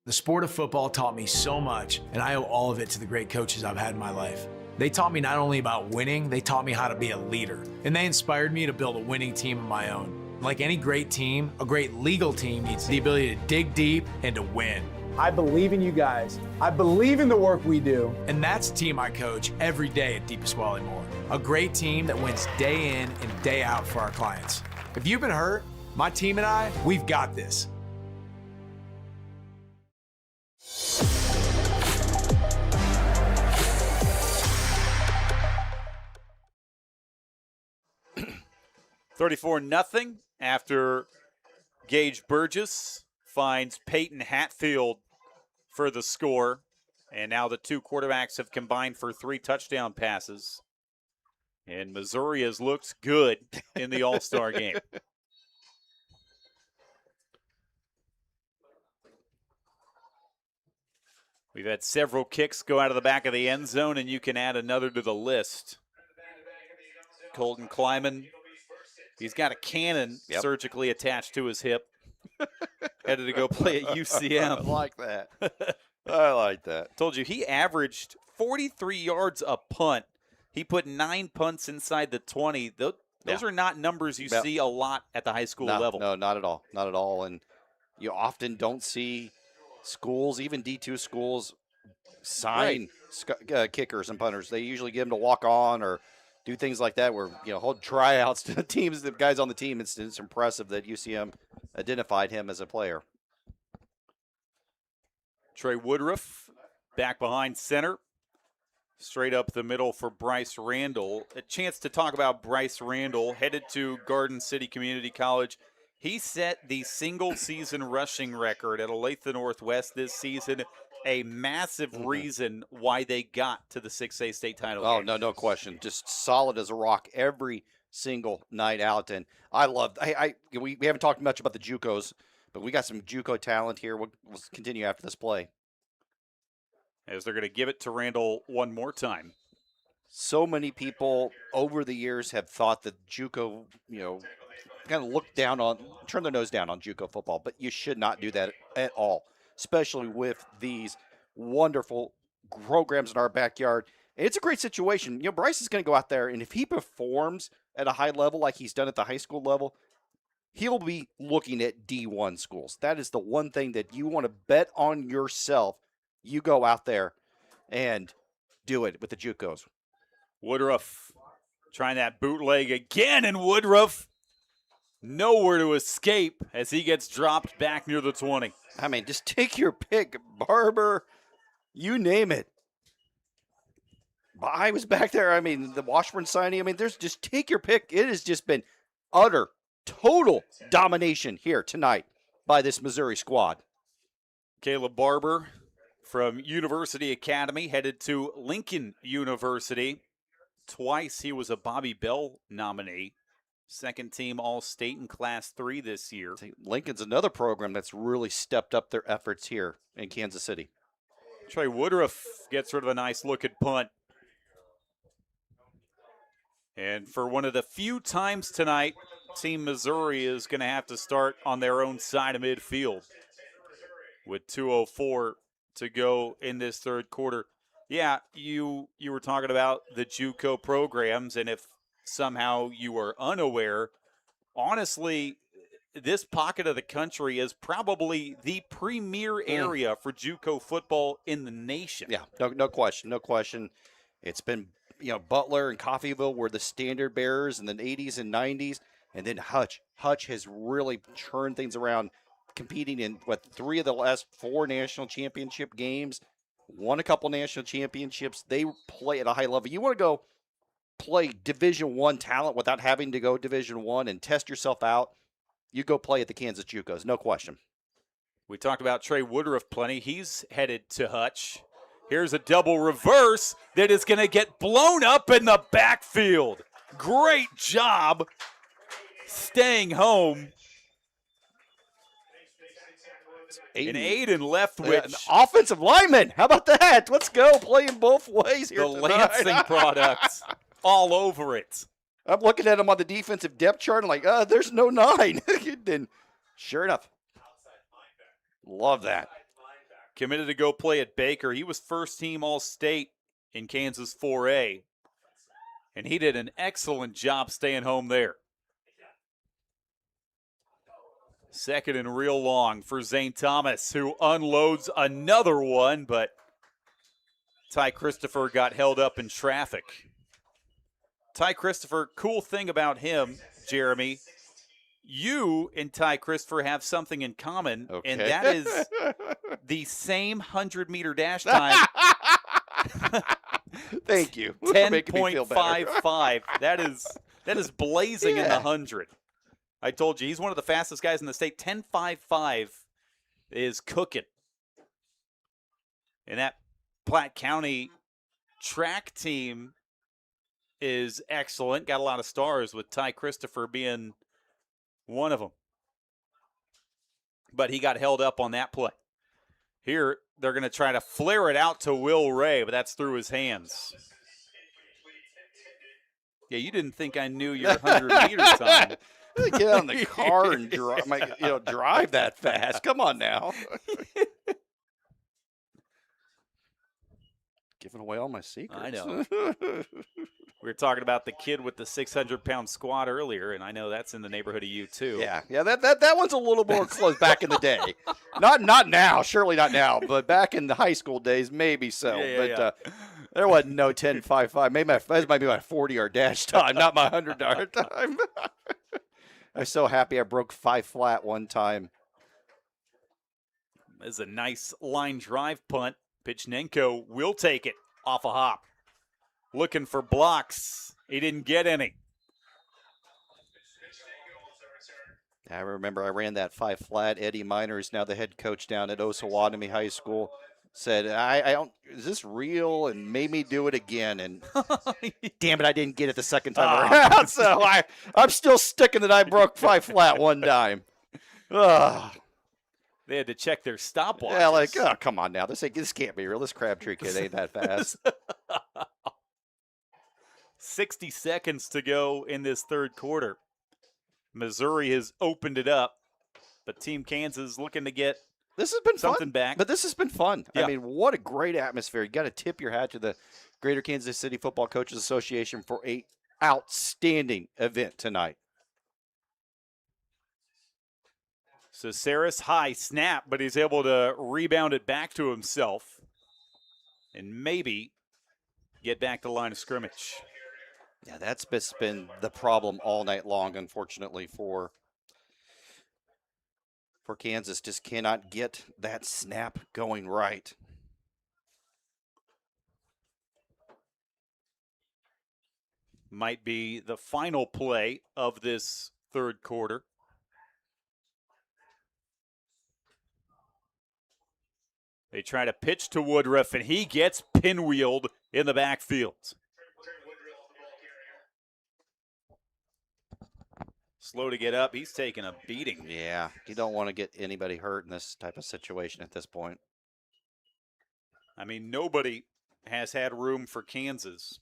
The sport of football taught me so much, and I owe all of it to the great coaches I've had in my life. They taught me not only about winning, they taught me how to be a leader. And they inspired me to build a winning team of my own. Like any great team, a great legal team needs the ability to dig deep and to win. I believe in you guys. I believe in the work we do. And that's the team I coach every day at DePasquale Moore. A great team that wins day in and day out for our clients. If you've been hurt, my team and I, we've got this. $34-0 after Gage Burgess finds Peyton Hatfield for the score. And now the two quarterbacks have combined for 3 touchdown passes. And Missouri has looked good in the All-Star game. We've had several kicks go out of the back of the end zone, and you can add another to the list. Colton Kleiman, he's got a cannon surgically attached to his hip. Headed to go play at UCM. I like that. I like that. Told you, he averaged 43 yards a punt. He put 9 punts inside the 20. Those are not numbers you see a lot at the high school level. No, not at all. Not at all. And you often don't see schools, even D2 schools, sign kickers and punters. They usually get them to walk on or do things like that where, hold tryouts to the teams, the guys on the team. It's impressive that UCM identified him as a player. Trey Woodruff back behind center. Straight up the middle for Bryce Randall. A chance to talk about Bryce Randall, headed to Garden City Community College. He set the single-season rushing record at Olathe Northwest this season, a massive reason why they got to the 6A state title game. No question. Just solid as a rock every single night out. And I love we haven't talked much about the JUCOs, but we got some JUCO talent here. We'll continue after this play. As they're going to give it to Randall one more time. So many people over the years have thought that JUCO, kind of look down on, turn their nose down on JUCO football, but you should not do that at all, especially with these wonderful programs in our backyard. And it's a great situation. Bryce is going to go out there, and if he performs at a high level like he's done at the high school level, he'll be looking at D1 schools. That is the one thing that you want to bet on yourself. You go out there and do it with the JUCOs. Woodruff trying that bootleg again, and Woodruff nowhere to escape as he gets dropped back near the 20. I mean, just take your pick, Barber, you name it. I was back there. I mean, the Washburn signing. I mean, just take your pick. It has just been utter, total domination here tonight by this Missouri squad. Caleb Barber from University Academy headed to Lincoln University. Twice he was a Bobby Bell nominee. Second team All-State in Class 3 this year. Lincoln's another program that's really stepped up their efforts here in Kansas City. Trey Woodruff gets rid of a nice looking punt. And for one of the few times tonight, Team Missouri is going to have to start on their own side of midfield with 2:04 to go in this third quarter. Yeah, you were talking about the JUCO programs, and if somehow you were unaware, honestly, this pocket of the country is probably the premier area for JUCO football in the nation. Yeah, no question. It's been, Butler and Coffeyville were the standard bearers in the 80s and 90s, and then Hutch has really turned things around, competing in 3 of the last 4 national championship games, won a couple national championships. They play at a high level. You want to go play Division I talent without having to go Division I and test yourself out, you go play at the Kansas JUCOs, no question. We talked about Trey Woodruff plenty. He's headed to Hutch. Here's a double reverse that is going to get blown up in the backfield. Great job staying home. And Aiden Leftwich. Yeah, offensive lineman. How about that? Let's go. Playing both ways here The tonight. Lansing products all over it. I'm looking at him on the defensive depth chart. I'm like, there's no 9. Then, sure enough. Love that. Committed to go play at Baker. He was first team All-State in Kansas 4A. And he did an excellent job staying home there. Second and real long for Zane Thomas, who unloads another one, but Ty Christopher got held up in traffic. Ty Christopher, cool thing about him, Jeremy, you and Ty Christopher have something in common, and that is the same 100-meter dash time. Thank you. 10.55. That is blazing in the 100. I told you, he's one of the fastest guys in the state. 10.55 is cooking. And that Platte County track team is excellent. Got a lot of stars, with Ty Christopher being one of them. But he got held up on that play. Here, they're going to try to flare it out to Will Ray, but that's through his hands. Yeah, you didn't think I knew your 100-meter time. Get out in the car and drive that fast. Come on now. Giving away all my secrets. I know. We were talking about the kid with the 600-pound squat earlier, and I know that's in the neighborhood of you too. Yeah. That one's a little more close back in the day. Not now, surely not now, but back in the high school days, maybe so. There wasn't no 10.55. Maybe that might be my 40-yard dash time, not my 100-yard time. I was so happy I broke 5 flat one time. This is a nice line drive punt. Pichnenko will take it off a hop. Looking for blocks. He didn't get any. I remember I ran that 5 flat. Eddie Miner is now the head coach down at Osawatomie High School. Said, I don't, is this real? And made me do it again. And damn it, I didn't get it the second time around. So I'm still sticking that I broke 5 flat one time. They had to check their stopwatches. Yeah, oh, come on now. This can't be real. This Crabtree kid ain't that fast. 60 seconds to go in this third quarter. Missouri has opened it up, but Team Kansas looking to get this has been something fun. back. But this has been fun. Yeah. I mean, what a great atmosphere. You got to tip your hat to the Greater Kansas City Football Coaches Association for a outstanding event tonight. So Saris high snap, but he's able to rebound it back to himself and maybe get back to the line of scrimmage. Yeah, that's been the problem all night long, unfortunately, for Kansas. Just cannot get that snap going right. Might be the final play of this third quarter. They try to pitch to Woodruff, and he gets pinwheeled in the backfield. Slow to get up. He's taking a beating. Yeah, you don't want to get anybody hurt in this type of situation at this point. I mean, nobody has had room for Kansas.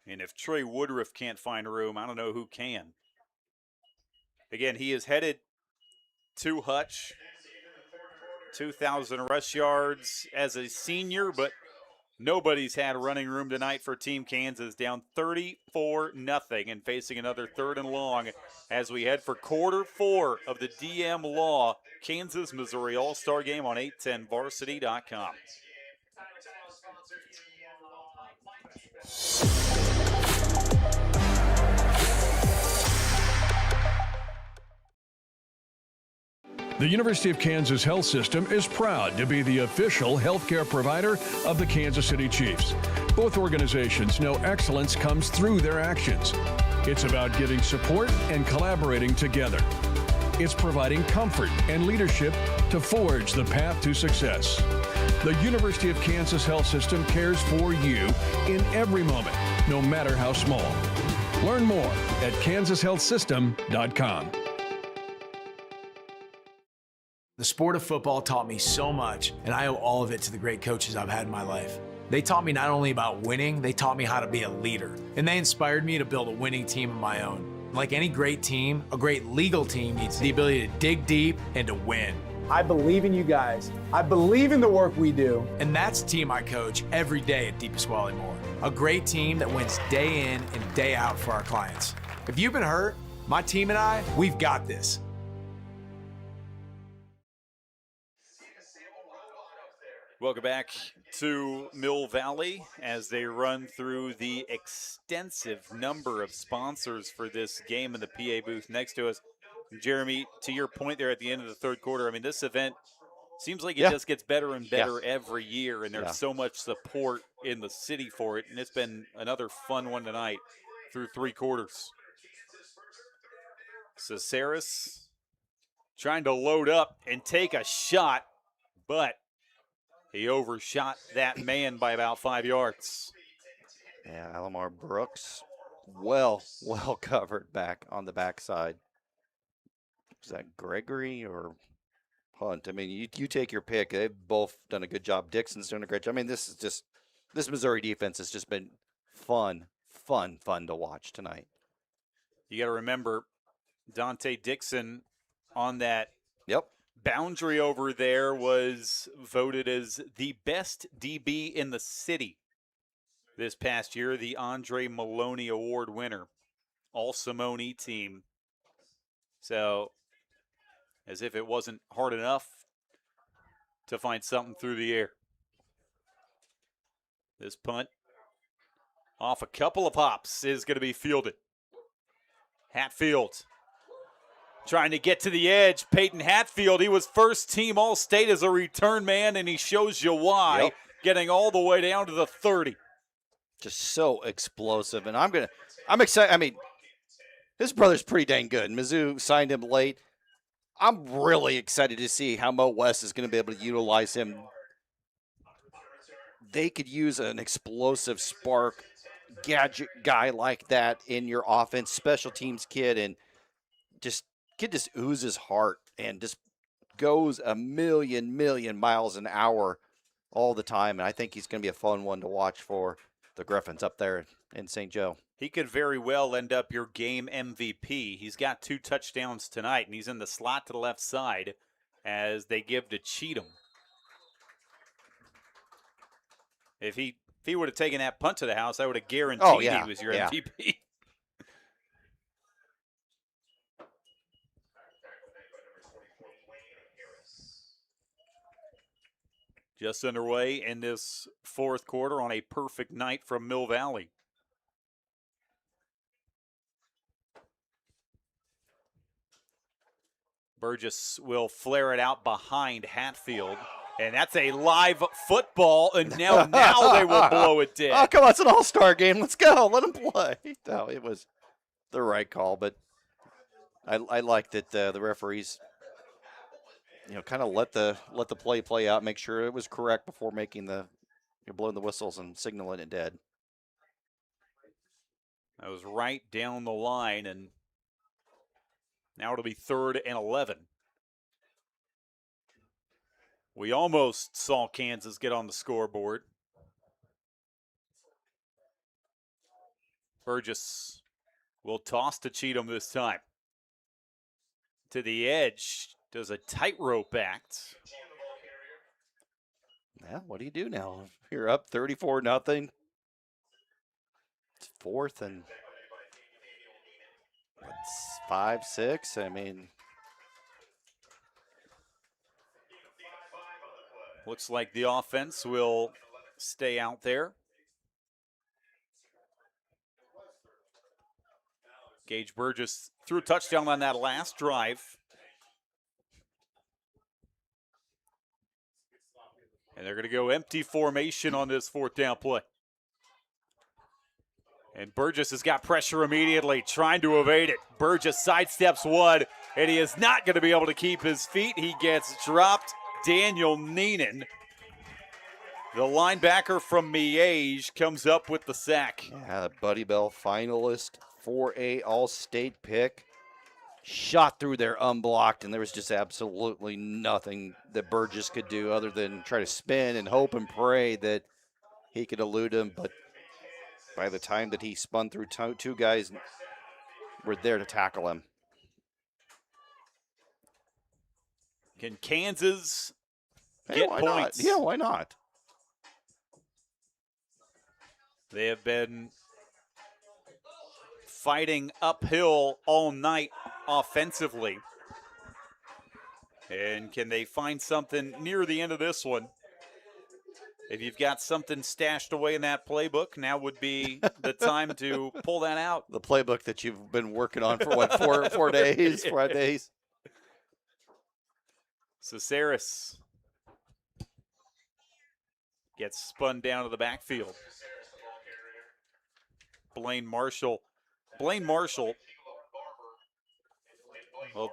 And if Trey Woodruff can't find room, I don't know who can. Again, he is headed to Hutch. 2,000 rush yards as a senior, but nobody's had running room tonight for Team Kansas, down 34-0 and facing another 3rd and long as we head for quarter 4 of the DM Law Kansas Missouri All-Star Game on 810varsity.com. The University of Kansas Health System is proud to be the official healthcare provider of the Kansas City Chiefs. Both organizations know excellence comes through their actions. It's about getting support and collaborating together. It's providing comfort and leadership to forge the path to success. The University of Kansas Health System cares for you in every moment, no matter how small. Learn more at kansashealthsystem.com. The sport of football taught me so much, and I owe all of it to the great coaches I've had in my life. They taught me not only about winning, they taught me how to be a leader, and they inspired me to build a winning team of my own. Like any great team, a great legal team needs the ability to dig deep and to win. I believe in you guys. I believe in the work we do. And that's the team I coach every day at DePasquale Moore. A great team that wins day in and day out for our clients. If you've been hurt, my team and I, we've got this. Welcome back to Mill Valley as they run through the extensive number of sponsors for this game in the PA booth next to us. Jeremy, to your point there at the end of the third quarter, I mean, this event seems like it just gets better and better every year, and there's so much support in the city for it, and it's been another fun one tonight through three quarters. Caceres trying to load up and take a shot, but he overshot that man by about 5 yards. Yeah, Alamar Brooks, well covered back on the backside. Is that Gregory or Hunt? I mean, you take your pick. They've both done a good job. Dixon's doing a great job. I mean, this Missouri defense has just been fun to watch tonight. You got to remember Dante Dixon on that boundary over there was voted as the best DB in the city this past year, the Andre Maloney Award winner, all Simone team. So, as if it wasn't hard enough to find something through the air. This punt off a couple of hops is going to be fielded. Hatfield trying to get to the edge. Peyton Hatfield, he was first team All-State as a return man, and he shows you why, getting all the way down to the 30. Just so explosive, and I'm excited. I mean, his brother's pretty dang good. Mizzou signed him late. I'm really excited to see how Mo West is going to be able to utilize him. They could use an explosive spark gadget guy like that in your offense, special teams kid, and kid just oozes heart and just goes a million miles an hour all the time. And I think he's going to be a fun one to watch for the Griffins up there in St. Joe. He could very well end up your game MVP. He's got 2 touchdowns tonight, and he's in the slot to the left side as they give to Cheatham. If he would have taken that punt to the house, I would have guaranteed he was your MVP. Just underway in this fourth quarter on a perfect night from Mill Valley. Burgess will flare it out behind Hatfield. And that's a live football, and now they will blow it dead. Oh, come on, it's an all-star game. Let's go. Let him play. No, it was the right call, but I like that the referees, kind of let the play out, make sure it was correct before making blowing the whistles and signaling it dead. That was right down the line, and now it'll be 3rd and 11. We almost saw Kansas get on the scoreboard. Burgess will toss to Cheatham this time. To the edge, does a tightrope act. Yeah, what do you do now? You're up 34-0. It's 4th and 5, 6. I mean, looks like the offense will stay out there. Gage Burgess threw a touchdown on that last drive. And they're going to go empty formation on this 4th down play. And Burgess has got pressure immediately, trying to evade it. Burgess sidesteps one, and he is not going to be able to keep his feet. He gets dropped. Daniel Neenan, the linebacker from Miege, comes up with the sack. Yeah, Buddy Bell finalist for a All-State pick. Shot through there unblocked, and there was just absolutely nothing that Burgess could do other than try to spin and hope and pray that he could elude him. But by the time that he spun through, two guys were there to tackle him. Can Kansas get points? Yeah, why not? They have been fighting uphill all night offensively. And can they find something near the end of this one If you've got something stashed away in that playbook, now would be the time to pull that out. The playbook that you've been working on for what, 4 days, 5 days? Caceres gets spun down to the backfield. Blaine Marshall. Well,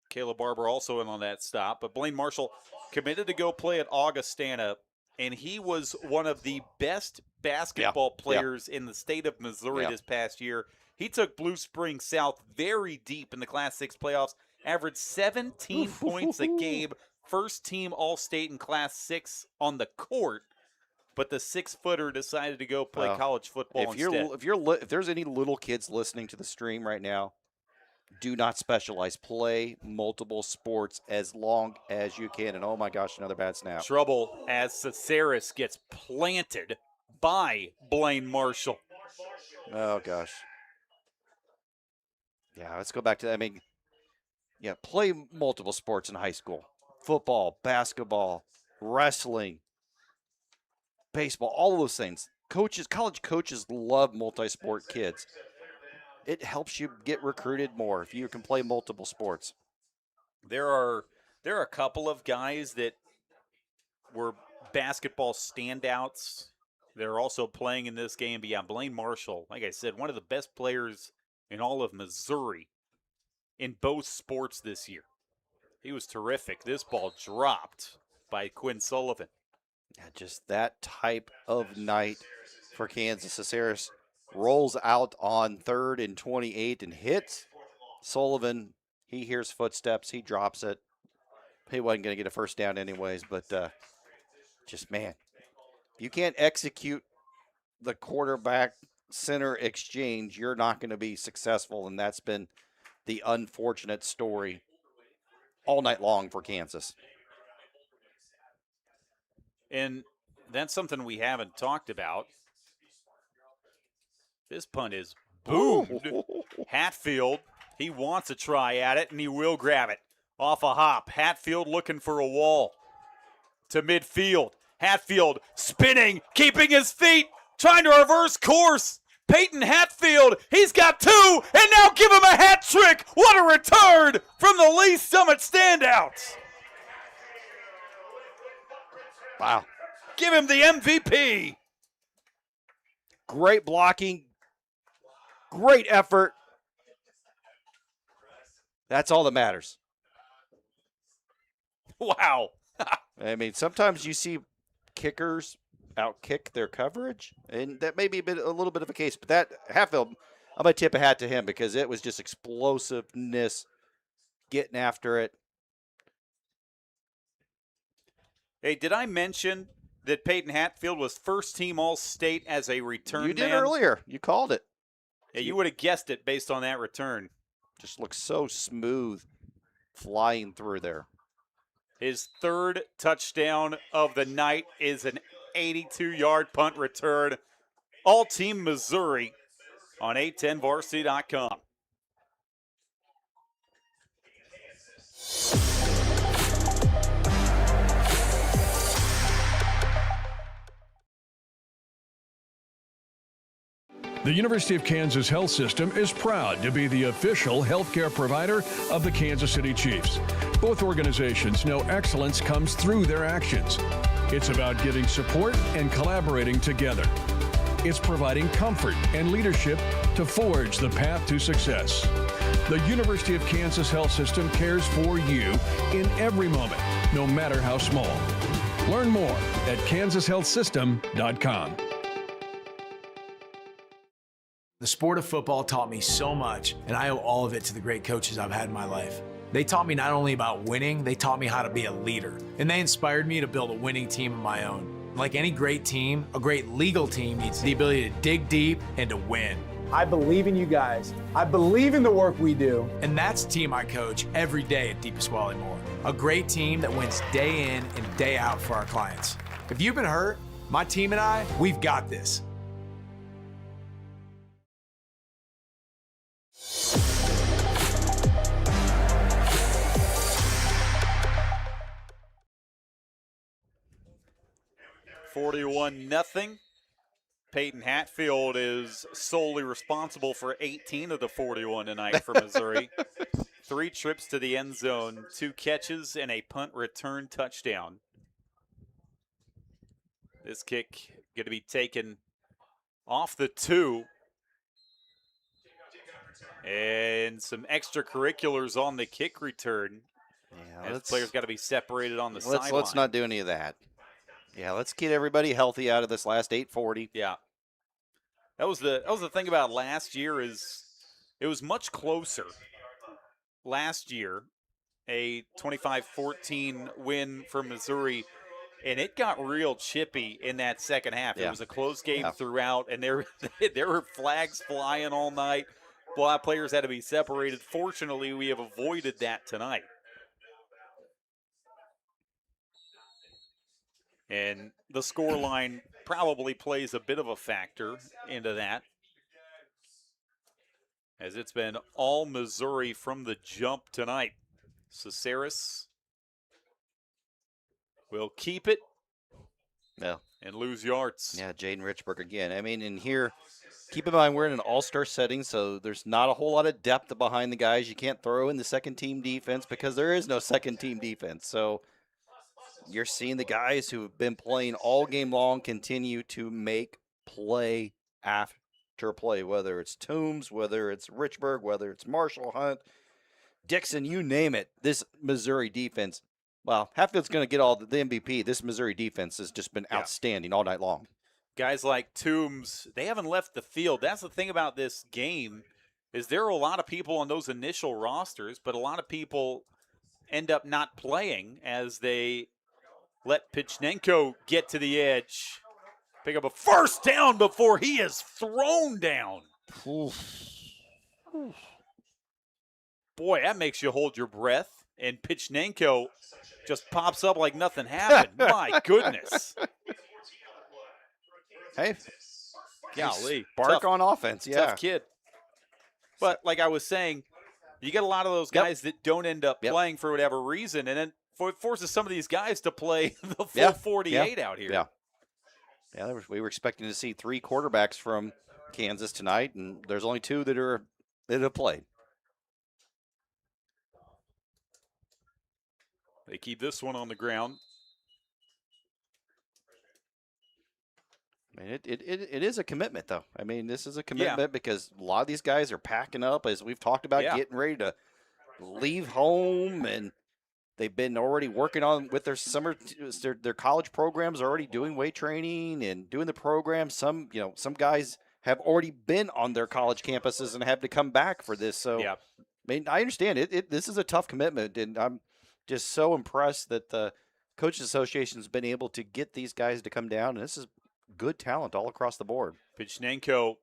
Caleb Barber also in on that stop, but Blaine Marshall committed to go play at Augustana, and he was one of the best basketball players in the state of Missouri this past year. He took Blue Springs South very deep in the Class 6 playoffs, averaged 17 points a game, first team All-State in Class 6 on the court, but the 6-footer decided to go play college football instead. If there's any little kids listening to the stream right now, do not specialize. Play multiple sports as long as you can. And oh my gosh, another bad snap. Trouble as Caceres gets planted by Blaine Marshall. Oh gosh. Yeah, let's go back to that. I mean, yeah, play multiple sports in high school. Football, basketball, wrestling, baseball, all of those things. College coaches love multi-sport kids. It helps you get recruited more if you can play multiple sports. There are a couple of guys that were basketball standouts. They're also playing in this game. But yeah, Blaine Marshall, like I said, one of the best players in all of Missouri in both sports this year. He was terrific. This ball dropped by Quinn Sullivan. Yeah, just that type of night for Kansas. Caceres rolls out on 3rd and 28 and hits Sullivan. He hears footsteps. He drops it. He wasn't going to get a first down anyways, but just, man, if you can't execute the quarterback center exchange, you're not going to be successful, and that's been the unfortunate story all night long for Kansas. And that's something we haven't talked about. This punt is boomed. Hatfield, he wants a try at it, and he will grab it. Off a hop. Hatfield looking for a wall. To midfield. Hatfield spinning, keeping his feet, trying to reverse course. Peyton Hatfield, he's got 2, and now give him a hat trick. What a return from the Lee Summit standouts. Wow. Give him the MVP. Great blocking. Great effort. That's all that matters. Wow. I mean, sometimes you see kickers outkick their coverage, and that may be a little bit of a case. But that Hatfield, I'm going to tip a hat to him because it was just explosiveness, getting after it. Hey, did I mention that Peyton Hatfield was first team All-State as a return man? You did earlier. You called it. Yeah, you would have guessed it based on that return. Just looks so smooth flying through there. His 3rd touchdown of the night is an 82-yard punt return. All-team Missouri on A10varsity.com. The University of Kansas Health System is proud to be the official healthcare provider of the Kansas City Chiefs. Both organizations know excellence comes through their actions. It's about giving support and collaborating together. It's providing comfort and leadership to forge the path to success. The University of Kansas Health System cares for you in every moment, no matter how small. Learn more at kansashealthsystem.com. The sport of football taught me so much, and I owe all of it to the great coaches I've had in my life. They taught me not only about winning, they taught me how to be a leader, and they inspired me to build a winning team of my own. Like any great team, a great legal team needs the ability to dig deep and to win. I believe in you guys. I believe in the work we do. And that's the team I coach every day at DePasquale Moore. A great team that wins day in and day out for our clients. If you've been hurt, my team and I, we've got this. 41-0. Peyton Hatfield is solely responsible for 18 of the 41 tonight for Missouri. 3 trips to the end zone, 2 catches, and a punt return touchdown. This kick going to be taken off the 2. And some extracurriculars on the kick return. Yeah, as players got to be separated on the let's sideline. Let's not do any of that. Yeah, let's get everybody healthy out of this last 8:40. Yeah. That was the thing about last year is it was much closer. Last year, a 25-14 win for Missouri, and it got real chippy in that second half. Yeah. It was a close game throughout, and there were flags flying all night. A lot of players had to be separated. Fortunately, we have avoided that tonight. And the scoreline probably plays a bit of a factor into that, as it's been all Missouri from the jump tonight. Caceres will keep it and lose yards. Yeah, Jaden Richburg again. I mean, in here, keep in mind we're in an all-star setting, so there's not a whole lot of depth behind the guys. You can't throw in the second-team defense because there is no second-team defense. So you're seeing the guys who have been playing all game long continue to make play after play, whether it's Toombs, whether it's Richburg, whether it's Marshall Hunt, Dixon, you name it. This Missouri defense, well, Hatfield's going to get all the MVP. This Missouri defense has just been outstanding all night long. Guys like Toombs, they haven't left the field. That's the thing about this game is there are a lot of people on those initial rosters, but a lot of people end up not playing as they let Pichnenko get to the edge, pick up a first down before he is thrown down. Boy, that makes you hold your breath. And Pichnenko just pops up like nothing happened. My goodness. Hey, golly. Bark on offense, yeah. Tough kid. But like I was saying, you get a lot of those guys that don't end up playing for whatever reason, and then it forces some of these guys to play the full 48 out here. Yeah, we were expecting to see 3 quarterbacks from Kansas tonight, and there's only 2 that have played. They keep this one on the ground. I mean, it is a commitment, though. I mean, this is a commitment because a lot of these guys are packing up, as we've talked about, getting ready to leave home, and they've been already working on with their summer, their college programs, already doing weight training and doing the program. Some guys have already been on their college campuses and have to come back for this. So, I mean, I understand it. This is a tough commitment, and I'm just so impressed that the Coaches Association has been able to get these guys to come down, and this is good talent all across the board. Pichnenko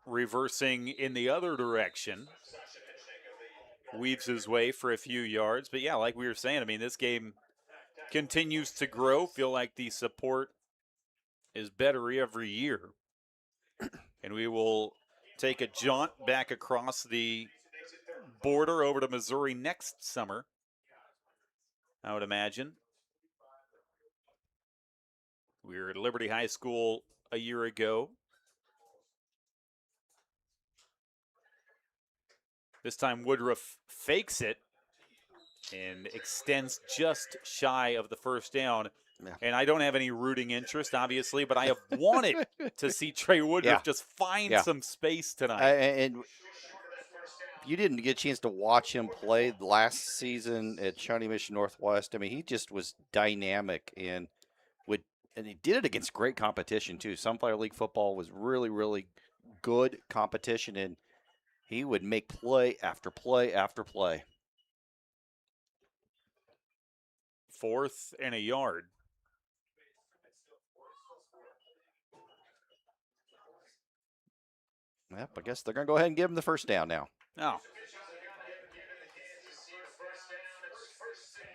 reversing in the other direction. Weaves his way for a few yards. But, yeah, like we were saying, I mean, this game continues to grow. Feel like the support is better every year. And we will take a jaunt back across the border over to Missouri next summer, I would imagine. We were at Liberty High School a year ago. This time Woodruff fakes it and extends just shy of the first down. Yeah. And I don't have any rooting interest, obviously, but I have wanted to see Trey Woodruff just find some space tonight. And you didn't get a chance to watch him play last season at Shawnee Mission Northwest. I mean, he just was dynamic and he did it against great competition, too. Sunflower League football was really, really good competition, and he would make play after play after play. 4th and a yard. Yep, I guess they're going to go ahead and give him the first down now. Oh.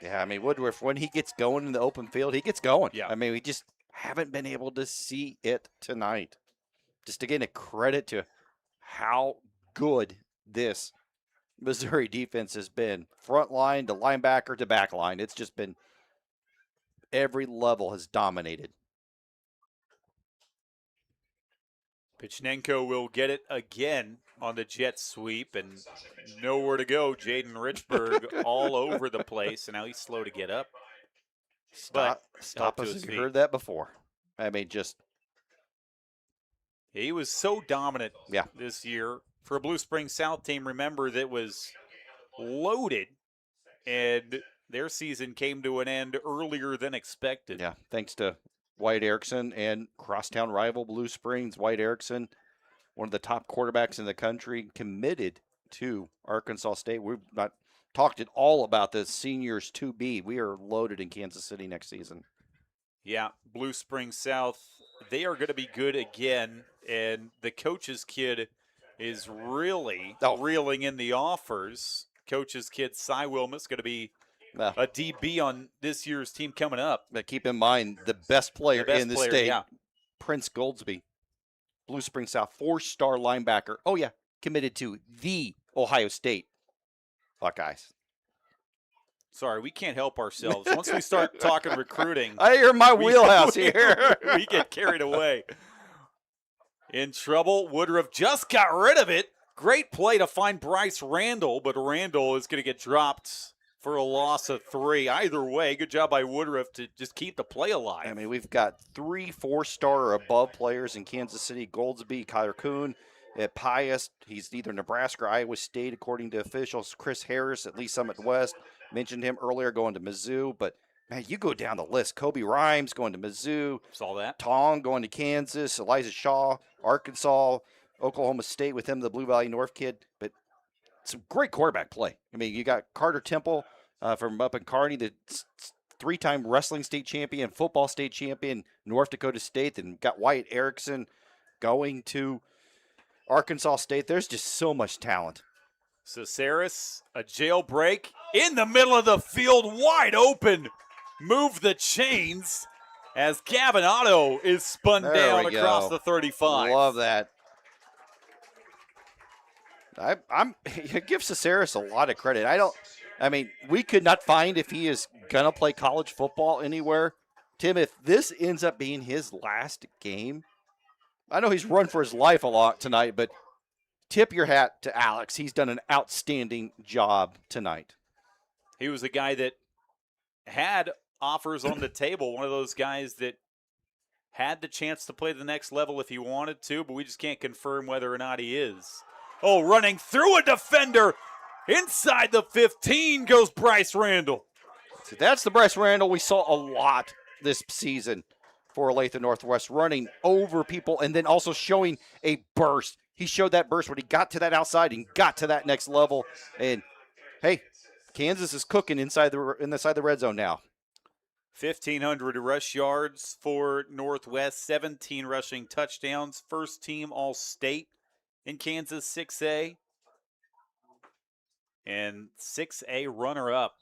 Yeah, I mean, Woodruff, when he gets going in the open field, he gets going. Yeah. I mean, we just haven't been able to see it tonight. Just again, a credit to how good this Missouri defense has been. Front line to linebacker to back line. It's just been every level has dominated. Pichnenko will get it again on the jet sweep, and nowhere to go. Jaden Richburg all over the place, and now he's slow to get up. Stop to us his if you feet. heard that before. I mean, just He was so dominant Yeah. this year. For a Blue Springs South team, remember, that was loaded, and their season came to an end earlier than expected. yeah, thanks to Wyatt Erickson and crosstown rival Blue Springs. Wyatt Erickson, one of the top quarterbacks in the country, committed to Arkansas State. We've not talked at all about the seniors to be. We are loaded in Kansas City next season. Yeah, Blue Springs South, they are going to be good again, and the coach's kid is really reeling in the offers. Coach's kid, Cy Wilmus, going to be Well, a DB on this year's team coming up. but keep in mind, the best player in the state, yeah. Prince Goldsby, Blue Springs South, 4-star linebacker. Oh, yeah, committed to the Ohio State Buckeyes. Sorry, we can't help ourselves. Once we start talking recruiting, You're in my wheelhouse here. we get carried away. In trouble, Woodruff just got rid of it. Great play to find Bryce Randall, but Randall is going to get dropped for a loss of 3. Either way, good job by Woodruff to just keep the play alive. I mean, we've got 3 4-star or above players in Kansas City. Goldsby, Kyler Kuhn, at Pius. He's either Nebraska or Iowa State, according to officials. Chris Harris at Lee Summit West. Mentioned him earlier going to Mizzou. But, man, you go down the list. Kobe Rhymes going to Mizzou. Saw that. Tong going to Kansas. Elijah Shaw, Arkansas. Oklahoma State with him, the Blue Valley North kid. But some great quarterback play. I mean, you got Carter Temple from up in Kearney, the 3-time wrestling state champion, football state champion, North Dakota State. Then got Wyatt Erickson going to Arkansas State. There's just so much talent. Caceres, a jailbreak in the middle of the field, wide open. Move the chains as Gavin Otto is spun There down we across go. the 35. Love that. I'm give Caceres a lot of credit. I mean, we could not find if he is gonna play college football anywhere. Tim, if this ends up being his last game, I know he's run for his life a lot tonight, but tip your hat to Alex. He's done an outstanding job tonight. He was a guy that had offers on the table, one of those guys that had the chance to play the next level if he wanted to, but we just can't confirm whether or not he is. Oh, running through a defender. Inside the 15 goes Bryce Randall. So that's the Bryce Randall we saw a lot this season for Olathe Northwest, running over people and then also showing a burst. He showed that burst when he got to that outside and got to that next level. And, hey, Kansas is cooking inside the red zone now. 1,500 rush yards for Northwest, 17 rushing touchdowns, first team All-State in Kansas 6A, and 6A runner-up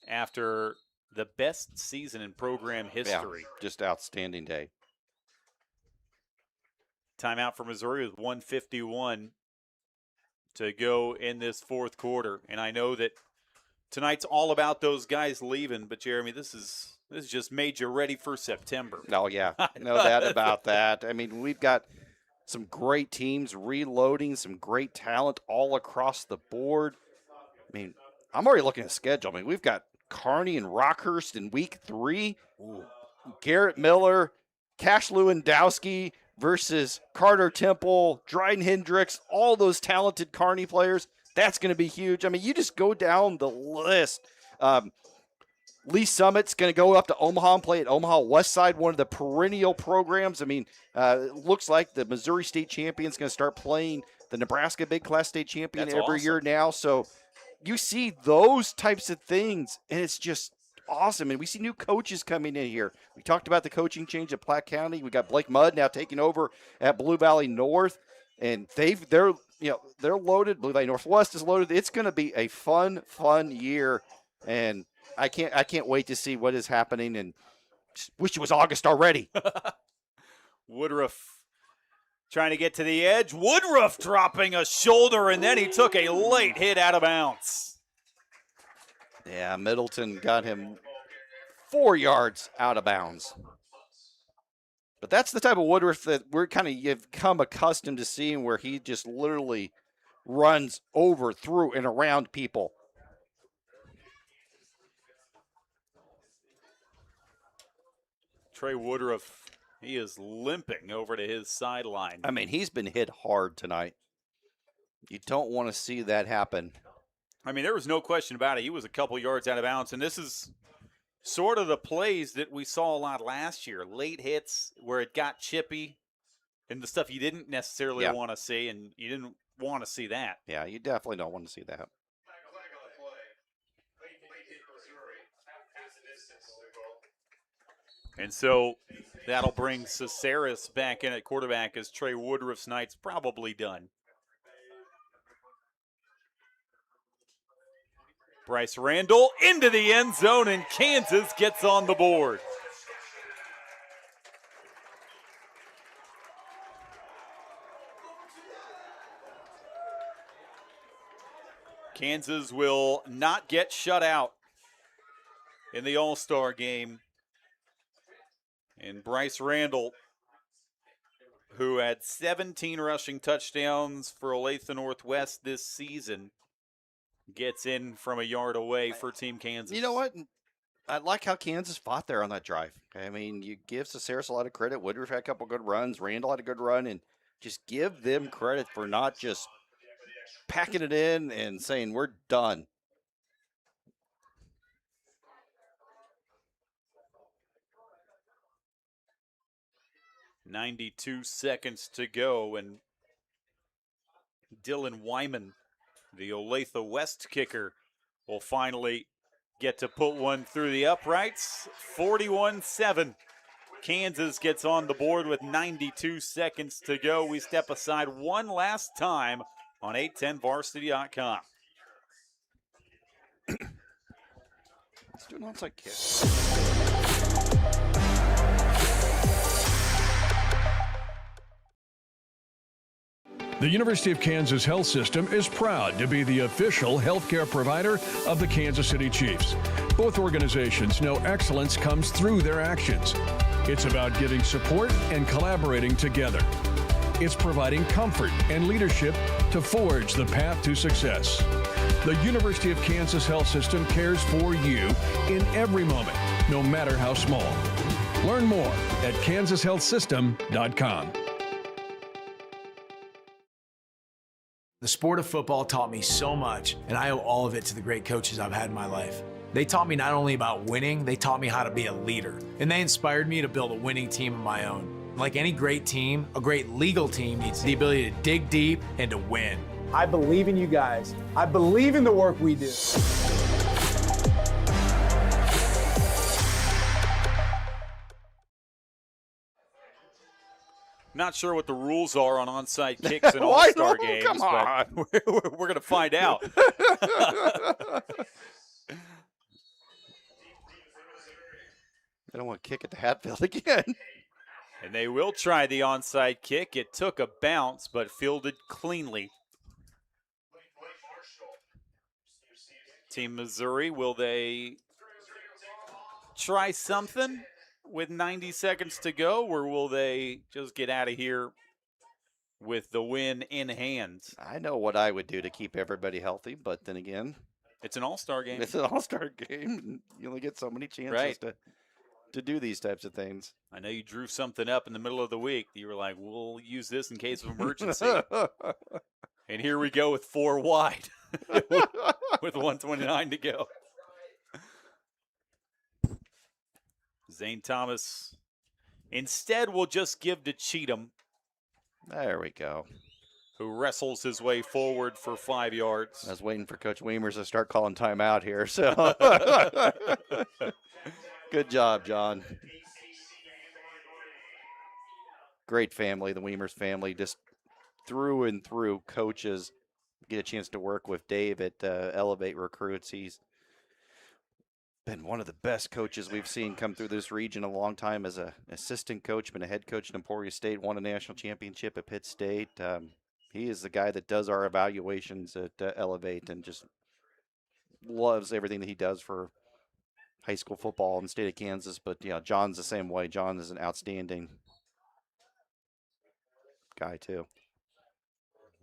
after the best season in program history. Yeah, just outstanding day. Timeout for Missouri with 1:51 to go in this fourth quarter. And I know that tonight's all about those guys leaving, but Jeremy, this is just made you ready for September. Oh, yeah, no doubt about that. I mean, we've got some great teams reloading, some great talent all across the board. I mean, I'm already looking at the schedule. I mean, we've got Kearney and Rockhurst in week 3. Ooh. Garrett Miller, Cash Lewandowski versus Carter Temple, Dryden Hendricks, all those talented Kearney players. That's going to be huge. I mean, you just go down the list. Lee Summit's going to go up to Omaha and play at Omaha Westside, one of the perennial programs. I mean, it looks like the Missouri State champion's going to start playing the Nebraska Big Class State champion every year now. So you see those types of things, and it's just awesome. And we see new coaches coming in here. We talked about the coaching change at Platte County. We got Blake Mudd now taking over at Blue Valley North, and they're loaded. Blue Valley Northwest is loaded. It's going to be a fun year, and I can't wait to see what is happening, and wish it was August already. Woodruff trying to get to the edge. Woodruff dropping a shoulder, and then he took a late hit out of bounds. Yeah, Middleton got him 4 yards out of bounds. But that's the type of Woodruff that we're kind of become accustomed to seeing, where he just literally runs over, through, and around people. Trey Woodruff, he is limping over to his sideline. I mean, he's been hit hard tonight. You don't want to see that happen. I mean, there was no question about it. He was a couple yards out of bounds, and this is sort of the plays that we saw a lot last year. Late hits where it got chippy and the stuff you didn't necessarily want to see, and you didn't want to see that. Yeah, you definitely don't want to see that. And so that'll bring Caceres back in at quarterback, as Trey Woodruff's night's probably done. Bryce Randall into the end zone, and Kansas gets on the board. Kansas will not get shut out in the All-Star game. And Bryce Randall, who had 17 rushing touchdowns for Olathe Northwest this season, gets in from a yard away for Team Kansas. You know what? I like how Kansas fought there on that drive. I mean, you give Caceres a lot of credit. Woodruff had a couple good runs. Randall had a good run. And just give them credit for not just packing it in and saying, we're done. .92 seconds to go, and Dylan Wyman, the Olathe West kicker, will finally get to put one through the uprights. 41-7. Kansas gets on the board with 92 seconds to go. We step aside one last time on 810varsity.com. Let's do an onside kick. The University of Kansas Health System is proud to be the official healthcare provider of the Kansas City Chiefs. Both organizations know excellence comes through their actions. It's about giving support and collaborating together. It's providing comfort and leadership to forge the path to success. The University of Kansas Health System cares for you in every moment, no matter how small. Learn more at kansashealthsystem.com. The sport of football taught me so much, and I owe all of it to the great coaches I've had in my life. They taught me not only about winning, they taught me how to be a leader. And they inspired me to build a winning team of my own. Like any great team, a great legal team needs the ability to dig deep and to win. I believe in you guys. I believe in the work we do. Not sure what the rules are on onside kicks in All-Star games, come on. but we're going to find out. I don't want to kick at the Hatfield again. And they will try the onside kick. It took a bounce, but fielded cleanly. Team Missouri, will they try something with 90 seconds to go, or will they just get out of here with the win in hand? I know what I would do to keep everybody healthy, but then again, It's an all-star game. it's an all-star game. And you only get so many chances to do these types of things. I know you drew something up in the middle of the week. You were like, we'll use this in case of emergency. And here we go with 4 wide with 1:29 to go. Zane Thomas instead will just give to Cheatham, There we go. who wrestles his way forward for 5 yards. I was waiting for Coach Weimers to start calling timeout here. So good job, John. Great family, the Weimers family, just through and through coaches. Get a chance to work with Dave at Elevate Recruits. He's been one of the best coaches we've seen come through this region a long time as an assistant coach, been a head coach at Emporia State, won a national championship at Pitt State. He is the guy that does our evaluations at Elevate and just loves everything that he does for high school football in the state of Kansas. But yeah, John's the same way. John is an outstanding guy, too.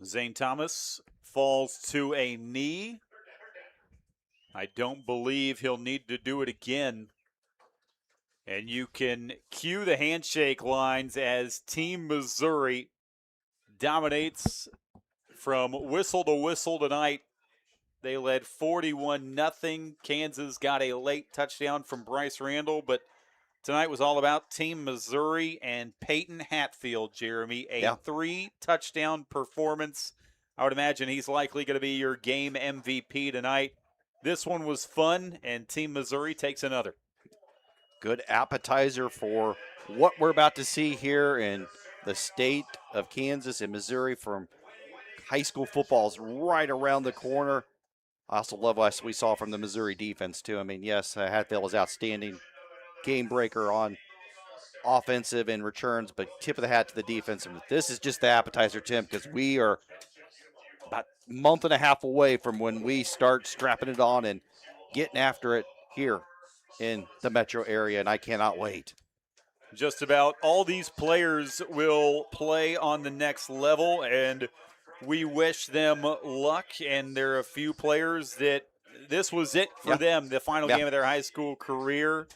Zane Thomas falls to a knee. I don't believe he'll need to do it again. And you can cue the handshake lines as Team Missouri dominates from whistle to whistle tonight. They led 41-0. Kansas got a late touchdown from Bryce Randall, but tonight was all about Team Missouri and Peyton Hatfield, Jeremy. A 3-touchdown performance. I would imagine he's likely going to be your game MVP tonight. This one was fun, and Team Missouri takes another. Good appetizer for what we're about to see here in the state of Kansas and Missouri from high school football's right around the corner. I also love what we saw from the Missouri defense, too. I mean, yes, Hatfield was outstanding game breaker on offensive and returns, but tip of the hat to the defense. And this is just the appetizer, Tim, because we are about a month and a half away from when we start strapping it on and getting after it here in the metro area, and I cannot wait. Just about all these players will play on the next level, and we wish them luck. And there are a few players that this was it for them, the final game of their high school career.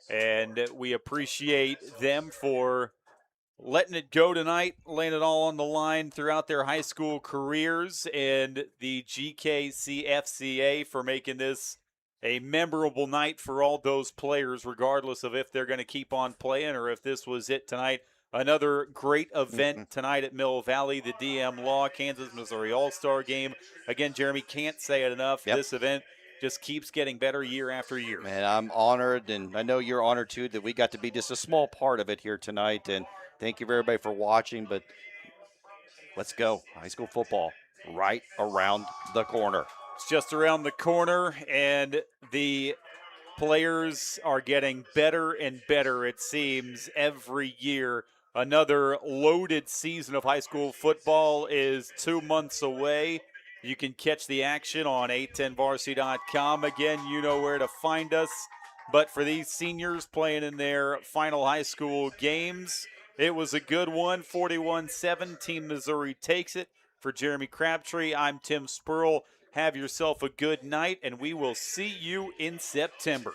And we appreciate them for letting it go tonight, laying it all on the line throughout their high school careers, and the GKCFCA for making this a memorable night for all those players, regardless of if they're going to keep on playing or if this was it tonight. Another great event tonight at Mill Valley, the DM Law Kansas-Missouri All-Star Game. Again, Jeremy, can't say it enough. This event just keeps getting better year after year. Man, I'm honored, and I know you're honored too, that we got to be just a small part of it here tonight. And thank you, everybody, for watching. But let's go. High school football right around the corner. It's just around the corner, and the players are getting better and better, it seems, every year. Another loaded season of high school football is 2 months away. You can catch the action on 810varsity.com. Again, you know where to find us. But for these seniors playing in their final high school games, it was a good one. 41-7, Team Missouri takes it. For Jeremy Crabtree, I'm Tim Spurl. Have yourself a good night, and we will see you in September.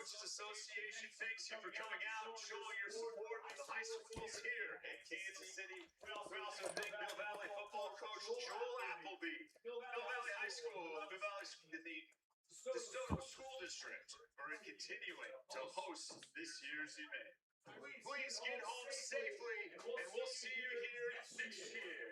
Association thanks you for coming out and showing your support of the high schools here in Kansas City. We also thank Mill Valley football coach Joel Appleby, Mill Valley High School, the DeSoto School District for continuing to host this year's event. Please get home safely, and we'll see you here next year.